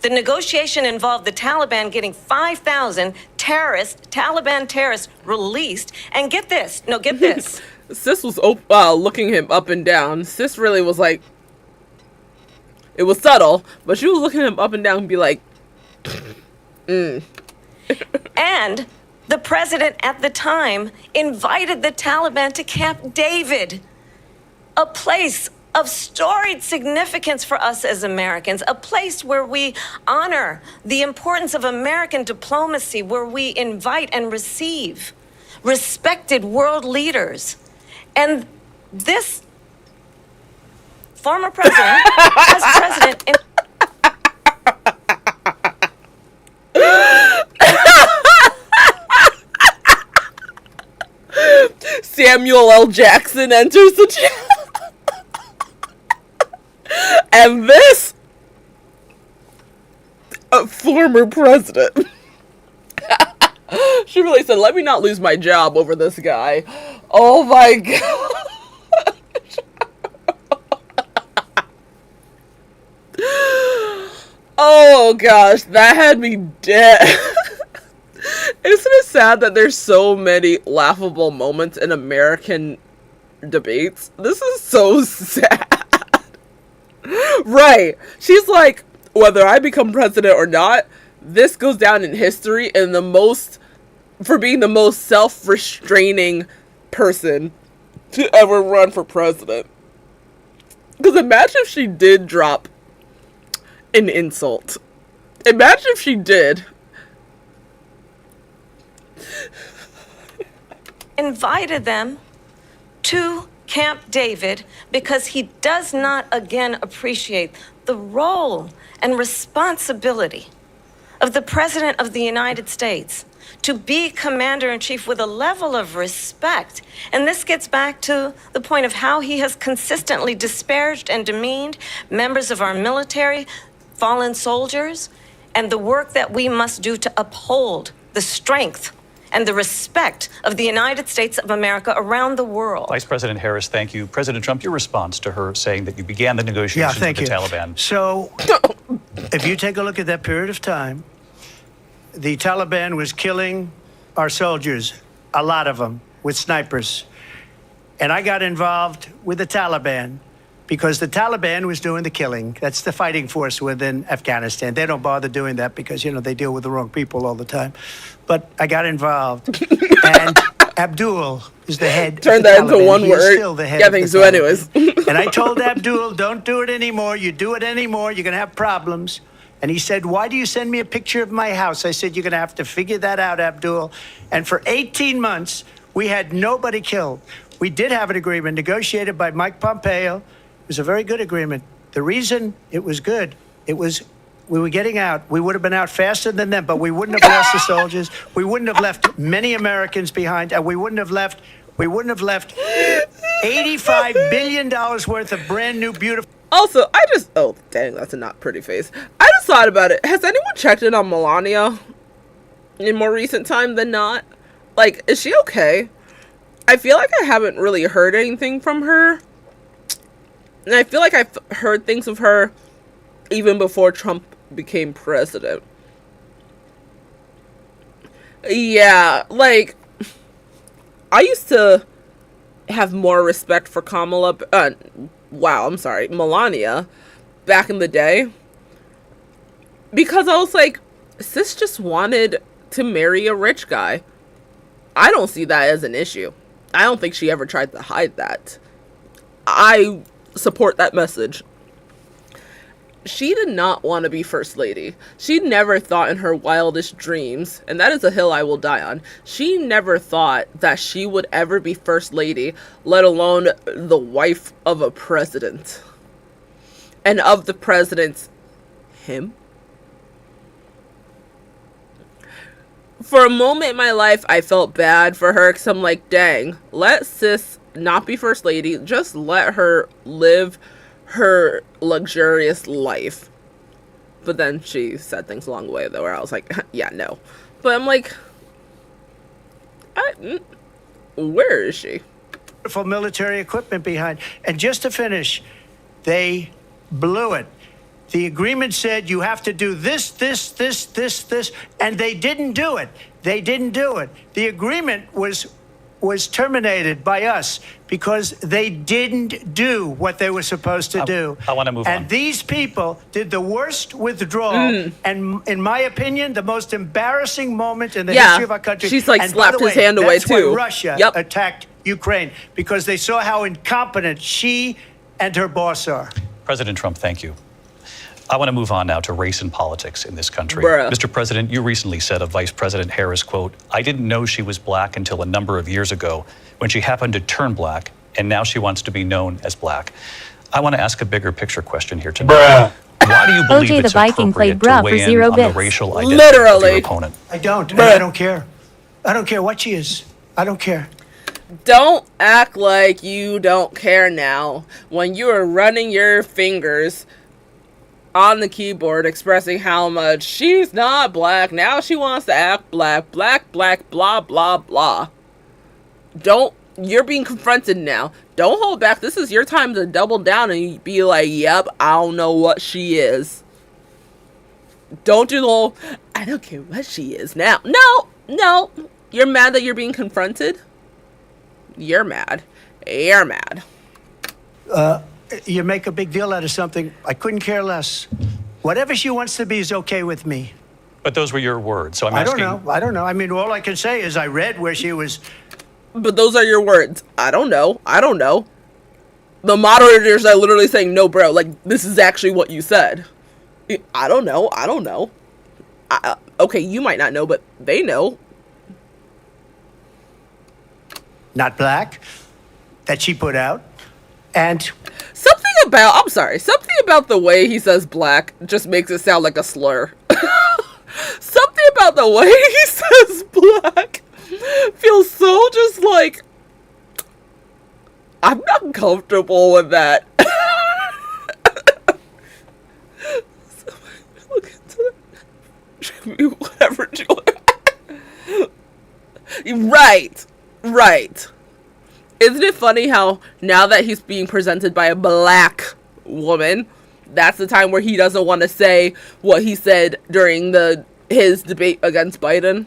The negotiation involved the Taliban getting 5,000 Taliban terrorists released. And get this. No, get this. Sis was looking him up and down. Sis really was like, it was subtle, but she was looking him up and down and be like, And the president at the time invited the Taliban to Camp David, a place of storied significance for us as Americans, a place where we honor the importance of American diplomacy, where we invite and receive respected world leaders. And this former president, as president, Samuel L. Jackson enters the chat. And this former president. She really said, let me not lose my job over this guy. Oh my god. Oh gosh, that had me dead. Isn't it sad that there's so many laughable moments in American debates? This is so sad. Right. She's like, whether I become president or not, this goes down in history in for being the most self-restraining person to ever run for president. Because imagine if she did drop an insult. Imagine if she did. invited them to Camp David because he does not again appreciate the role and responsibility of the President of the United States to be commander-in-chief with a level of respect. And this gets back to the point of how he has consistently disparaged and demeaned members of our military, fallen soldiers, and the work that we must do to uphold the strength and the respect of the United States of America around the world. Vice President Harris, thank you. President Trump, your response to her saying that you began the negotiations with the Taliban. So, if you take a look at that period of time, the Taliban was killing our soldiers, a lot of them, with snipers. And I got involved with the Taliban because the Taliban was doing the killing. That's the fighting force within Afghanistan. They don't bother doing that because, you know, they deal with the wrong people all the time. But I got involved. And Abdul is the head. Turn that into one word. Still the head. Yeah, thanks. So anyways. And I told Abdul, don't do it anymore. You do it anymore, you're going to have problems. And he said, why do you send me a picture of my house? I said, you're going to have to figure that out, Abdul. And for 18 months, we had nobody killed. We did have an agreement negotiated by Mike Pompeo. It was a very good agreement. The reason it was good, it was we were getting out. We would have been out faster than them, but we wouldn't have lost the soldiers. We wouldn't have left many Americans behind, and we wouldn't have left $85 billion worth of brand new, beautiful. Also, oh, dang, that's a not pretty face. I just thought about it. Has anyone checked in on Melania in more recent time than not? Like, is she okay? I feel like I haven't really heard anything from her. And I feel like I've heard things of her even before Trump became president. Yeah, like, I used to have more respect for Melania back in the day. Because I was like, sis just wanted to marry a rich guy. I don't see that as an issue. I don't think she ever tried to hide that. I support that message. She did not want to be first lady. She never thought in her wildest dreams, and that is a hill I will die on, she never thought that she would ever be first lady, let alone the wife of a president. And of the president's him. For a moment in my life, I felt bad for her because I'm like, dang, let sis not be first lady. Just let her live her luxurious life. But then she said things along the way though where I was like, yeah, no. But I'm like, where is she? Beautiful military equipment behind. And just to finish, they blew it. The agreement said you have to do this, and they didn't do it. They didn't do it. The agreement was terminated by us because they didn't do what they were supposed to do. I want to move on. And these people did the worst withdrawal, and in my opinion, the most embarrassing moment in the history of our country. She's like And by the slapped his way, hand away that's when too. Russia Yep. attacked Ukraine because they saw how incompetent she and her boss are. President Trump, thank you. I want to move on now to race and politics in this country. Bruh. Mr. President, you recently said of Vice President Harris, quote, "I didn't know she was black until a number of years ago when she happened to turn black, and now she wants to be known as black." I want to ask a bigger picture question here tonight. Why do you believe OJ the it's Viking appropriate played bruh to for weigh in 0 on the bits. racial identity of Literally. your opponent? I don't. And I don't care. I don't care what she is. I don't care. Don't act like you don't care now when you are running your fingers on the keyboard expressing how much she's not black. Now she wants to act black, blah, blah, blah. You're being confronted now. Don't hold back. This is your time to double down and be like, yep, I don't know what she is. Don't do the whole, I don't care what she is now. No. You're mad that you're being confronted? You're mad. You're mad. You make a big deal out of something. I couldn't care less. Whatever she wants to be is okay with me. But those were your words, so I'm I asking. don't know. I mean, all I can say is I read where she was. But those are your words. I don't know. The moderators are literally saying, no, bro, like, this is actually what you said. I don't know. Okay, you might not know, but they know. Not black, that she put out. And Something about the way he says black just makes it sound like a slur. Something about the way he says black feels so just like, I'm not comfortable with that. Look into that. Whatever, Julia. Right. Isn't it funny how now that he's being presented by a black woman, that's the time where he doesn't want to say what he said during his debate against Biden?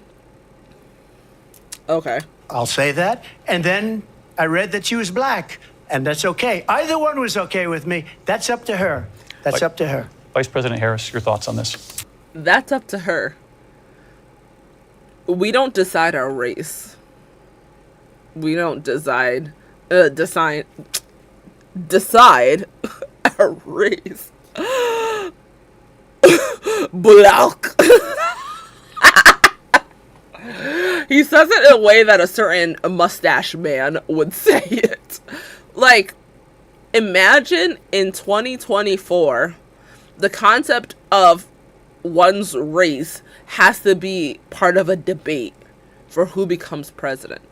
Okay. I'll say that. And then I read that she was black, and that's okay. Either one was okay with me. That's up to her. Up to her. Vice President Harris, your thoughts on this? That's up to her. We don't decide our race. We don't decide our race. Black. He says it in a way that a certain mustache man would say it. Like, imagine in 2024, the concept of one's race has to be part of a debate for who becomes president.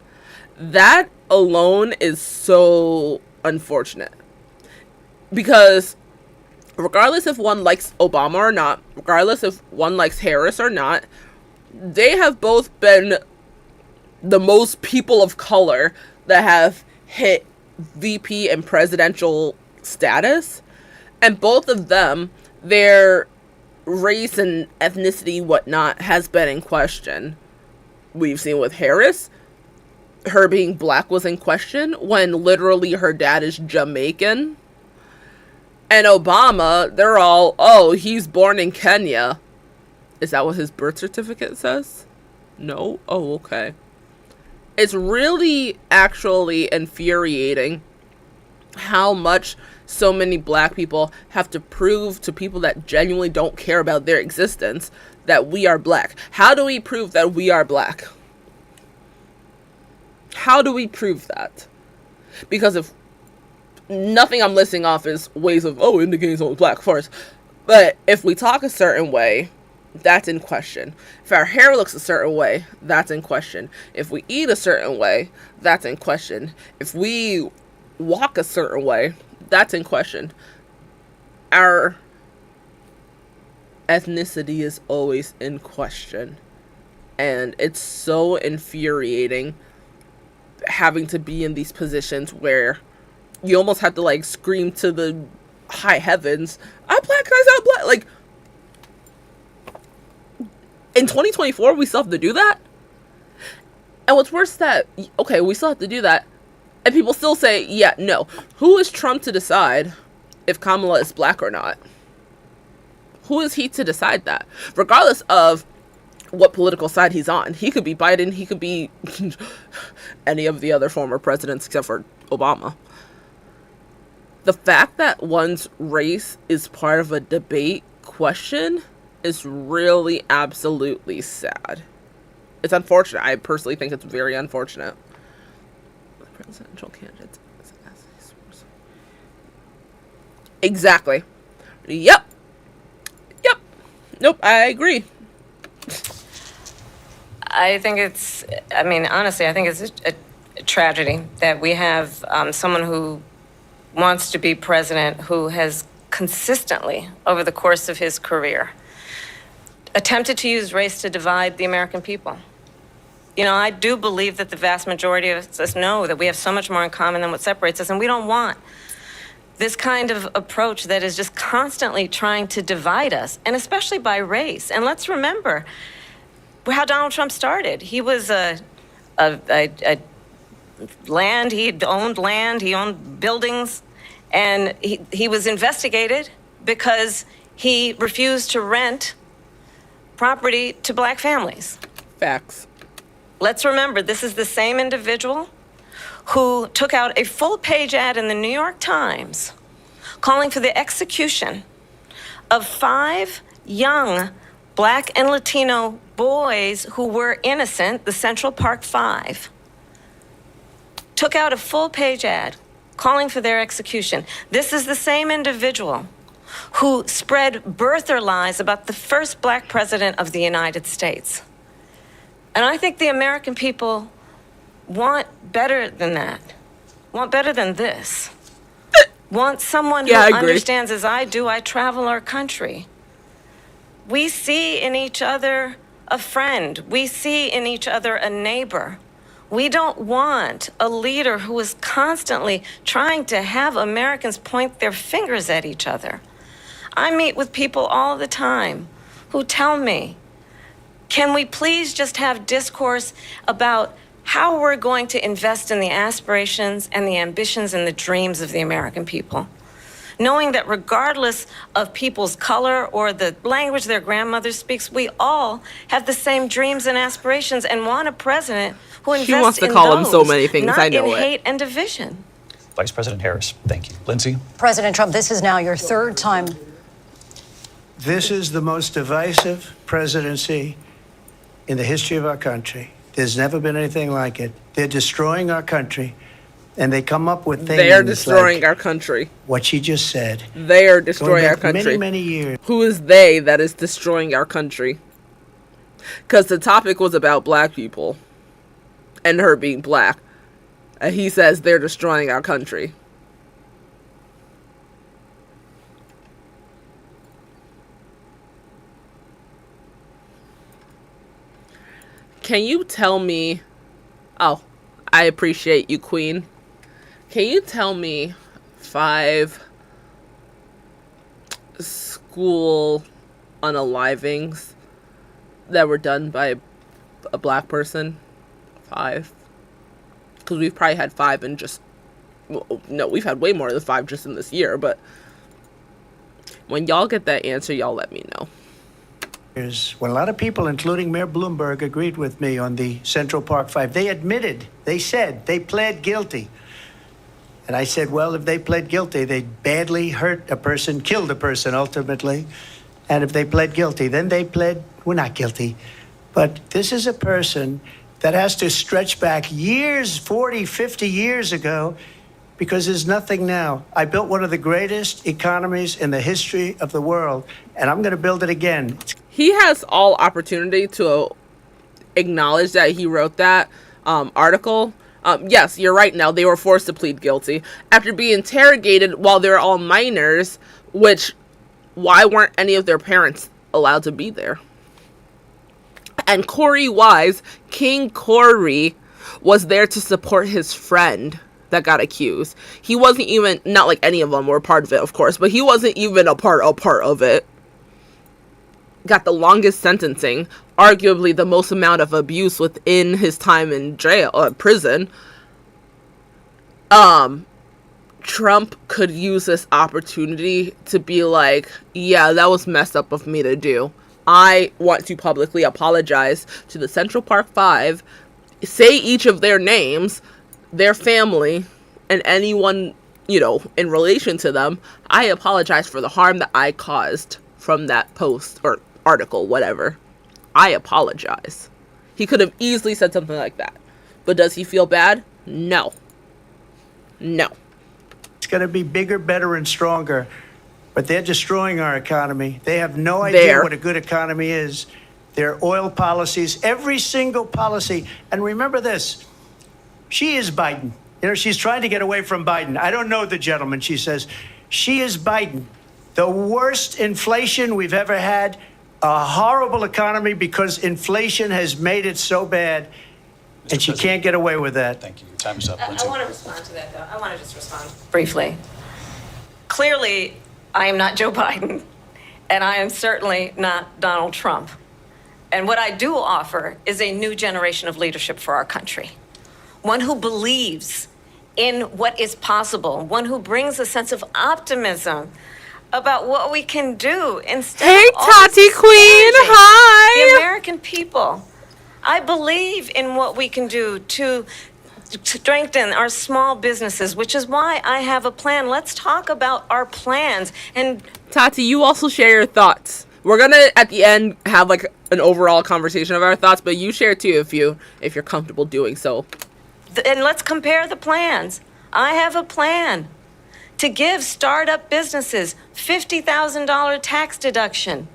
That alone is so unfortunate. Because regardless if one likes Obama or not, regardless if one likes Harris or not, they have both been the most people of color that have hit VP and presidential status. And both of them, their race and ethnicity, whatnot, has been in question. We've seen with Harris, her being black was in question when literally her dad is Jamaican. And Obama, they're all, oh, he's born in Kenya. Is that what his birth certificate says? No? Oh, okay. It's really actually infuriating how much so many black people have to prove to people that genuinely don't care about their existence that we are black. How do we prove that we are black? How do we prove that? Because if nothing I'm listing off is ways of, indicating someone's black first. But if we talk a certain way, that's in question. If our hair looks a certain way, that's in question. If we eat a certain way, that's in question. If we walk a certain way, that's in question. Our ethnicity is always in question. And it's so infuriating having to be in these positions where you almost have to like scream to the high heavens, our black guys out black. Like, in 2024, we still have to do that? And what's worse that, okay, we still have to do that, and people still say, yeah, no. Who is Trump to decide if Kamala is black or not? Who is he to decide that? Regardless of what political side he's on. He could be Biden, he could be any of the other former presidents except for Obama. The fact that one's race is part of a debate question is really absolutely sad. It's unfortunate. I personally think it's very unfortunate. Presidential candidates. Exactly. Yep. Nope, I agree. I think it's, I mean, honestly, I think it's a tragedy that we have someone who wants to be president who has consistently, over the course of his career, attempted to use race to divide the American people. You know, I do believe that the vast majority of us know that we have so much more in common than what separates us, and we don't want this kind of approach that is just constantly trying to divide us, and especially by race. And let's remember how Donald Trump started. He was land, he owned buildings, and he was investigated because he refused to rent property to black families. Facts. Let's remember, this is the same individual who took out a full-page ad in the New York Times calling for the execution of 5 young black and Latino boys who were innocent, the Central Park 5. Took out a full-page ad calling for their execution. This is the same individual who spread birther lies about the first black president of the United States. And I think the American people want better than that, want better than this, want someone who understands, as I do, I travel our country. We see in each other a friend. We see in each other a neighbor. We don't want a leader who is constantly trying to have Americans point their fingers at each other. I meet with people all the time who tell me, can we please just have discourse about how we're going to invest in the aspirations and the ambitions and the dreams of the American people? Knowing that regardless of people's color or the language their grandmother speaks, we all have the same dreams and aspirations and want a president who invests in those. She wants to call him so many things, I know it. Not in hate and division. Vice President Harris, thank you. Lindsay? President Trump, this is now your 3rd time. This is the most divisive presidency in the history of our country. There's never been anything like it. They're destroying our country, and they come up with things. They are destroying our country. What she just said. They are destroying our country. Many, many years. Who is they that is destroying our country? Because the topic was about black people and her being black. And he says they're destroying our country. Can you tell me... Oh, I appreciate you, Queen. Can you tell me 5 school unalivings that were done by a black person? 5? Because we've probably had 5 in just... Well, no, we've had way more than 5 just in this year, but when y'all get that answer, y'all let me know. When a lot of people, including Mayor Bloomberg, agreed with me on the Central Park 5, they admitted, they said, they pled guilty. And I said, well, if they pled guilty, they badly hurt a person, killed a person ultimately. And if they pled guilty, then they pled, we're not guilty. But this is a person that has to stretch back years, 40, 50 years ago, because there's nothing now. I built one of the greatest economies in the history of the world, and I'm going to build it again. He has all opportunity to acknowledge that he wrote that article. Yes, you're right now. They were forced to plead guilty after being interrogated while they're all minors, which, why weren't any of their parents allowed to be there? And Corey Wise, King Corey, was there to support his friend that got accused. He wasn't even, not like any of them were part of it, of course, but he wasn't even a part of it. Got the longest sentencing, arguably the most amount of abuse within his time in prison. Trump could use this opportunity to be like, yeah, that was messed up of me to do. I want to publicly apologize to the Central Park Five, say each of their names, their family, and anyone, in relation to them. I apologize for the harm that I caused from that post or article, whatever. I apologize. He could have easily said something like that. But does he feel bad? No. It's going to be bigger, better, and stronger. But they're destroying our economy. They have no idea what a good economy is. Their oil policies, every single policy. And remember this, she is Biden. She's trying to get away from Biden. I don't know the gentleman, she says. She is Biden. The worst inflation we've ever had, a horrible economy because inflation has made it so bad, and she can't get away with that. Thank you. Your time is up. I want to respond to that, though. I want to just respond briefly. Clearly, I am not Joe Biden, and I am certainly not Donald Trump. And what I do offer is a new generation of leadership for our country. One who believes in what is possible, one who brings a sense of optimism about what we can do instead of Tati Queen, hi! The American people. I believe in what we can do to strengthen our small businesses, which is why I have a plan. Let's talk about our plans. And Tati, you also share your thoughts. We're gonna at the end have like an overall conversation of our thoughts, but you share too if you're comfortable doing so. And let's compare the plans. I have a plan to give startup businesses $50,000 tax deduction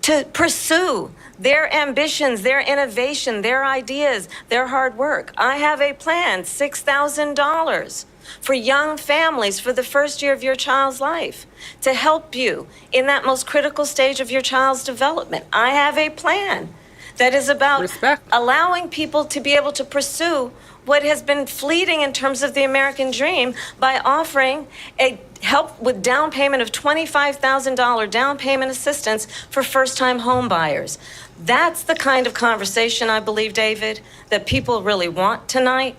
to pursue their ambitions, their innovation, their ideas, their hard work. I have a plan, $6,000 for young families for the first year of your child's life to help you in that most critical stage of your child's development. I have a plan that is about allowing people to be able to pursue what has been fleeting in terms of the American dream by offering a help with down payment of $25,000 down payment assistance for first-time home buyers. That's the kind of conversation, I believe, David, that people really want tonight,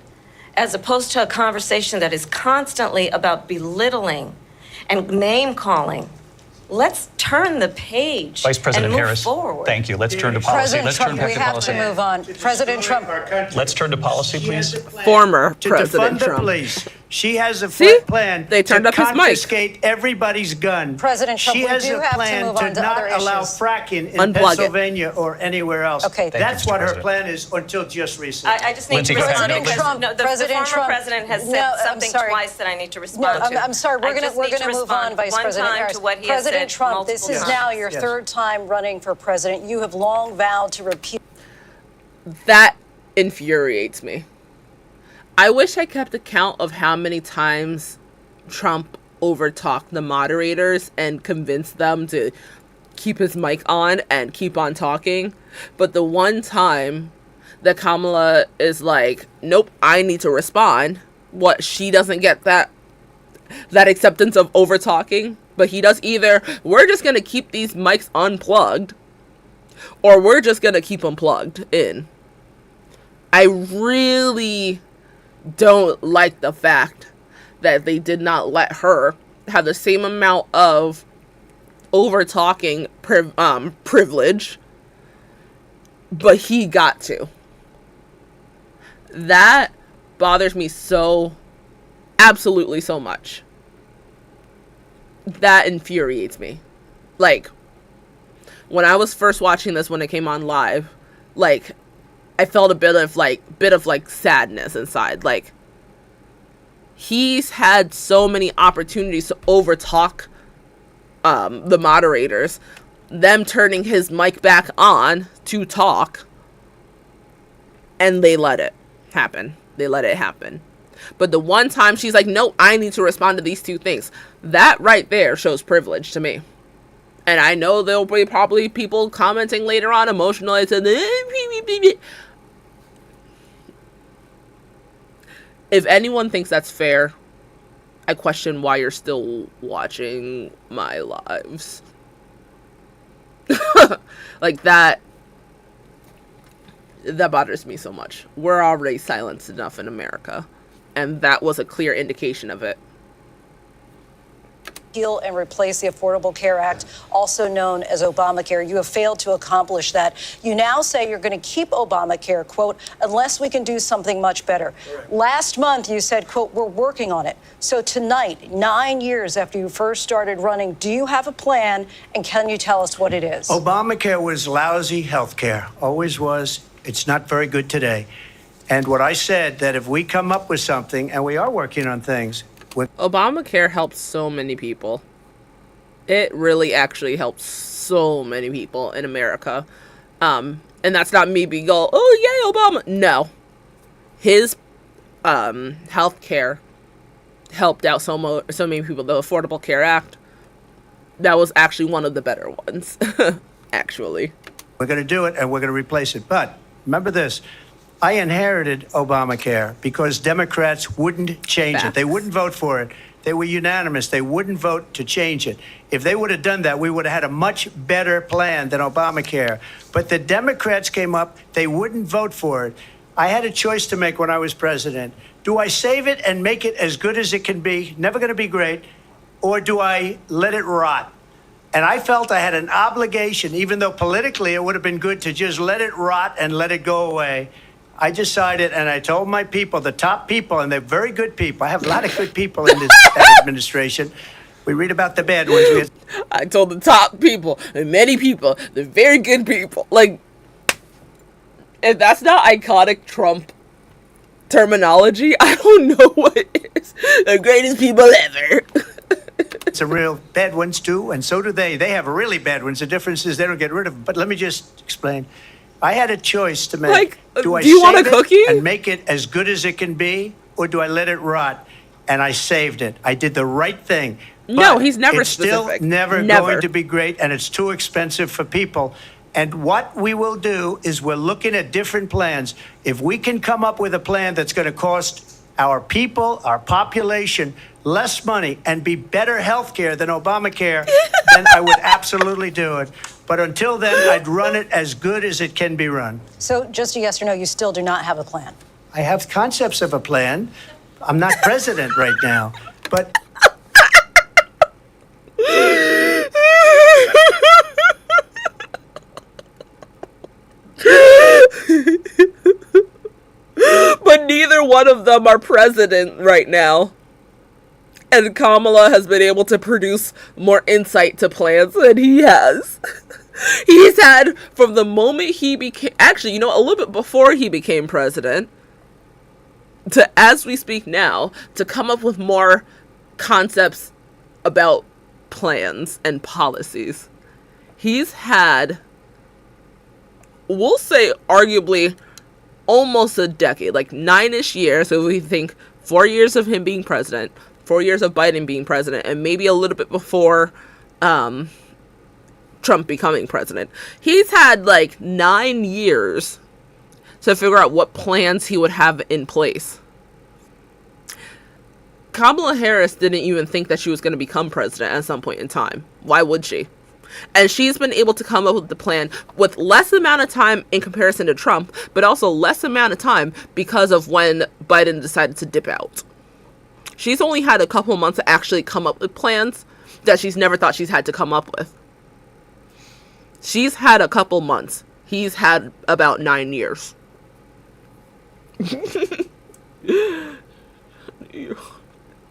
as opposed to a conversation that is constantly about belittling and name-calling. Let's turn the page Vice President and move Harris, forward. thank you. Let's turn to policy. President Let's Trump, turn back we to have policy. to move on. President Trump. Let's turn to policy, please. Former to President defund the Trump. police. She has a See? plan They turned to up his mic. confiscate everybody's gun. President Trump, she we has do a have to plan move on to not other allow issues. fracking in Unplug it. Pennsylvania or anywhere else. Okay. Thank you, That's Mr. what her President. plan is until just recently. I just need Lindsay, to go ahead. respond No, because Trump, the President former Trump. president has said No, I'm something sorry. twice that I need to No, respond to. I'm sorry. We're I just going need to move respond on, Vice one President time Harris. to what he has President said Trump, this multiple is times. now your Yes. third time running for president. You have long vowed to repeal. That infuriates me. I wish I kept account of how many times Trump overtalked the moderators and convinced them to keep his mic on and keep on talking. But the one time that Kamala is like, nope, I need to respond, what, she doesn't get that acceptance of over talking, but he does. Either we're just gonna keep these mics unplugged or we're just gonna keep them plugged in. I really don't like the fact that they did not let her have the same amount of over talking privilege, but he got to. That bothers me so absolutely so much. That infuriates me. Like, when I was first watching this when it came on live, like, I felt a bit of like sadness inside. Like, he's had so many opportunities to overtalk the moderators, them turning his mic back on to talk, and they let it happen. They let it happen. But the one time she's like, no, I need to respond to these two things. That right there shows privilege to me. And I know there'll be probably people commenting later on emotional. It's If anyone thinks that's fair, I question why you're still watching my lives. Like that bothers me so much. We're already silenced enough in America, and that was a clear indication of it. Repeal and replace the Affordable Care Act, also known as Obamacare. You have failed to accomplish that. You now say you're going to keep Obamacare, quote, unless we can do something much better. Correct. Last month, you said, quote, we're working on it. So tonight, 9 years after you first started running, do you have a plan, and can you tell us what it is? Obamacare was lousy health care, always was. It's not very good today. And what I said, that if we come up with something, and we are working on things, Obamacare helps so many people. It really actually helps so many people in America. And that's not me being all, oh yay, Obama. No. His health care helped out so many people. The Affordable Care Act, that was actually one of the better ones, actually. We're going to do it, and we're going to replace it. But remember this. I inherited Obamacare because Democrats wouldn't change it. They wouldn't vote for it. They were unanimous. They wouldn't vote to change it. If they would have done that, we would have had a much better plan than Obamacare. But the Democrats came up. They wouldn't vote for it. I had a choice to make when I was president. Do I save it and make it as good as it can be, never going to be great, or do I let it rot? And I felt I had an obligation, even though politically it would have been good to just let it rot and let it go away. I decided, and I told my people, the top people, and they're very good people. I have a lot of good people in this administration. We read about the bad ones. I told the top people, and many people, the very good people. Like, if that's not iconic Trump terminology, I don't know what is. The greatest people ever. It's a real bad ones, too, and so do they. They have really bad ones. The difference is they don't get rid of them. But let me just explain. I had a choice to make. Like, do I you want a save cookie? it and make it as good as it can be, or do I let it rot? And I saved it. I did the right thing. No, But he's never it's specific. still never Never. going to be great, and it's too expensive for people. And what we will do is we're looking at different plans. If we can come up with a plan that's going to cost our people, our population, less money and be better health care than Obamacare, then I would absolutely do it. But until then, I'd run it as good as it can be run. So just a yes or no, you still do not have a plan? I have concepts of a plan. I'm not president right now, but... But neither one of them are president right now. And Kamala has been able to produce more insight to plans than he has. He's had, from the moment he became, actually, a little bit before he became president, to as we speak now, to come up with more concepts about plans and policies. He's had, we'll say arguably, almost a decade, like 9-ish years. So we think 4 years of him being president, 4 years of Biden being president, and maybe a little bit before Trump becoming president. He's had like 9 years to figure out what plans he would have in place. Kamala Harris didn't even think that she was going to become president at some point in time. Why would she? And she's been able to come up with the plan with less amount of time in comparison to Trump, but also less amount of time because of when Biden decided to dip out. She's only had a couple months to actually come up with plans that she's never thought she's had to come up with. She's had a couple months. He's had about 9 years.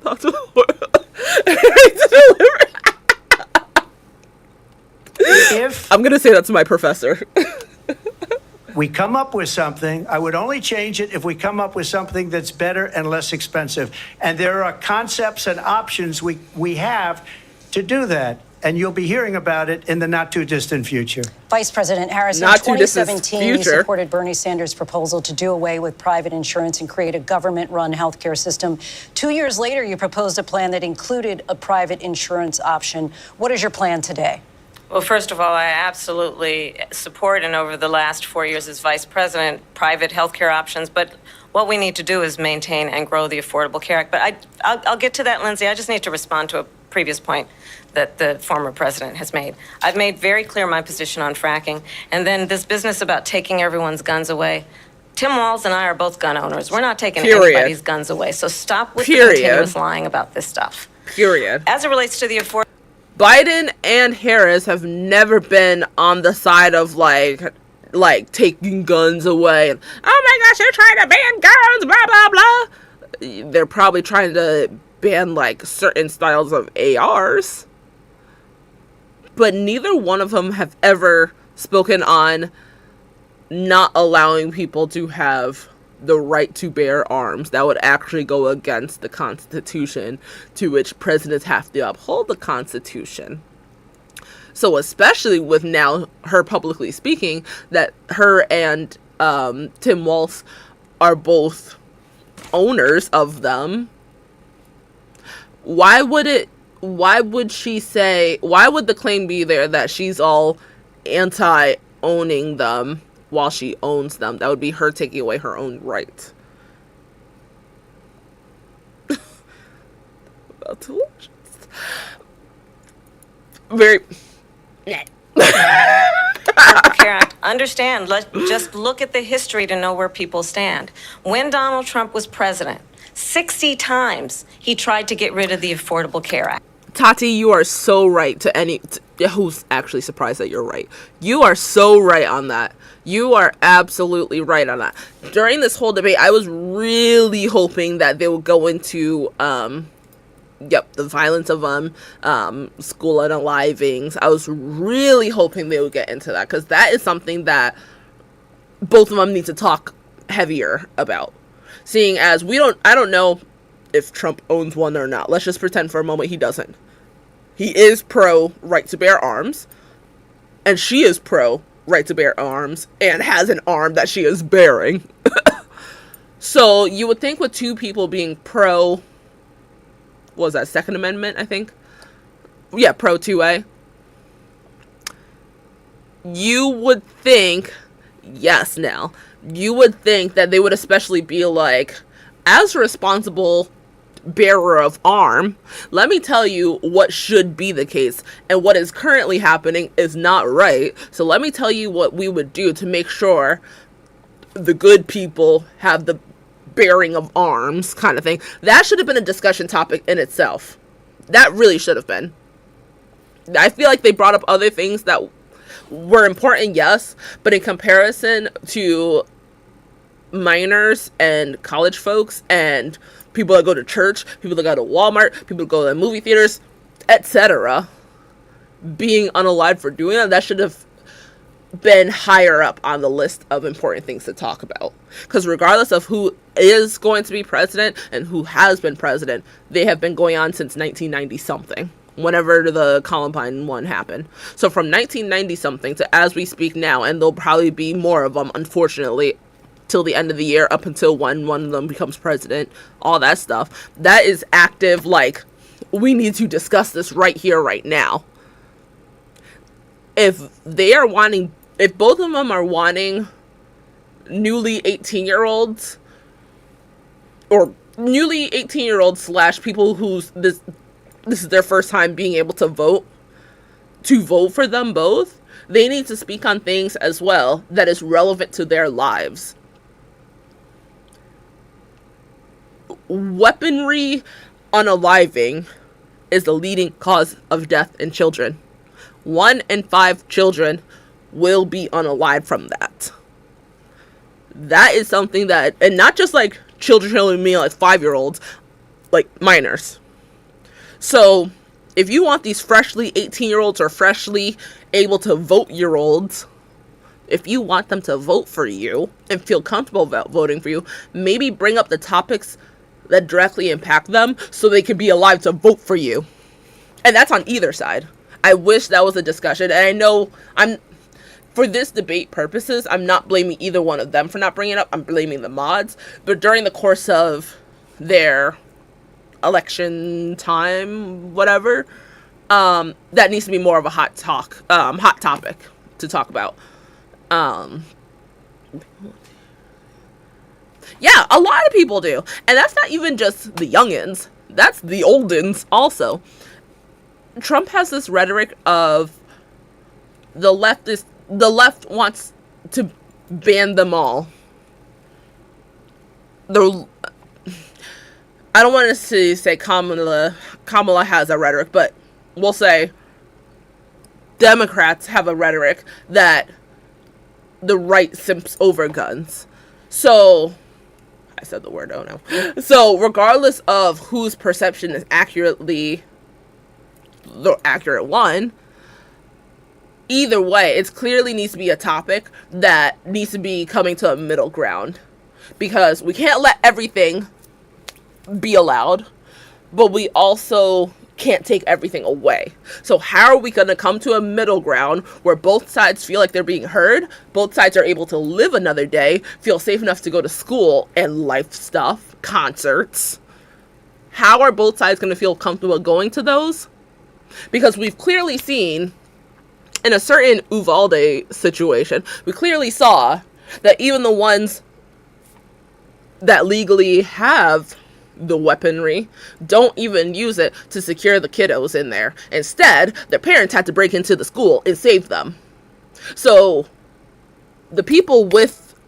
Talk to the world. I'm going to say that to my professor. We come up with something. I would only change it if we come up with something that's better and less expensive. And there are concepts and options we have to do that. And you'll be hearing about it in the not-too-distant future. Vice President Harris, in 2017, you supported Bernie Sanders' proposal to do away with private insurance and create a government-run healthcare system. 2 years later, you proposed a plan that included a private insurance option. What is your plan today? Well, first of all, I absolutely support, and over the last 4 years as vice president, private healthcare options. But what we need to do is maintain and grow the Affordable Care Act. But I'll get to that, Lindsay. I just need to respond to a previous point that the former president has made. I've made very clear my position on fracking. And then this business about taking everyone's guns away. Tim Walz and I are both gun owners. We're not taking anybody's guns away. So stop with the continuous lying about this stuff. Period. As it relates to the Biden and Harris have never been on the side of like taking guns away. And, oh my gosh, they're trying to ban guns, blah blah blah. They're probably trying to ban like certain styles of ARs. But neither one of them have ever spoken on not allowing people to have the right to bear arms. That would actually go against the Constitution, to which presidents have to uphold the Constitution. So especially with now her publicly speaking that her and Tim Walz are both owners of them, why would the claim be there that she's all anti-owning them while she owns them? That would be her taking away her own right. Very... Care Act. Understand, let's just look at the history to know where people stand. When Donald Trump was president, 60 times he tried to get rid of the Affordable Care Act. Tati, you are so right who's actually surprised that you're right. You are so right on that. You are absolutely right on that. During this whole debate, I was really hoping that they would go into, the violence of school unalivings. I was really hoping they would get into that, because that is something that both of them need to talk heavier about. Seeing as I don't know if Trump owns one or not. Let's just pretend for a moment he doesn't. He is pro right to bear arms, and she is pro right to bear arms, and has an arm that she is bearing. So you would think with two people being pro, what was that, Second Amendment, I think? Yeah, pro 2A. You would think, yes, Nell, you would think that they would especially be like, as a responsible bearer of arm, let me tell you what should be the case, and what is currently happening is not right. So let me tell you what we would do to make sure the good people have the bearing of arms, kind of thing. That should have been a discussion topic in itself. That really should have been. I feel like they brought up other things that were important, yes, but in comparison to minors and college folks and people that go to church, people that go to Walmart, people that go to movie theaters, etc., being unalive for doing that should have been higher up on the list of important things to talk about. Because regardless of who is going to be president and who has been president, they have been going on since 1990 something, whenever the Columbine one happened. So from 1990 something to as we speak now, and there'll probably be more of them, unfortunately, till the end of the year, up until when one of them becomes president, all that stuff. That is active, like, we need to discuss this right here, right now. If both of them are wanting newly 18-year-olds, or newly 18-year-olds / people who's this is their first time being able to vote for them both, they need to speak on things as well that is relevant to their lives. Weaponry unaliving is the leading cause of death in children. 1 in 5 children will be unalived from that. That is something that, and not just like children, mean like 5-year-olds, like minors. So if you want these freshly 18-year-olds or freshly able to vote-year-olds, if you want them to vote for you and feel comfortable about voting for you, maybe bring up the topics that directly impact them so they can be alive to vote for you. And that's on either side. I wish that was a discussion. And I know for this debate purposes, I'm not blaming either one of them for not bringing it up. I'm blaming the mods. But during the course of their election time, whatever, that needs to be more of a hot topic to talk about. Yeah, a lot of people do. And that's not even just the youngins. That's the oldins also. Trump has this rhetoric of the left wants to ban them all. I don't want to say Kamala has a rhetoric, but we'll say Democrats have a rhetoric that the right simps over guns. So, I said the word, oh no. So, regardless of whose perception is accurately the accurate one, either way, it clearly needs to be a topic that needs to be coming to a middle ground. Because we can't let everything be allowed, but we also can't take everything away. So how are we going to come to a middle ground where both sides feel like they're being heard, both sides are able to live another day, feel safe enough to go to school and life stuff, concerts? How are both sides going to feel comfortable going to those? Because we've clearly seen in a certain Uvalde situation, we clearly saw that even the ones that legally have the weaponry don't even use it to secure the kiddos in there. Instead, their parents had to break into the school and save them. So the people with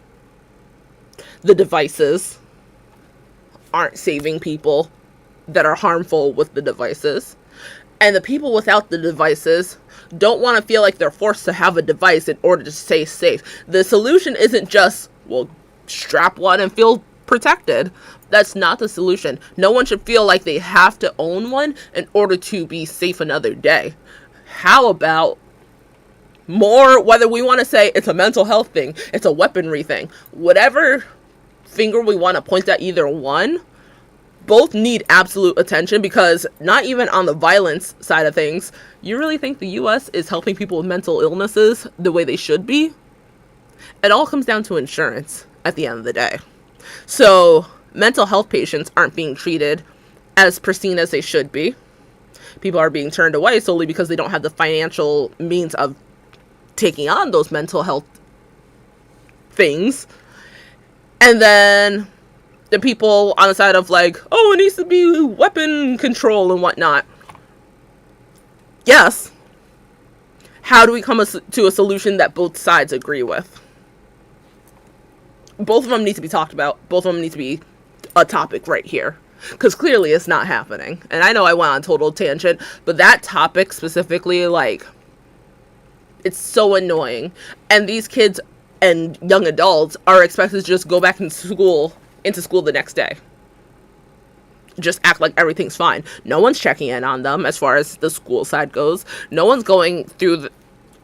the devices aren't saving people that are harmful with the devices. And the people without the devices don't want to feel like they're forced to have a device in order to stay safe. The solution isn't just, well, strap one and feel protected. That's not the solution. No one should feel like they have to own one in order to be safe another day. How about more, whether we want to say it's a mental health thing, it's a weaponry thing, whatever finger we want to point at either one, both need absolute attention, because not even on the violence side of things, you really think the US is helping people with mental illnesses the way they should be? It all comes down to insurance at the end of the day. So mental health patients aren't being treated as pristine as they should be. People are being turned away solely because they don't have the financial means of taking on those mental health things. And then the people on the side of like, oh, it needs to be weapon control and whatnot. Yes. How do we come to a solution that both sides agree with? Both of them need to be talked about. Both of them need to be a topic right here. Because clearly it's not happening. And I know I went on a total tangent, but that topic specifically, like, it's so annoying. And these kids and young adults are expected to just go back into school the next day. Just act like everything's fine. No one's checking in on them as far as the school side goes. No one's going through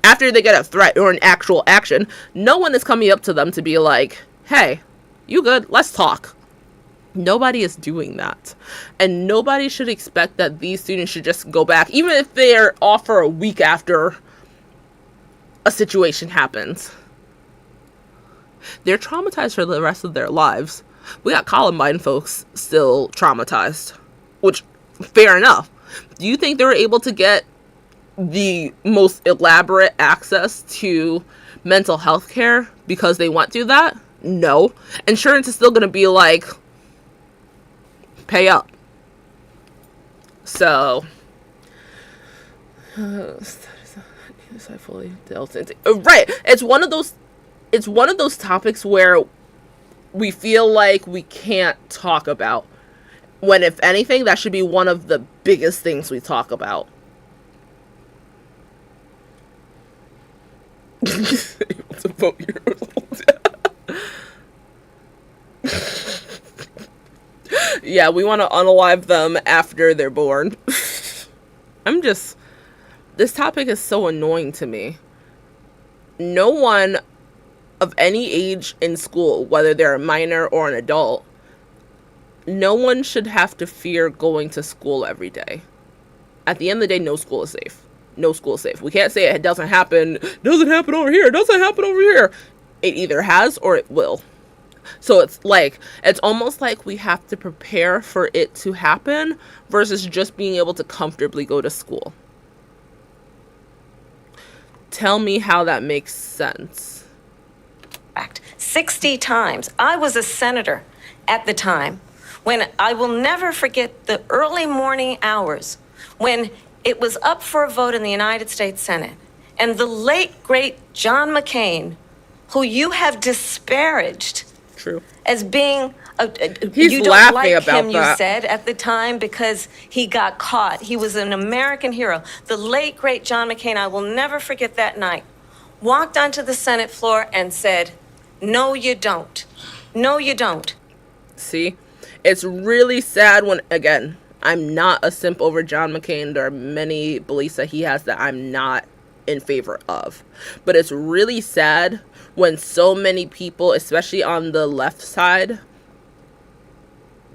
after they get a threat or an actual action, no one is coming up to them to be like, hey, you good? Let's talk. Nobody is doing that. And nobody should expect that these students should just go back, even if they're off for a week after a situation happens. They're traumatized for the rest of their lives. We got Columbine folks still traumatized, which, fair enough. Do you think they were able to get the most elaborate access to mental health care because they went through that? No. Insurance is still going to be like, pay up. So, I fully dealt into. Right. It's one of those topics where we feel like we can't talk about, when if anything, that should be one of the biggest things we talk about. Able to vote year old. Yeah, we want to unalive them after they're born. This topic is so annoying to me. No one of any age in school, whether they're a minor or an adult, no one should have to fear going to school every day. At the end of the day, no school is safe. No school is safe. We can't say it doesn't happen over here, doesn't happen over here. It either has or it will. So it's almost like we have to prepare for it to happen versus just being able to comfortably go to school. Tell me how that makes sense. Fact, 60 times. I was a senator at the time when I will never forget the early morning hours when it was up for a vote in the United States Senate. And the late, great John McCain, who you have disparaged as being He's you don't laughing like about him, you that. said at the time, because he got caught. He was an American hero. The late, great John McCain, I will never forget that night, walked onto the Senate floor and said, "No, you don't. No, you don't." See, it's really sad when, again, I'm not a simp over John McCain. There are many beliefs that he has that I'm not in favor of. But it's really sad when so many people, especially on the left side,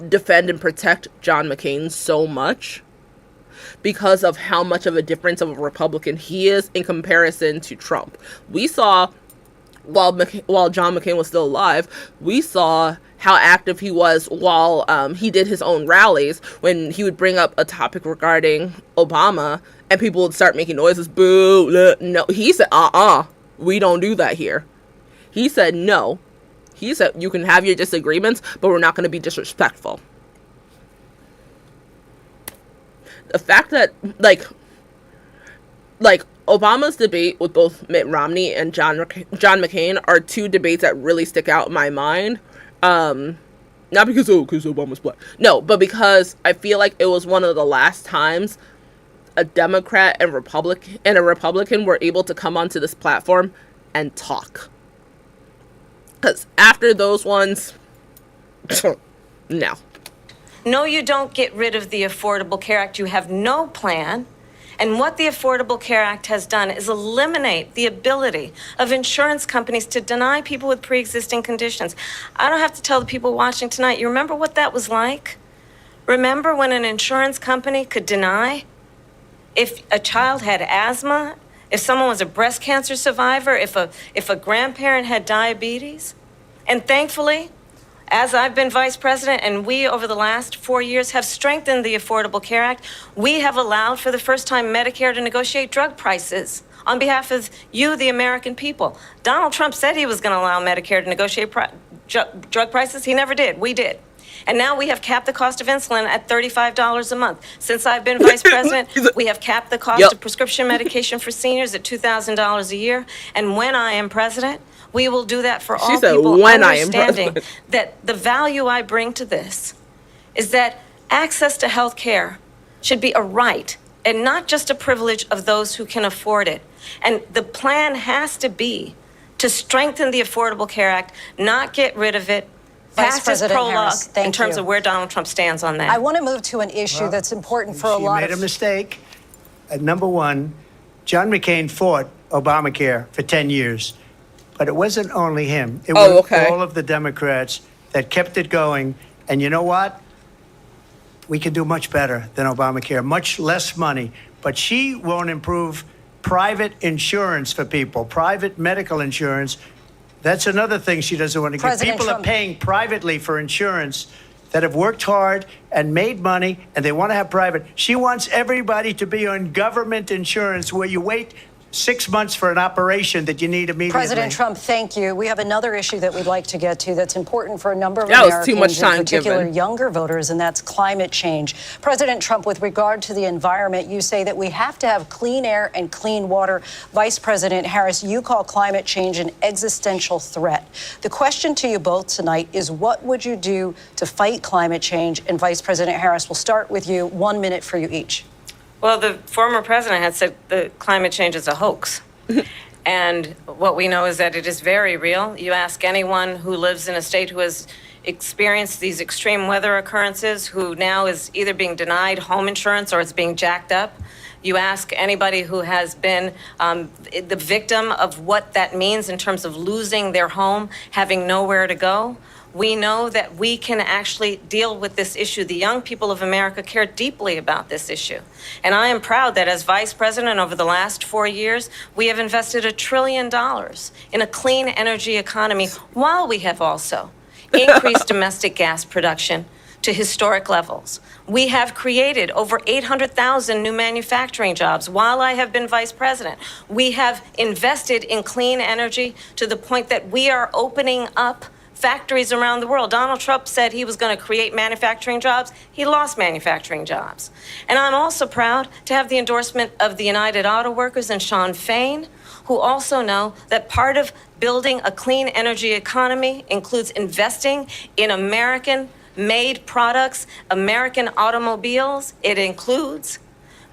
defend and protect John McCain so much because of how much of a difference of a Republican he is in comparison to Trump. We saw, while John McCain was still alive, we saw how active he was while he did his own rallies, when he would bring up a topic regarding Obama and people would start making noises, boo, no. He said, we don't do that here. He said, no. He said, you can have your disagreements, but we're not going to be disrespectful. The fact that, like Obama's debate with both Mitt Romney and John McCain are two debates that really stick out in my mind. Not because Obama's black. No, but because I feel like it was one of the last times a Democrat and a Republican were able to come onto this platform and talk. Because after those ones, no. No, you don't get rid of the Affordable Care Act. You have no plan. And what the Affordable Care Act has done is eliminate the ability of insurance companies to deny people with pre-existing conditions. I don't have to tell the people watching tonight, you remember what that was like? Remember when an insurance company could deny if a child had asthma, if someone was a breast cancer survivor, if a grandparent had diabetes? And thankfully, as I've been vice president and we over the last 4 years have strengthened the Affordable Care Act, we have allowed for the first time Medicare to negotiate drug prices on behalf of you, the American people. Donald Trump said he was going to allow Medicare to negotiate drug prices. He never did. We did. And now we have capped the cost of insulin at $35 a month. Since I've been vice president, we have capped the cost of prescription medication for seniors at $2,000 a year. And when I am president, we will do that for all people, understanding that the value I bring to this is that access to health care should be a right and not just a privilege of those who can afford it. And the plan has to be to strengthen the Affordable Care Act, not get rid of it, pass his prologue in terms of where Donald Trump stands on that. I want to move to an issue that's important for a lot of... She made a mistake. Number one, John McCain fought Obamacare for 10 years. But it wasn't only him. It was all of the Democrats that kept it going. And you know what? We can do much better than Obamacare, much less money. But she won't improve private insurance for people, private medical insurance. That's another thing she doesn't want to get. People are paying privately for insurance that have worked hard and made money, and they want to have private. She wants everybody to be on government insurance where you wait 6 months for an operation that you need immediately. President Trump, thank you. We have another issue that we'd like to get to that's important for a number of Americans, too much time in particular given. Younger voters, and that's climate change. President Trump, with regard to the environment, you say that we have to have clean air and clean water. Vice President Harris, you call climate change an existential threat. The question to you both tonight is, what would you do to fight climate change? And Vice President Harris, we'll start with you. 1 minute for you each. Well, the former president had said that climate change is a hoax. And what we know is that it is very real. You ask anyone who lives in a state who has experienced these extreme weather occurrences, who now is either being denied home insurance or it's being jacked up. You ask anybody who has been the victim of what that means in terms of losing their home, having nowhere to go. We know that we can actually deal with this issue. The young people of America care deeply about this issue. And I am proud that as vice president over the last 4 years, we have invested $1 trillion in a clean energy economy, while we have also increased domestic gas production to historic levels. We have created over 800,000 new manufacturing jobs while I have been vice president. We have invested in clean energy to the point that we are opening up factories around the world. Donald Trump said he was going to create manufacturing jobs. He lost manufacturing jobs. And I'm also proud to have the endorsement of the United Auto Workers and Sean Fain, who also know that part of building a clean energy economy includes investing in American-made products, American automobiles. It includes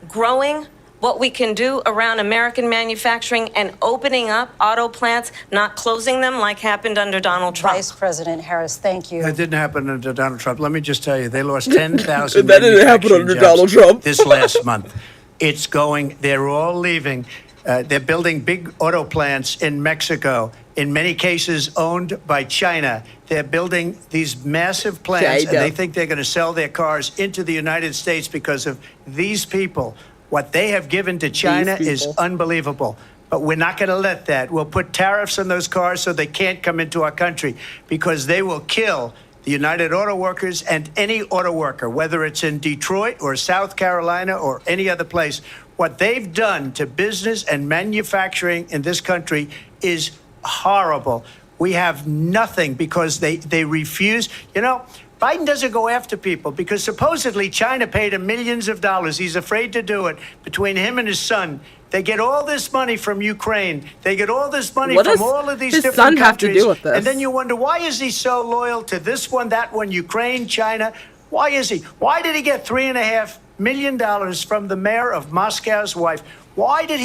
growing what we can do around American manufacturing and opening up auto plants, not closing them like happened under Donald Trump. Vice President Harris, thank you. That didn't happen under Donald Trump. Let me just tell you, they lost 10,000 That didn't happen under Donald Trump. this last month. It's going, they're all leaving. They're building big auto plants in Mexico, in many cases owned by China. They're building these massive plants, and they think they're going to sell their cars into the United States because of these people. What they have given to China is unbelievable. But we're not going to let that. We'll put tariffs on those cars so they can't come into our country, because they will kill the United Auto Workers and any auto worker, whether it's in Detroit or South Carolina or any other place. What they've done to business and manufacturing in this country is horrible. We have nothing because they refuse. You know, Biden doesn't go after people because supposedly China paid him millions of dollars. He's afraid to do it. Between him and his son, they get all this money from Ukraine. They get all this money from all of these different countries. What does his son have to do with this? And then you wonder, why is he so loyal to this one, that one, Ukraine, China? Why is he? Why did he get $3.5 million from the mayor of Moscow's wife? Why did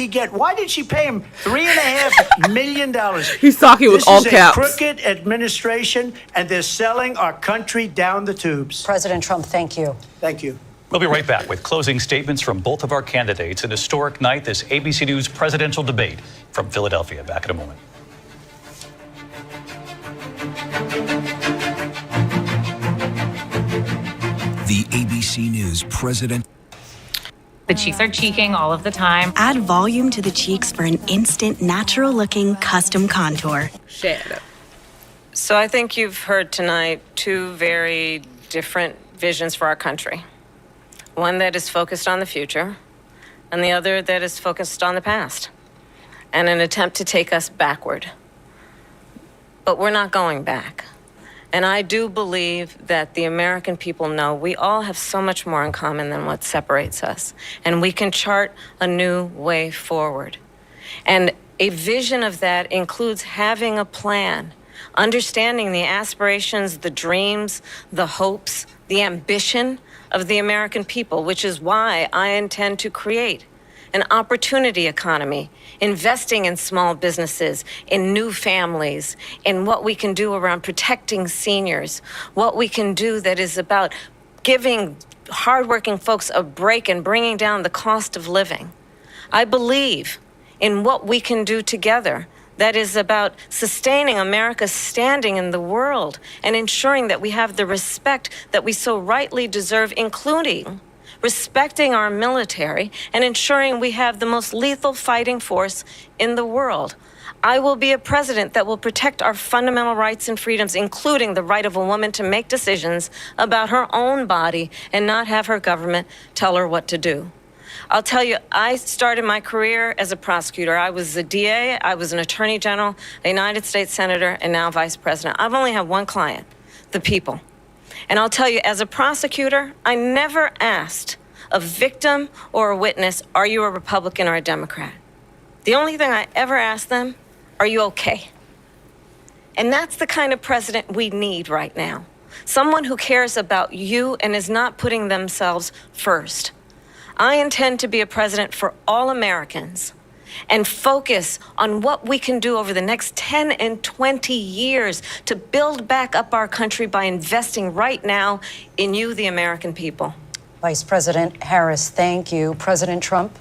she pay him $3.5 million? He's talking with all caps. This is a crooked administration, and they're selling our country down the tubes. President Trump, thank you. Thank you. We'll be right back with closing statements from both of our candidates. An historic night, this ABC News presidential debate from Philadelphia. Back in a moment. The ABC News president. The cheeks are cheeking all of the time. Add volume to the cheeks for an instant, natural-looking custom contour. So I think you've heard tonight two very different visions for our country. One that is focused on the future, and the other that is focused on the past, and an attempt to take us backward. But we're not going back. And I do believe that the American people know we all have so much more in common than what separates us. And we can chart a new way forward. And a vision of that includes having a plan, understanding the aspirations, the dreams, the hopes, the ambition of the American people, which is why I intend to create an opportunity economy, investing in small businesses, in new families, in what we can do around protecting seniors, what we can do that is about giving hardworking folks a break and bringing down the cost of living. I believe in what we can do together that is about sustaining America's standing in the world and ensuring that we have the respect that we so rightly deserve, including respecting our military and ensuring we have the most lethal fighting force in the world. I will be a president that will protect our fundamental rights and freedoms, including the right of a woman to make decisions about her own body and not have her government tell her what to do. I'll tell you, I started my career as a prosecutor. I was a DA, I was an attorney general, a United States senator, and now vice president. I've only had one client, the people. And I'll tell you, as a prosecutor, I never asked a victim or a witness, are you a Republican or a Democrat? The only thing I ever asked them, are you okay? And that's the kind of president we need right now. Someone who cares about you and is not putting themselves first. I intend to be a president for all Americans and focus on what we can do over the next 10 and 20 years to build back up our country by investing right now in you, the American people. Vice President Harris, thank you. President Trump?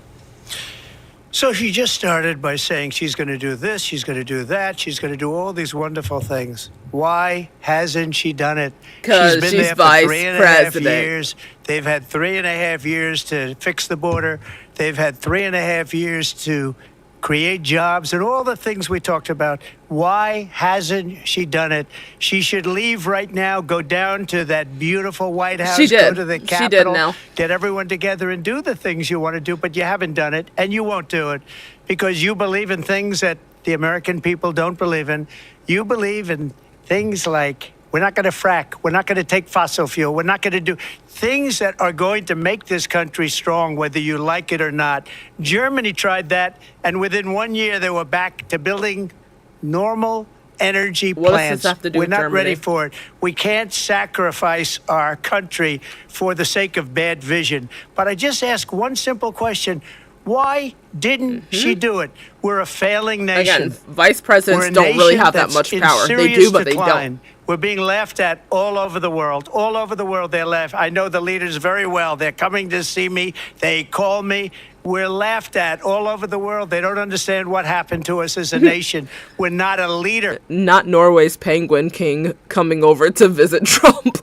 So she just started by saying she's going to do this, she's going to do that, she's going to do all these wonderful things. Why hasn't she done it? Because she's been she's there for vice 3.5 president. years. They've had 3.5 years to fix the border. They've had 3.5 years to create jobs, and all the things we talked about. Why hasn't she done it? She should leave right now, go down to that beautiful White House, She did. go to the She did Capitol, now. get everyone together and do the things you want to do, but you haven't done it, and you won't do it because you believe in things that the American people don't believe in. You believe in things like we're not going to frack. We're not going to take fossil fuel. We're not going to do things that are going to make this country strong, whether you like it or not. Germany tried that, and within 1 year, they were back to building normal energy What does plants. this have to do We're with not Germany? ready for it. We can't sacrifice our country for the sake of bad vision. But I just ask one simple question. Why didn't she do it? We're a failing nation. Again, vice presidents We're a don't really nation have that that's much in power. They serious do, but they decline. don't. We're being laughed at all over the world. All over the world, they're laughed. I know the leaders very well. They're coming to see me. They call me. We're laughed at all over the world. They don't understand what happened to us as a nation. We're not a leader. Not Norway's penguin king coming over to visit Trump.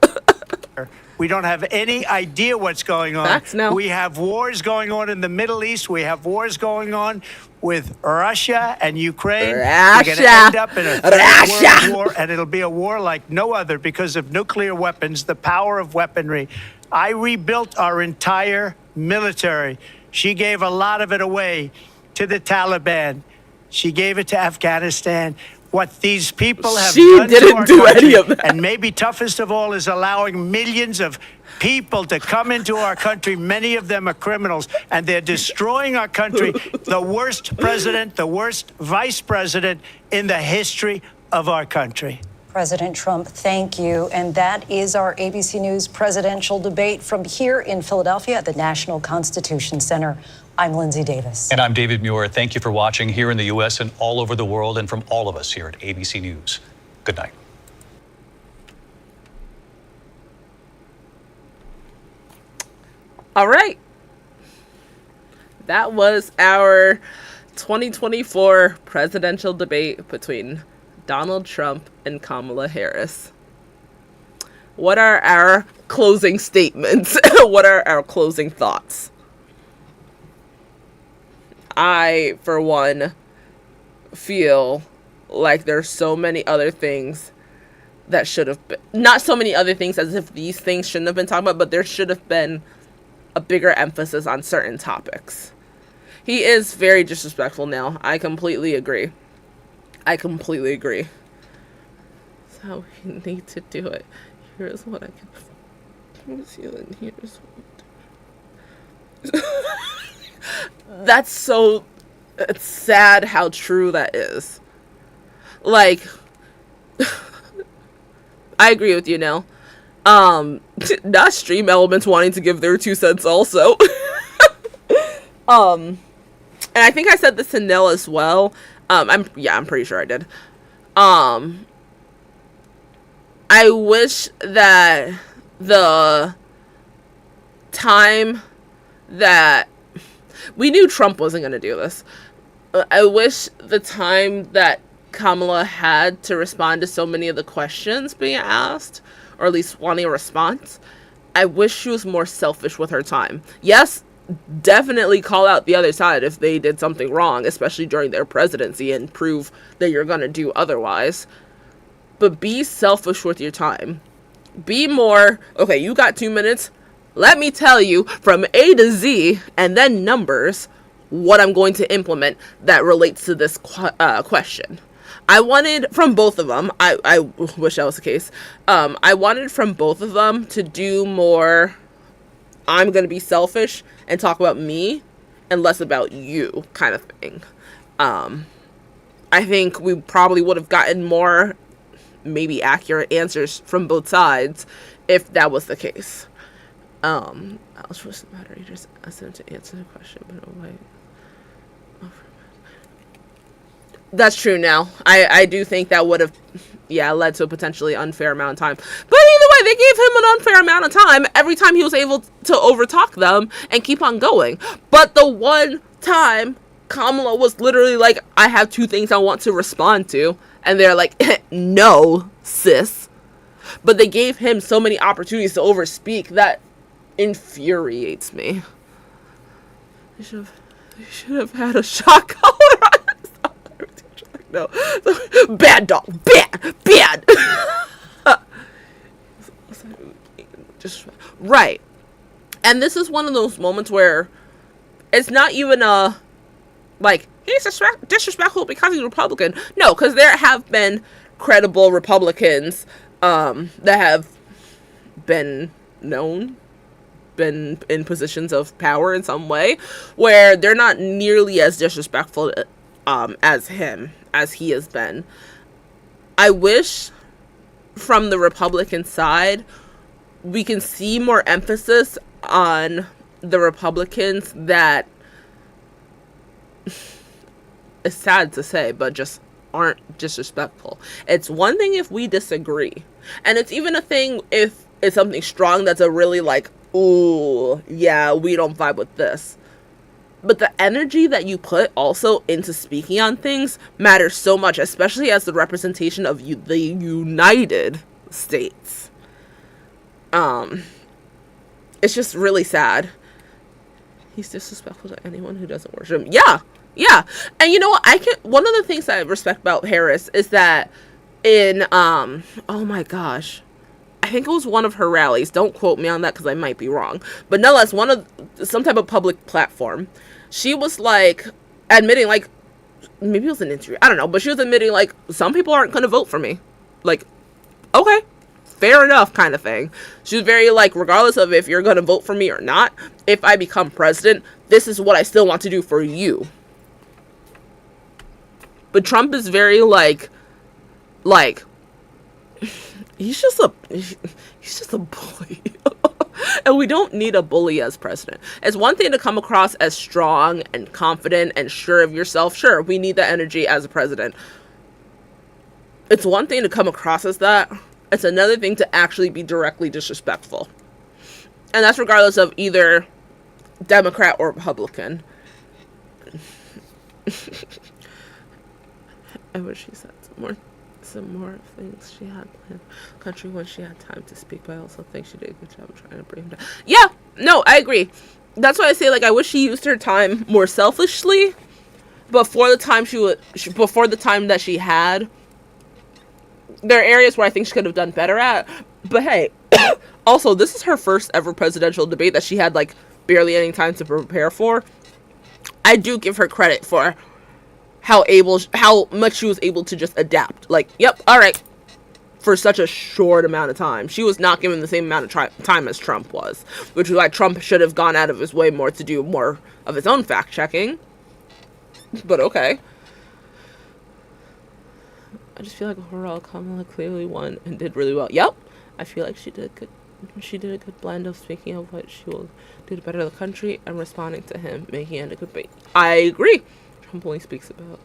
We don't have any idea what's going on. Facts now. We have wars going on in the Middle East. We have wars going on with Russia and Ukraine. We're going to Russia. end up in a third Russia. world war, and it'll be a war like no other because of nuclear weapons, the power of weaponry. I rebuilt our entire military. She gave a lot of it away to the Taliban. She gave it to Afghanistan. What these people have She done to didn't our do country, any of that. and maybe toughest of all is allowing millions of people to come into our country. Many of them are criminals, and they're destroying our country. The worst president, the worst vice president in the history of our country. President Trump, thank you. And that is our ABC News presidential debate from here in Philadelphia at the National Constitution Center. I'm Lindsay Davis. And I'm David Muir. Thank you for watching here in the U.S. and all over the world, and from all of us here at ABC News. Good night. All right. That was our 2024 presidential debate between Donald Trump and Kamala Harris. What are our closing statements? What are our closing thoughts? I, for one, feel like there's so many other things that should have been, not so many other things as if these things shouldn't have been talked about, but there should have been a bigger emphasis on certain topics. He is very disrespectful now. I completely agree. I completely agree. So we need to do it. Here's what I can promise you, and here's what. That's so. It's sad how true that is. Like, I agree with you now. Not Stream Elements wanting to give their 2 cents also. And I think I said this to Nell as well. I'm pretty sure I did. I wish that the time that we knew Trump wasn't going to do this. I wish the time that Kamala had to respond to so many of the questions being asked, or at least wanting a response, I wish she was more selfish with her time. Yes, definitely call out the other side if they did something wrong, especially during their presidency, and prove that you're going to do otherwise. But be selfish with your time. Be more, okay, you got 2 minutes. Let me tell you from A to Z, and then numbers, what I'm going to implement that relates to this question. I wanted from both of them, I wish that was the case, I wanted from both of them to do more, I'm going to be selfish and talk about me and less about you kind of thing. I think we probably would have gotten more maybe accurate answers from both sides if that was the case. I'll switch the moderators, ask them to answer the question, but no way. That's true now. I do think that would have, led to a potentially unfair amount of time. But either way, they gave him an unfair amount of time every time he was able to overtalk them and keep on going. But the one time Kamala was literally like, I have 2 things I want to respond to. And they're like, no, sis. But they gave him so many opportunities to overspeak that infuriates me. They should have had a shot collar on. No. Bad dog. Bad. Just right. And this is one of those moments where it's not even a, like, he's disrespectful because he's Republican. No, because there have been credible Republicans that have been in positions of power in some way, where they're not nearly as disrespectful as he has been. I wish from the Republican side we can see more emphasis on the Republicans that, it's sad to say, but just aren't disrespectful. It's one thing if we disagree, and it's even a thing if it's something strong that's a really like, ooh, yeah, we don't vibe with this. But the energy that you put also into speaking on things matters so much, especially as the representation of the United States. It's just really sad. He's disrespectful to anyone who doesn't worship him. Yeah. And you know what? One of the things that I respect about Harris is that in, oh my gosh, I think it was one of her rallies. Don't quote me on that because I might be wrong. But nonetheless, some type of public platform, she was like admitting, like, maybe it was an interview, I don't know, but she was admitting, like, some people aren't going to vote for me. Like, okay, fair enough, kind of thing. She was very like, regardless of if you're going to vote for me or not, if I become president, this is what I still want to do for you. But Trump is very like he's just a bully. And we don't need a bully as president. It's one thing to come across as strong and confident and sure of yourself. Sure, we need that energy as a president. It's one thing to come across as that. It's another thing to actually be directly disrespectful. And that's regardless of either Democrat or Republican. I wish she said some more things she had planned country when she had time to speak, but I also think she did a good job of trying to bring him down. Yeah, no, I agree. That's why I say, like, I wish she used her time more selfishly before the time that she had. There are areas where I think she could have done better at, but hey, also, this is her first ever presidential debate that she had, like, barely any time to prepare for. I do give her credit for how much she was able to just adapt. Like, yep, all right, for such a short amount of time. She was not given the same amount of time as Trump was, which is why Trump should have gone out of his way more to do more of his own fact-checking. But okay. I just feel like overall Kamala clearly won and did really well. Yep, I feel like she did good. She did a good blend of speaking of what she will do to better the country and responding to him, making it a good bait. I agree. Trump only speaks about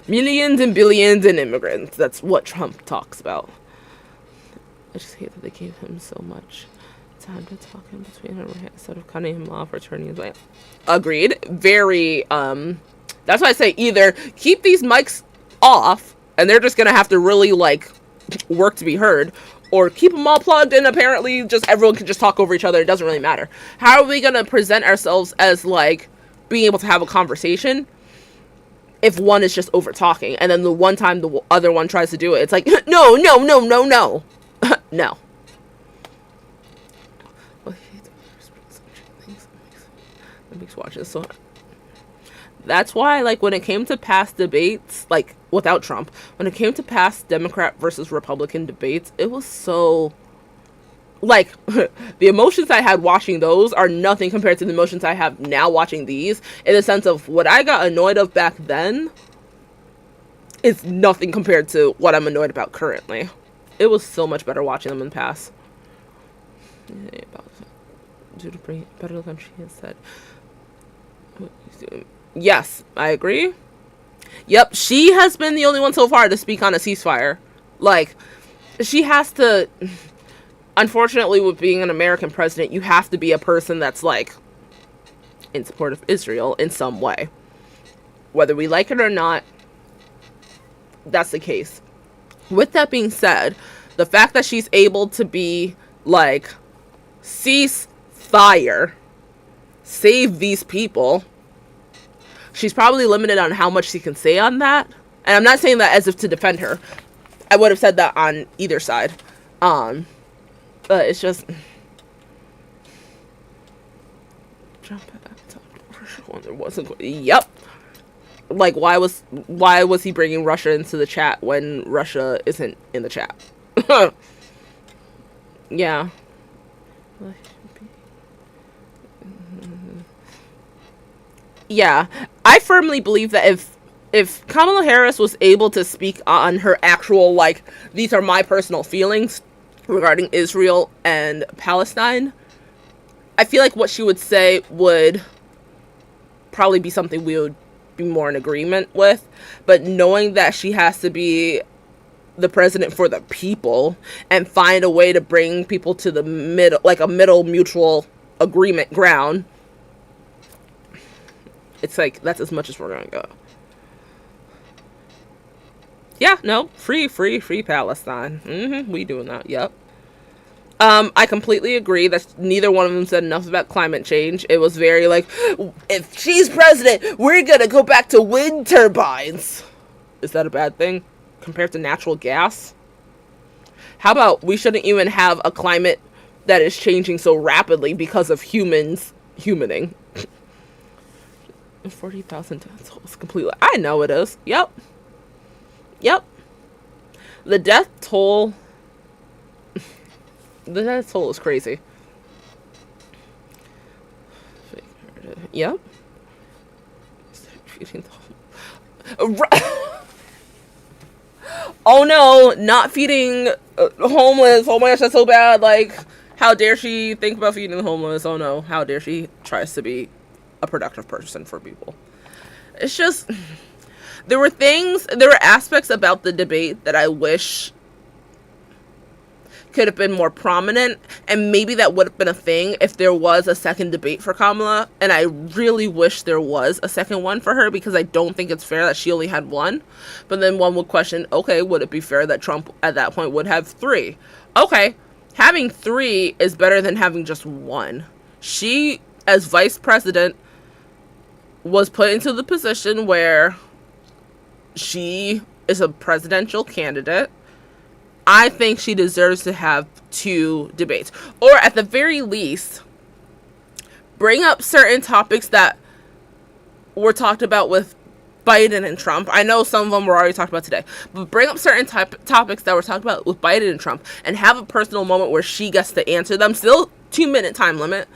millions and billions and immigrants. That's what Trump talks about. I just hate that they gave him so much time to talk in between instead of cutting him off or turning his way. Agreed. Very, that's why I say either keep these mics off and they're just gonna have to really, like, work to be heard, or keep them all plugged and apparently just everyone can just talk over each other. It doesn't really matter. How are we gonna present ourselves as, like, being able to have a conversation if one is just over talking and then the one time the other one tries to do it, it's like, no. No. So that's why, like, when it came to past debates, like, without Trump, when it came to past Democrat versus Republican debates, it was so, like, the emotions I had watching those are nothing compared to the emotions I have now watching these, in the sense of what I got annoyed of back then is nothing compared to what I'm annoyed about currently. It was so much better watching them in the past. Do to bring better the country instead. Yes, I agree. Yep, she has been the only one so far to speak on a ceasefire. Like, she has to... Unfortunately, with being an American president, you have to be a person that's, like, in support of Israel in some way. Whether we like it or not, that's the case. With that being said, the fact that she's able to be, like, cease fire save these people. She's probably limited on how much she can say on that. And I'm not saying that as if to defend her. I would have said that on either side. But it's just... There wasn't... Yep. Like, why was he bringing Russia into the chat when Russia isn't in the chat? Yeah. Yeah, I firmly believe that if Kamala Harris was able to speak on her actual, like, these are my personal feelings regarding Israel and Palestine, I feel like what she would say would probably be something we would be more in agreement with. But knowing that she has to be the president for the people and find a way to bring people to the middle, like a middle mutual agreement ground, it's like, that's as much as we're gonna go. Yeah, no, free Palestine. We doing that, yep. I completely agree that neither one of them said enough about climate change. It was very like, if she's president, we're gonna go back to wind turbines. Is that a bad thing compared to natural gas? How about we shouldn't even have a climate that is changing so rapidly because of humans humaning? 40,000 deaths tolls completely. I know it is. Yep. The death toll. The death toll is crazy. Yep. Oh no, not feeding homeless. Oh my gosh, that's so bad. Like, how dare she think about feeding the homeless? Oh no, how dare she tries to be a productive person for people. It's just, there were aspects about the debate that I wish could have been more prominent, and maybe that would have been a thing if there was a second debate for Kamala, and I really wish there was a second one for her, because I don't think it's fair that she only had one. But then one would question, okay, would it be fair that Trump at that point would have 3? Okay, having 3 is better than having just one. She, as vice president, was put into the position where she is a presidential candidate. I think she deserves to have 2 debates. Or at the very least, bring up certain topics that were talked about with Biden and Trump. I know some of them were already talked about today. But bring up certain topics that were talked about with Biden and Trump and have a personal moment where she gets to answer them. Still 2-minute time limit.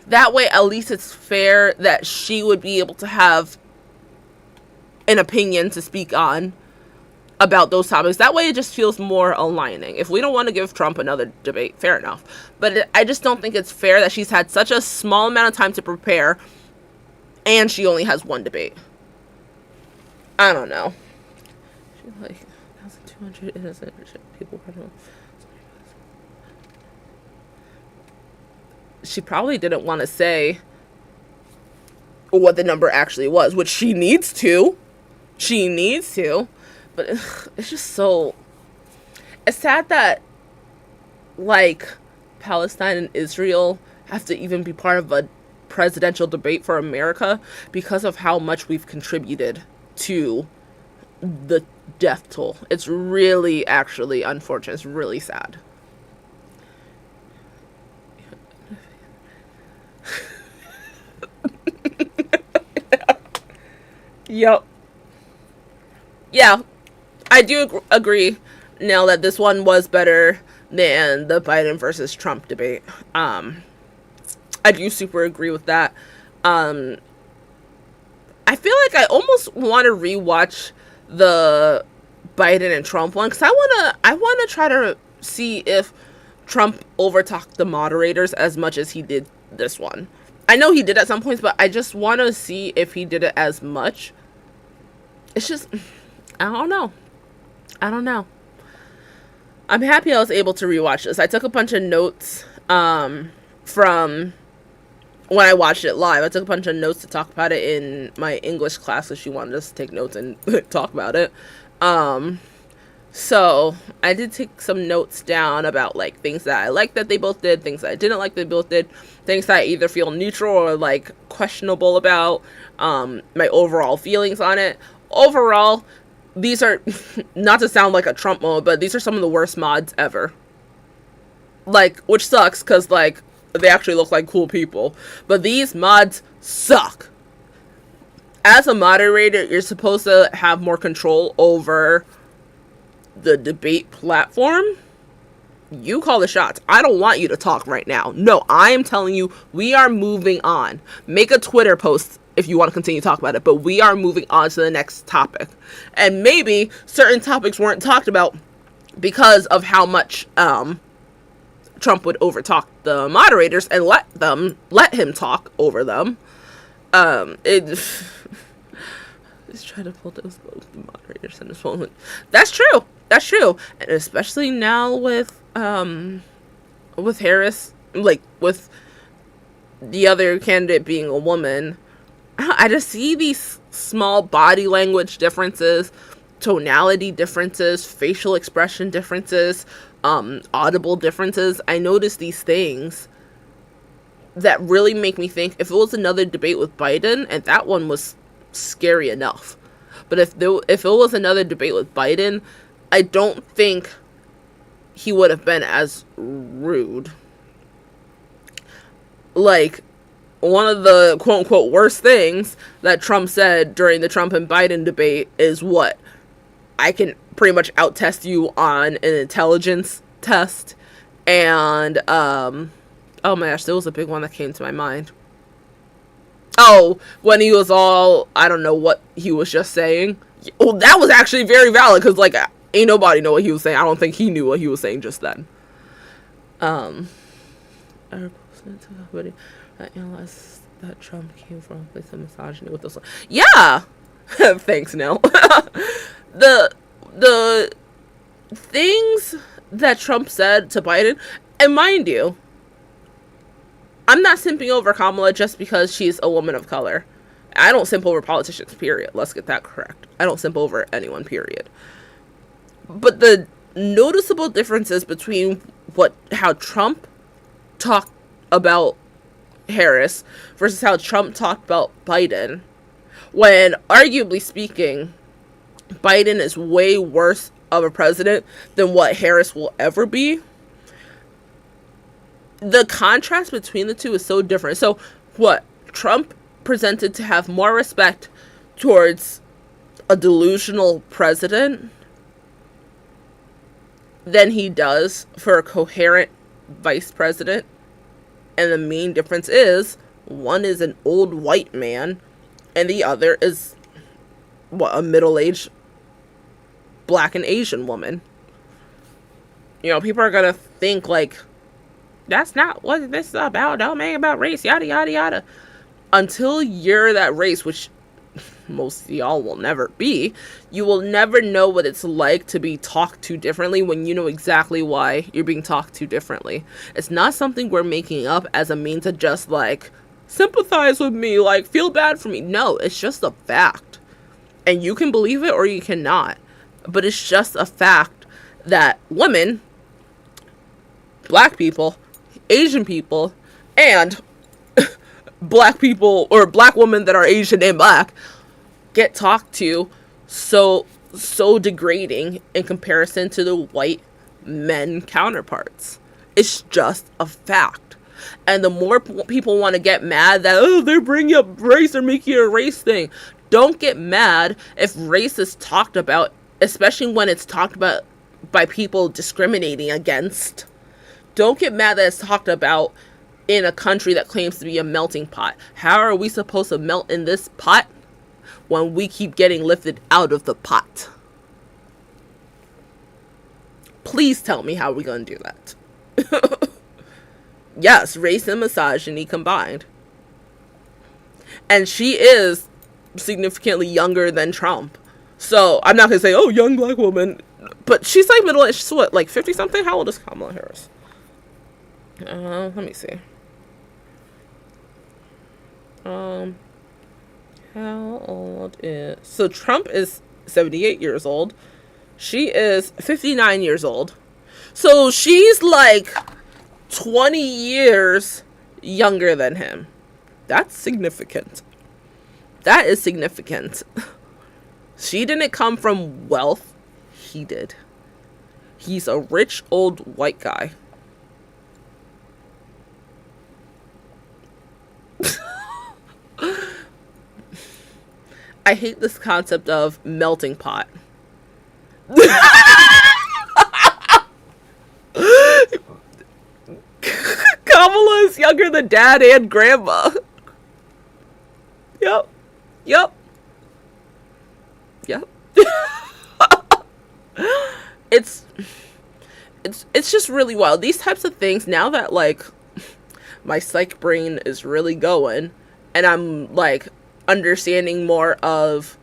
That way, at least it's fair that she would be able to have an opinion to speak on about those topics. That way, it just feels more aligning. If we don't want to give Trump another debate, fair enough. But I just don't think it's fair that she's had such a small amount of time to prepare and she only has 1 debate. I don't know. She's like 1,200 innocent people. She probably didn't want to say what the number actually was, which she needs to. But it's just so... It's sad that, like, Palestine and Israel have to even be part of a presidential debate for America because of how much we've contributed to the death toll. It's really, actually unfortunate. It's really sad. Yep. Yeah, I do agree now that this one was better than the Biden versus Trump debate. I do super agree with that. I feel like I almost want to rewatch the Biden and Trump one, because I wanna try to see if Trump overtalked the moderators as much as he did this one. I know he did at some points, but I just want to see if he did it as much. It's just, I don't know. I'm happy I was able to rewatch this. I took a bunch of notes from when I watched it live. I took a bunch of notes to talk about it in my English class, so she wanted us to take notes and talk about it. So I did take some notes down about, like, things that I liked that they both did, things that I didn't like they both did. things that I either feel neutral or like questionable about, my overall feelings on it. Overall, these are, not to sound like a Trump mode, but these are some of the worst mods ever. Like, which sucks, because, like, they actually look like cool people. But these mods suck. As a moderator, you're supposed to have more control over the debate platform. You call the shots. I don't want you to talk right now. No, I am telling you, we are moving on. Make a Twitter post if you want to continue to talk about it, but we are moving on to the next topic. And maybe certain topics weren't talked about because of how much Trump would overtalk the moderators and let him talk over them. Just try to pull those both the moderators in this moment. That's true. That's true. And especially now with Harris, like with the other candidate being a woman, I just see these small body language differences, tonality differences, facial expression differences, audible differences. I notice these things that really make me think, if it was another debate with Biden, and that one was scary enough, but if it was another debate with Biden, I don't think he would have been as rude. Like, one of the quote-unquote worst things that Trump said during the Trump and Biden debate is what? I can pretty much out-test you on an intelligence test. And, oh my gosh, there was a big one that came to my mind. Oh, when he was all, I don't know what he was just saying. Well, that was actually very valid, because, like, ain't nobody know what he was saying. I don't think he knew what he was saying just then. I analyzed that Trump came from a place of misogyny with this one. Yeah! Thanks, Neil. The things that Trump said to Biden, and mind you, I'm not simping over Kamala just because she's a woman of color. I don't simp over politicians, period. Let's get that correct. I don't simp over anyone, period. But the noticeable differences between how Trump talked about Harris versus how Trump talked about Biden, when arguably speaking, Biden is way worse of a president than what Harris will ever be. The contrast between the two is so different. So what Trump presented to have more respect towards a delusional president than he does for a coherent vice president. And the main difference is, one is an old white man and the other is a middle-aged Black and Asian woman. You know, people are gonna think like, that's not what this is about. Don't make it about race, yada yada yada. Until you're that race, which most of y'all will never be, you will never know what it's like to be talked to differently when you know exactly why you're being talked to differently. It's not something we're making up as a means to just like sympathize with me, like feel bad for me. No, it's just a fact. And you can believe it or you cannot. But it's just a fact that women, Black people, Asian people, and Black people or Black women that are Asian and Black get talked to so degrading in comparison to the white men counterparts. It's just a fact. And the more people want to get mad that, oh, they're bringing up race, they're making it a race thing. Don't get mad if race is talked about, especially when it's talked about by people discriminating against. Don't get mad that it's talked about in a country that claims to be a melting pot. How are we supposed to melt in this pot when we keep getting lifted out of the pot? Please tell me how we're going to do that. Yes, race and misogyny combined. And she is significantly younger than Trump. So I'm not going to say, oh, young Black woman. But she's like middle-aged. She's what, like 50-something? How old is Kamala Harris? Let me see. How old is... So Trump is 78 years old. She is 59 years old. So she's like 20 years younger than him. That's significant. That is significant. She didn't come from wealth. He did. He's a rich old white guy. I hate this concept of melting pot. Kamala is younger than dad and grandma. Yep. Yep. Yep. It's just really wild. These types of things, now that like my psych brain is really going and I'm like understanding more of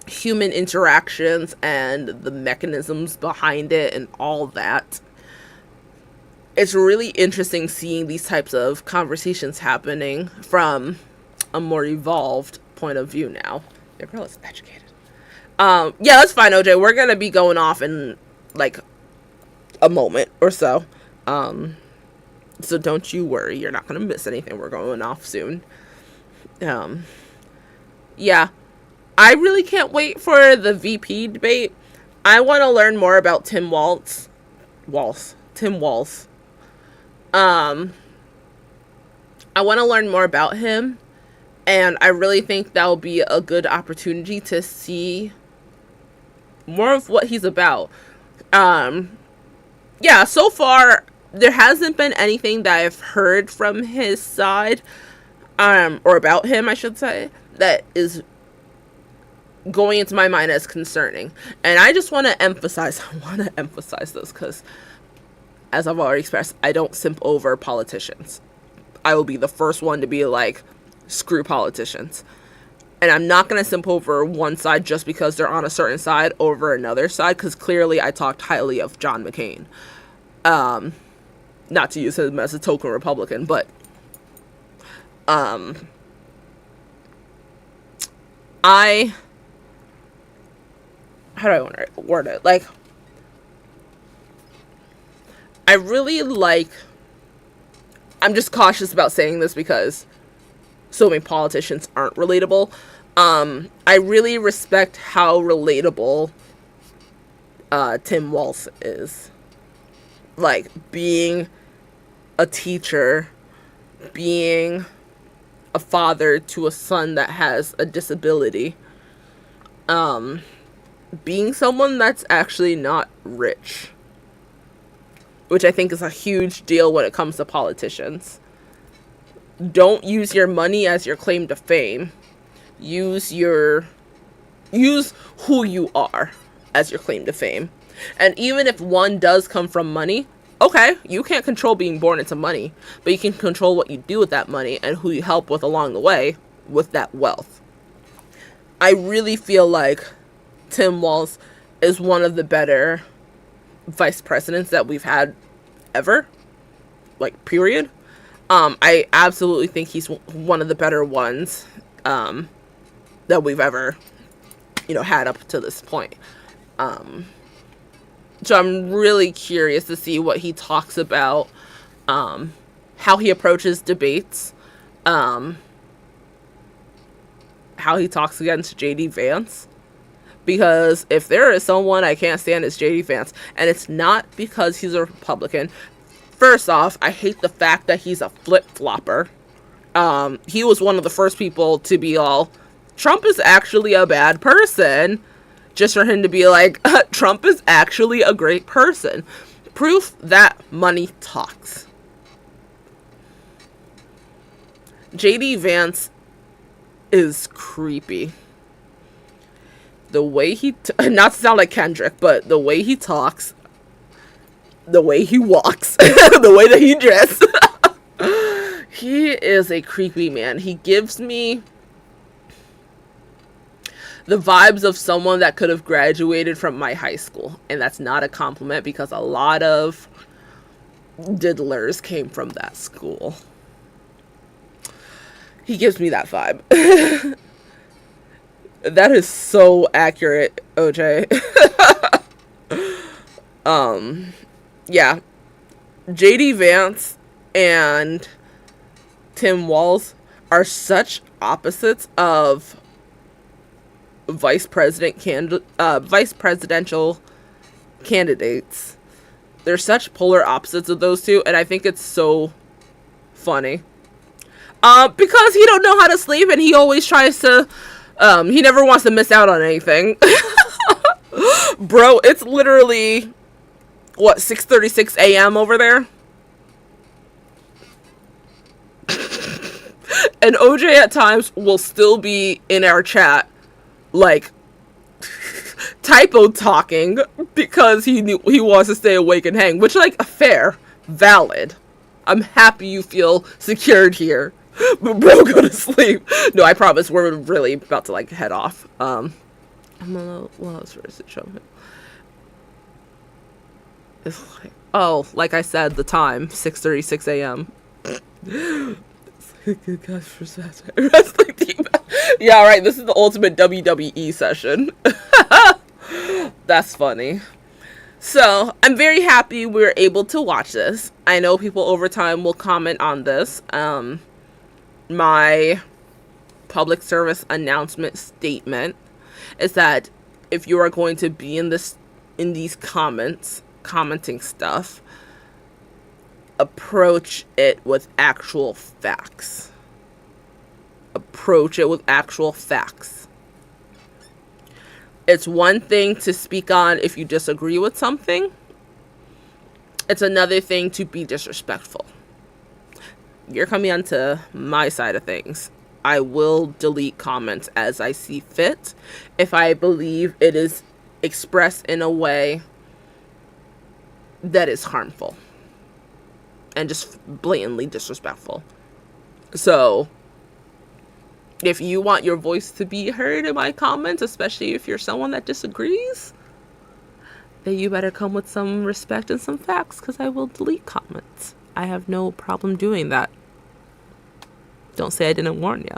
human interactions and the mechanisms behind it and all that, it's really interesting seeing these types of conversations happening from a more evolved point of view now. Your girl is educated. Yeah, that's fine, OJ. We're gonna be going off in like a moment or so. So don't you worry, you're not gonna miss anything. We're going off soon. Yeah, I really can't wait for the VP debate. I want to learn more about Tim Walz. I want to learn more about him, and I really think that'll be a good opportunity to see more of what he's about. Yeah, so far there hasn't been anything that I've heard from his side, or about him, I should say, that is going into my mind as concerning. And I just want to emphasize this because, as I've already expressed, I don't simp over politicians. I will be the first one to be like, screw politicians. And I'm not going to simp over one side just because they're on a certain side over another side, because clearly I talked highly of John McCain. Not to use him as a token Republican, but how do I want to word it? Like, I really like, I'm just cautious about saying this because so many politicians aren't relatable. I really respect how relatable Tim Walz is. Like, being a teacher, being a father to a son that has a disability, being someone that's actually not rich, which I think is a huge deal when it comes to politicians. Don't use your money as your claim to fame. Use who you are as your claim to fame. And even if one does come from money, okay, you can't control being born into money, but you can control what you do with that money and who you help with along the way with that wealth. I really feel like Tim Walz is one of the better vice presidents that we've had ever, like, period. I absolutely think he's one of the better ones that we've ever, had up to this point. So I'm really curious to see what he talks about, how he approaches debates, how he talks against J.D. Vance. Because if there is someone I can't stand, it's J.D. Vance. And it's not because he's a Republican. First off, I hate the fact that he's a flip-flopper. He was one of the first people to be all, Trump is actually a bad person. Just for him to be like, Trump is actually a great person. Proof that money talks. J.D. Vance is creepy. The way he, not to sound like Kendrick, but the way he talks, the way he walks, the way that he dresses. He is a creepy man. He gives me the vibes of someone that could have graduated from my high school. And that's not a compliment because a lot of diddlers came from that school. He gives me that vibe. That is so accurate, OJ. Yeah. J.D. Vance and Tim Walz are such opposites of vice presidential candidates. They're such polar opposites of those two, and I think it's so funny. Because he don't know how to sleep, and he always tries to, he never wants to miss out on anything. Bro, it's literally, what, 6:36 a.m. over there? And OJ at times will still be in our chat, like, typo talking because he wants to stay awake and hang, which, like, fair, valid. I'm happy you feel secured here, but bro, go to sleep. No, I promise we're really about to, like, head off. I'm gonna, what else is it showing? It's like, oh, like I said, the time, 6:36 a.m. Gosh, for wrestling team. Yeah, right. This is the ultimate WWE session. That's funny. So I'm very happy we're able to watch this. I know people over time will comment on this. My public service announcement statement is that if you are going to be in these commenting stuff, approach it with actual facts. Approach it with actual facts. It's one thing to speak on if you disagree with something. It's another thing to be disrespectful. You're coming onto my side of things. I will delete comments as I see fit if I believe it is expressed in a way that is harmful and just blatantly disrespectful. So if you want your voice to be heard in my comments, especially if you're someone that disagrees, then you better come with some respect and some facts, because I will delete comments. I have no problem doing that. Don't say I didn't warn you.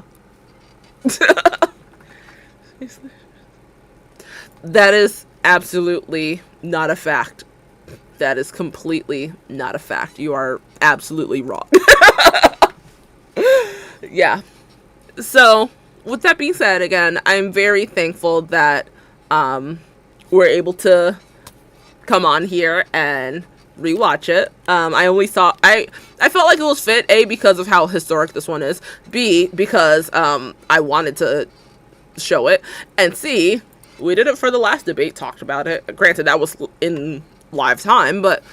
That is absolutely not a fact. That is completely not a fact. You are absolutely wrong. Yeah. So, with that being said, again, I'm very thankful that we're able to come on here and rewatch it. I felt like it was fit, A, because of how historic this one is, B, because I wanted to show it, and C, we did it for the last debate, talked about it. Granted, that was in live time, but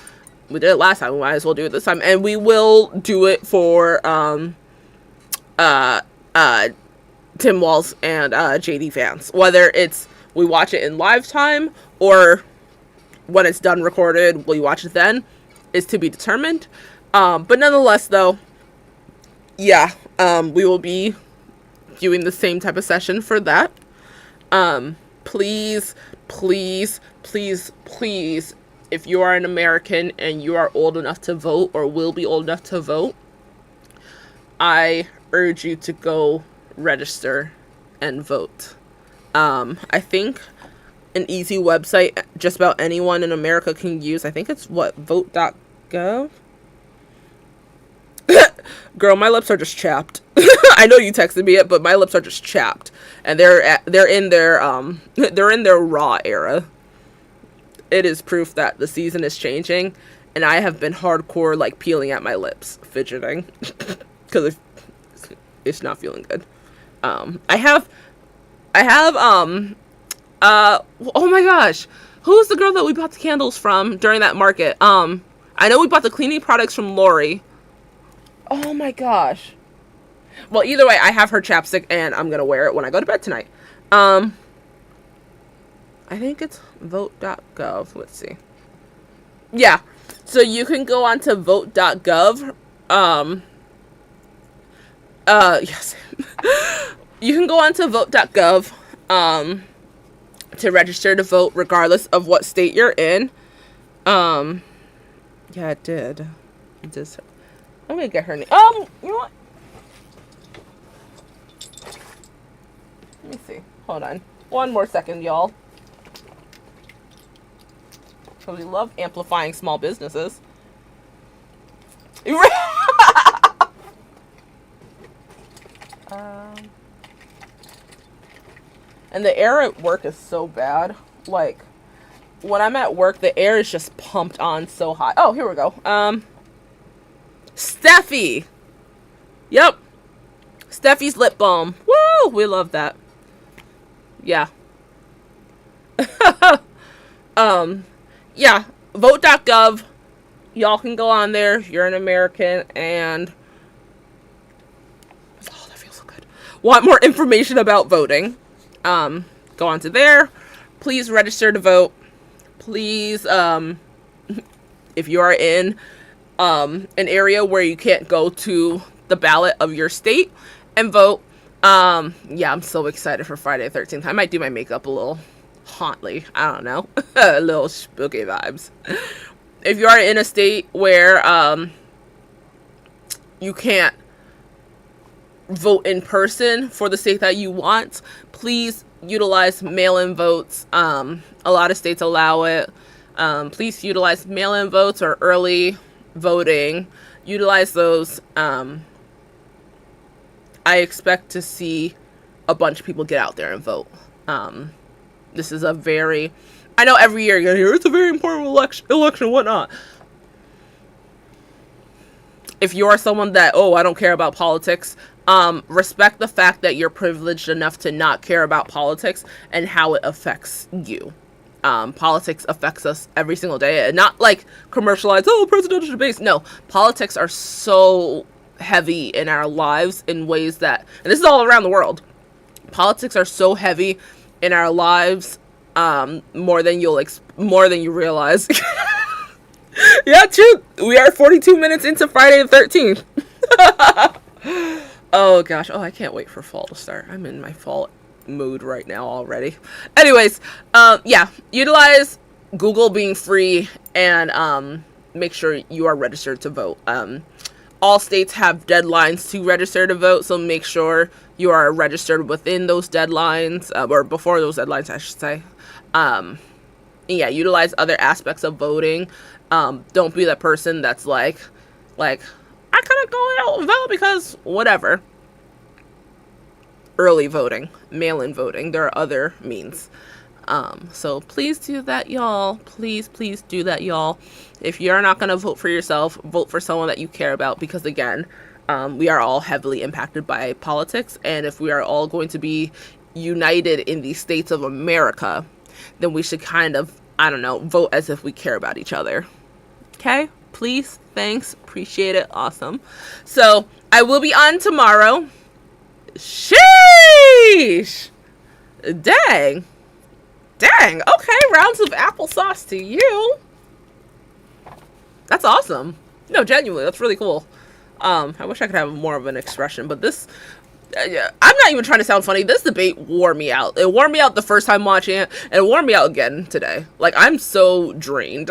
we did it last time. We might as well do it this time, and we will do it for Tim Walz and JD fans, whether it's we watch it in live time or when it's done recorded we watch it then, is to be determined. But nonetheless, though, yeah, we will be doing the same type of session for that. Please, please, please, please, if you are an American and you are old enough to vote or will be old enough to vote, I urge you to go register and vote. I think an easy website just about anyone in America can use, I think it's what, vote.gov? Girl, my lips are just chapped. I know you texted me it, but my lips are just chapped, and they're in their raw era. It is proof that the season is changing, and I have been hardcore like peeling at my lips, fidgeting, because it's not feeling good. I have oh my gosh, who's the girl that we bought the candles from during that market? I know we bought the cleaning products from Lori. Oh my gosh. Well, either way, I have her chapstick and I'm gonna wear it when I go to bed tonight. I think it's vote.gov. Let's see. Yeah. So you can go on to vote.gov. Yes. You can go on to vote.gov to register to vote regardless of what state you're in. Yeah, it did. It did. I'm gonna get her name. You know what? Let me see. Hold on. One more second, y'all. Because we love amplifying small businesses. And the air at work is so bad. Like, when I'm at work, the air is just pumped on so hot. Oh, here we go. Steffi. Yep. Steffi's lip balm. Woo! We love that. Yeah. Yeah. Vote.gov. Y'all can go on there. You're an American and oh, that feels so good. Want more information about voting? Go on to there. Please register to vote. Please, if you are in an area where you can't go to the ballot of your state and vote. Yeah, I'm so excited for Friday the 13th. I might do my makeup a little hauntly. I don't know. A little spooky vibes. If you are in a state where you can't vote in person for the state that you want, please utilize mail-in votes. A lot of states allow it. Please utilize mail-in votes or early voting. Utilize those. I expect to see a bunch of people get out there and vote. This is a very, I know every year you're gonna hear it's a very important election, whatnot. If you are someone that, oh, I don't care about politics, respect the fact that you're privileged enough to not care about politics and how it affects you. Politics affects us every single day, and not like commercialized, oh, presidential debates. No, politics are so heavy in our lives in ways that, and this is all around the world. Politics are so heavy in our lives, more than you realize. Yeah, true. We are 42 minutes into Friday the 13th. Oh gosh. Oh, I can't wait for fall to start. I'm in my fall mood right now already. Anyways, yeah, utilize Google being free and make sure you are registered to vote. All states have deadlines to register to vote, so make sure you are registered within those deadlines, or before those deadlines, I should say. Yeah, utilize other aspects of voting. Don't be that person that's like, I couldn't go out and vote because whatever. Early voting, mail-in voting, there are other means. So please do that, y'all. Please do that, y'all. If you're not going to vote for yourself, vote for someone that you care about, because again, we are all heavily impacted by politics, and if we are all going to be united in the states of America, then we should kind of, I don't know, vote as if we care about each other. Okay? Please, thanks, appreciate it, awesome. So, I will be on tomorrow. Sheesh! Dang, okay, rounds of applesauce to you. That's awesome. No, genuinely, that's really cool. I wish I could have more of an expression, but this, I'm not even trying to sound funny. This debate wore me out. It wore me out the first time watching it, and it wore me out again today. Like, I'm so drained.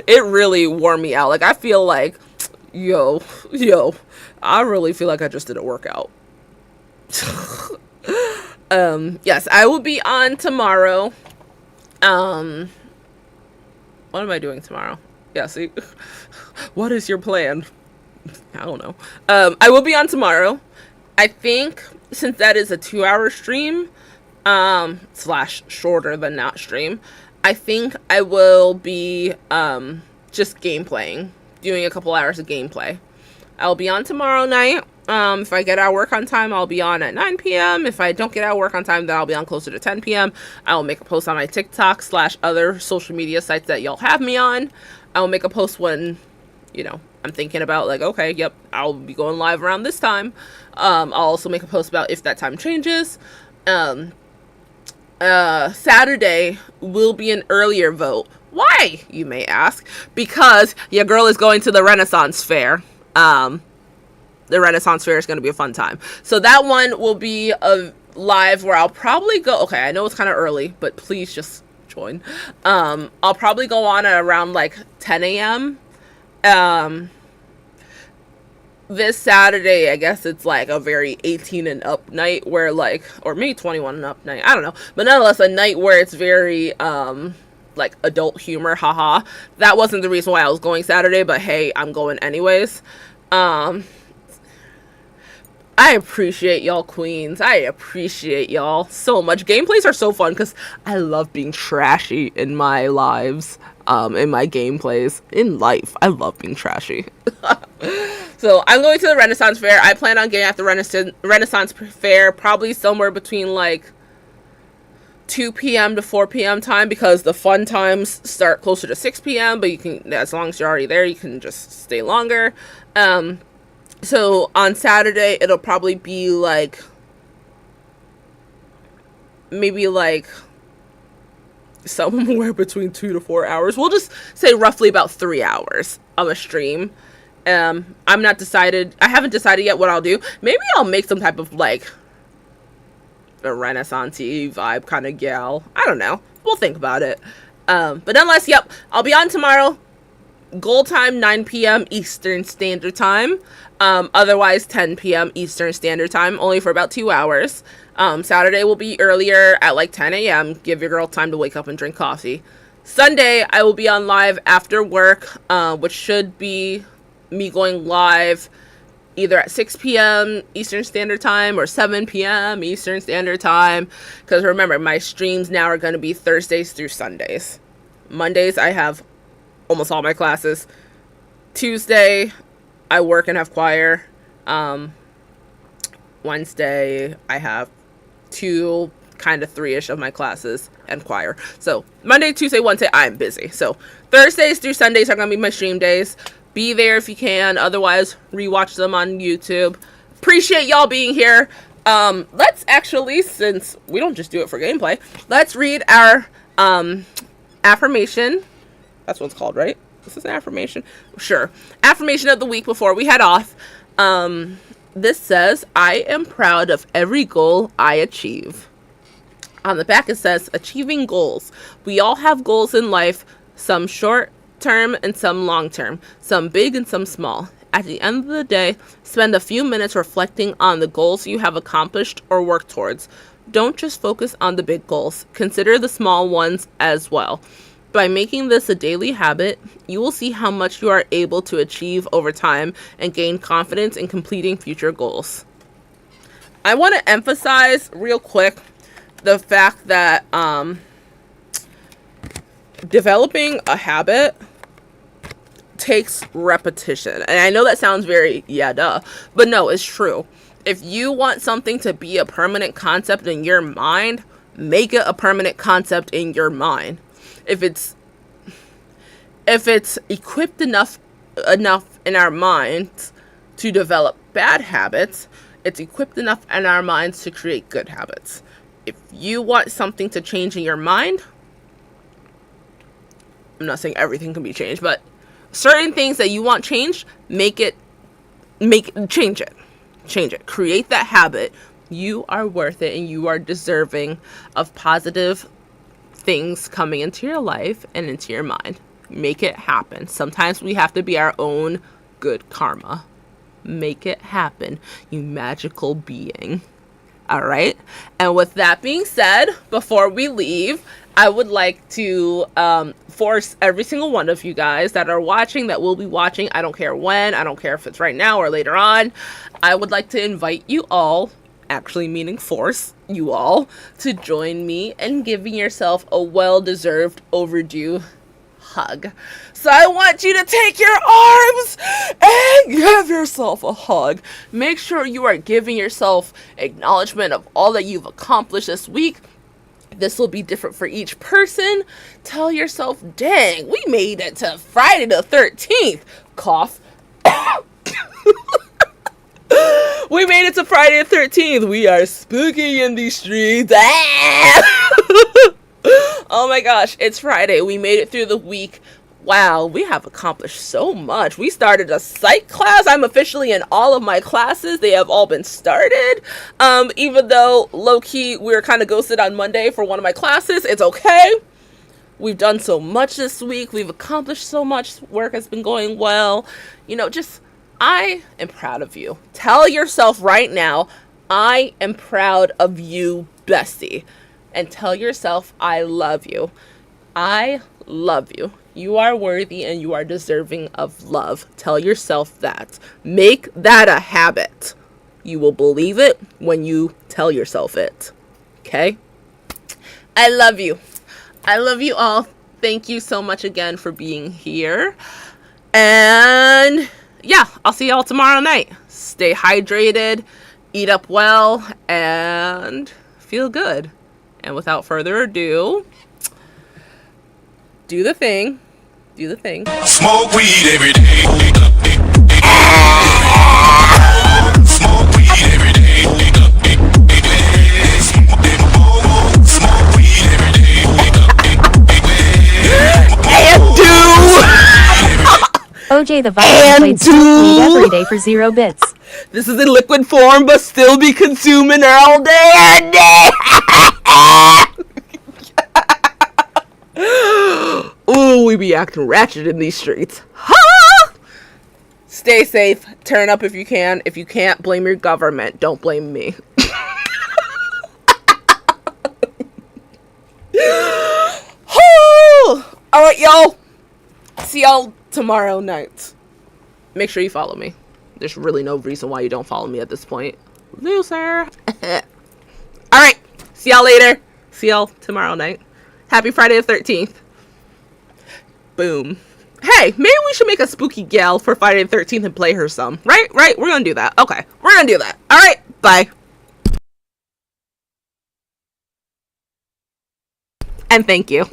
It really wore me out. Like, I feel like, yo, I really feel like I just did a workout. Yes, I will be on tomorrow. What am I doing tomorrow? Yeah, see, what is your plan? I don't know. I will be on tomorrow. I think since that is a 2-hour stream, slash shorter than not stream, I think I will be, just gameplaying, doing a couple hours of gameplay. I'll be on tomorrow night. If I get out of work on time, I'll be on at 9 p.m. If I don't get out of work on time, then I'll be on closer to 10 p.m. I will make a post on my TikTok / other social media sites that y'all have me on. I will make a post when, you know, I'm thinking about like, okay, yep, I'll be going live around this time. I'll also make a post about if that time changes. Saturday will be an earlier vote. Why, you may ask? Because your girl is going to the Renaissance Fair. The Renaissance Fair is going to be a fun time. So that one will be a live where I'll probably go. Okay, I know it's kind of early, but please just join. I'll probably go on at around like 10 a.m. This Saturday, I guess it's like a very 18 and up night where like, or maybe 21 and up night. I don't know. But nonetheless, a night where it's very, like adult humor. Haha. That wasn't the reason why I was going Saturday, but hey, I'm going anyways. I appreciate y'all queens. I appreciate y'all so much. Gameplays are so fun because I love being trashy in my lives. In my gameplays. In life. I love being trashy. So I'm going to the Renaissance Fair. I plan on getting at the Renaissance Fair probably somewhere between like 2 p.m. to 4 p.m. time, because the fun times start closer to 6 p.m. But you can, as long as you're already there, you can just stay longer. So on Saturday, it'll probably be like, maybe like somewhere between 2 to 4 hours. We'll just say roughly about 3 hours of a stream. I'm not decided. I haven't decided yet what I'll do. Maybe I'll make some type of like a Renaissance-y vibe kind of gal. I don't know. We'll think about it. But nonetheless, yep, I'll be on tomorrow. Goal time 9 p.m. Eastern Standard Time. Otherwise 10 p.m. Eastern Standard Time, only for about 2 hours. Saturday will be earlier at like 10 a.m. Give your girl time to wake up and drink coffee. Sunday, I will be on live after work, which should be me going live either at 6 p.m. Eastern Standard Time or 7 p.m. Eastern Standard Time. Because remember, my streams now are going to be Thursdays through Sundays. Mondays, I have almost all my classes. Tuesday, I work and have choir. Wednesday, I have 2, kind of 3-ish of my classes and choir. So Monday, Tuesday, Wednesday, I'm busy. So Thursdays through Sundays are going to be my stream days. Be there if you can. Otherwise, rewatch them on YouTube. Appreciate y'all being here. Let's actually, since we don't just do it for gameplay, let's read our affirmation. That's what it's called, right? This is an affirmation. Sure. Affirmation of the week before we head off. This says, I am proud of every goal I achieve. On the back it says, achieving goals. We all have goals in life, some short term and some long term, some big and some small. At the end of the day, spend a few minutes reflecting on the goals you have accomplished or worked towards. Don't just focus on the big goals. Consider the small ones as well. By making this a daily habit, you will see how much you are able to achieve over time and gain confidence in completing future goals. I want to emphasize real quick the fact that developing a habit takes repetition. And I know that sounds very, yeah, duh. But no, it's true. If you want something to be a permanent concept in your mind, make it a permanent concept in your mind. If it's equipped enough in our minds to develop bad habits, it's equipped enough in our minds to create good habits. If you want something to change in your mind, I'm not saying everything can be changed, but certain things that you want changed, change it. Create that habit. You are worth it and you are deserving of positive things coming into your life and into your mind. Make it happen. Sometimes we have to be our own good karma. Make it happen, you magical being. All right. And with that being said, before we leave, I would like to force every single one of you guys that are watching, that will be watching, I don't care when, I don't care if it's right now or later on, I would like to invite you all, actually meaning force you all, to join me in giving yourself a well-deserved overdue hug. So I want you to take your arms and give yourself a hug. Make sure you are giving yourself acknowledgement of all that you've accomplished this week. This will be different for each person. Tell yourself, dang, we made it to Friday the 13th. Cough. We made it to Friday the 13th. We are spooky in these streets. Oh my gosh, it's Friday. We made it through the week. Wow, we have accomplished so much. We started a psych class. I'm officially in all of my classes. They have all been started. Even though low-key we were kind of ghosted on Monday for one of my classes. It's okay. We've done so much this week. We've accomplished so much. Work has been going well. You know, I am proud of you. Tell yourself right now, I am proud of you, bestie. And tell yourself, I love you. I love you. You are worthy and you are deserving of love. Tell yourself that. Make that a habit. You will believe it when you tell yourself it. Okay? I love you. I love you all. Thank you so much again for being here. And yeah, I'll see y'all tomorrow night. Stay hydrated, eat up well, and feel good. And without further ado, do the thing. Do the thing. Smoke weed every day. Smoke weed every day. Smoke weed every day. And do. OJ the Viking played smoke weed every day for 0 bits. This is in liquid form, but still be consuming all day and day. Ooh, we be acting ratchet in these streets. Ha! Stay safe. Turn up if you can. If you can't, blame your government. Don't blame me. All right, y'all. See y'all tomorrow night. Make sure you follow me. There's really no reason why you don't follow me at this point. Loser. All right. See y'all later. See y'all tomorrow night. Happy Friday the 13th. Boom. Hey, maybe we should make a spooky gal for Friday the 13th and play her some. Right? We're gonna do that. Okay. We're gonna do that. All right. Bye. And thank you.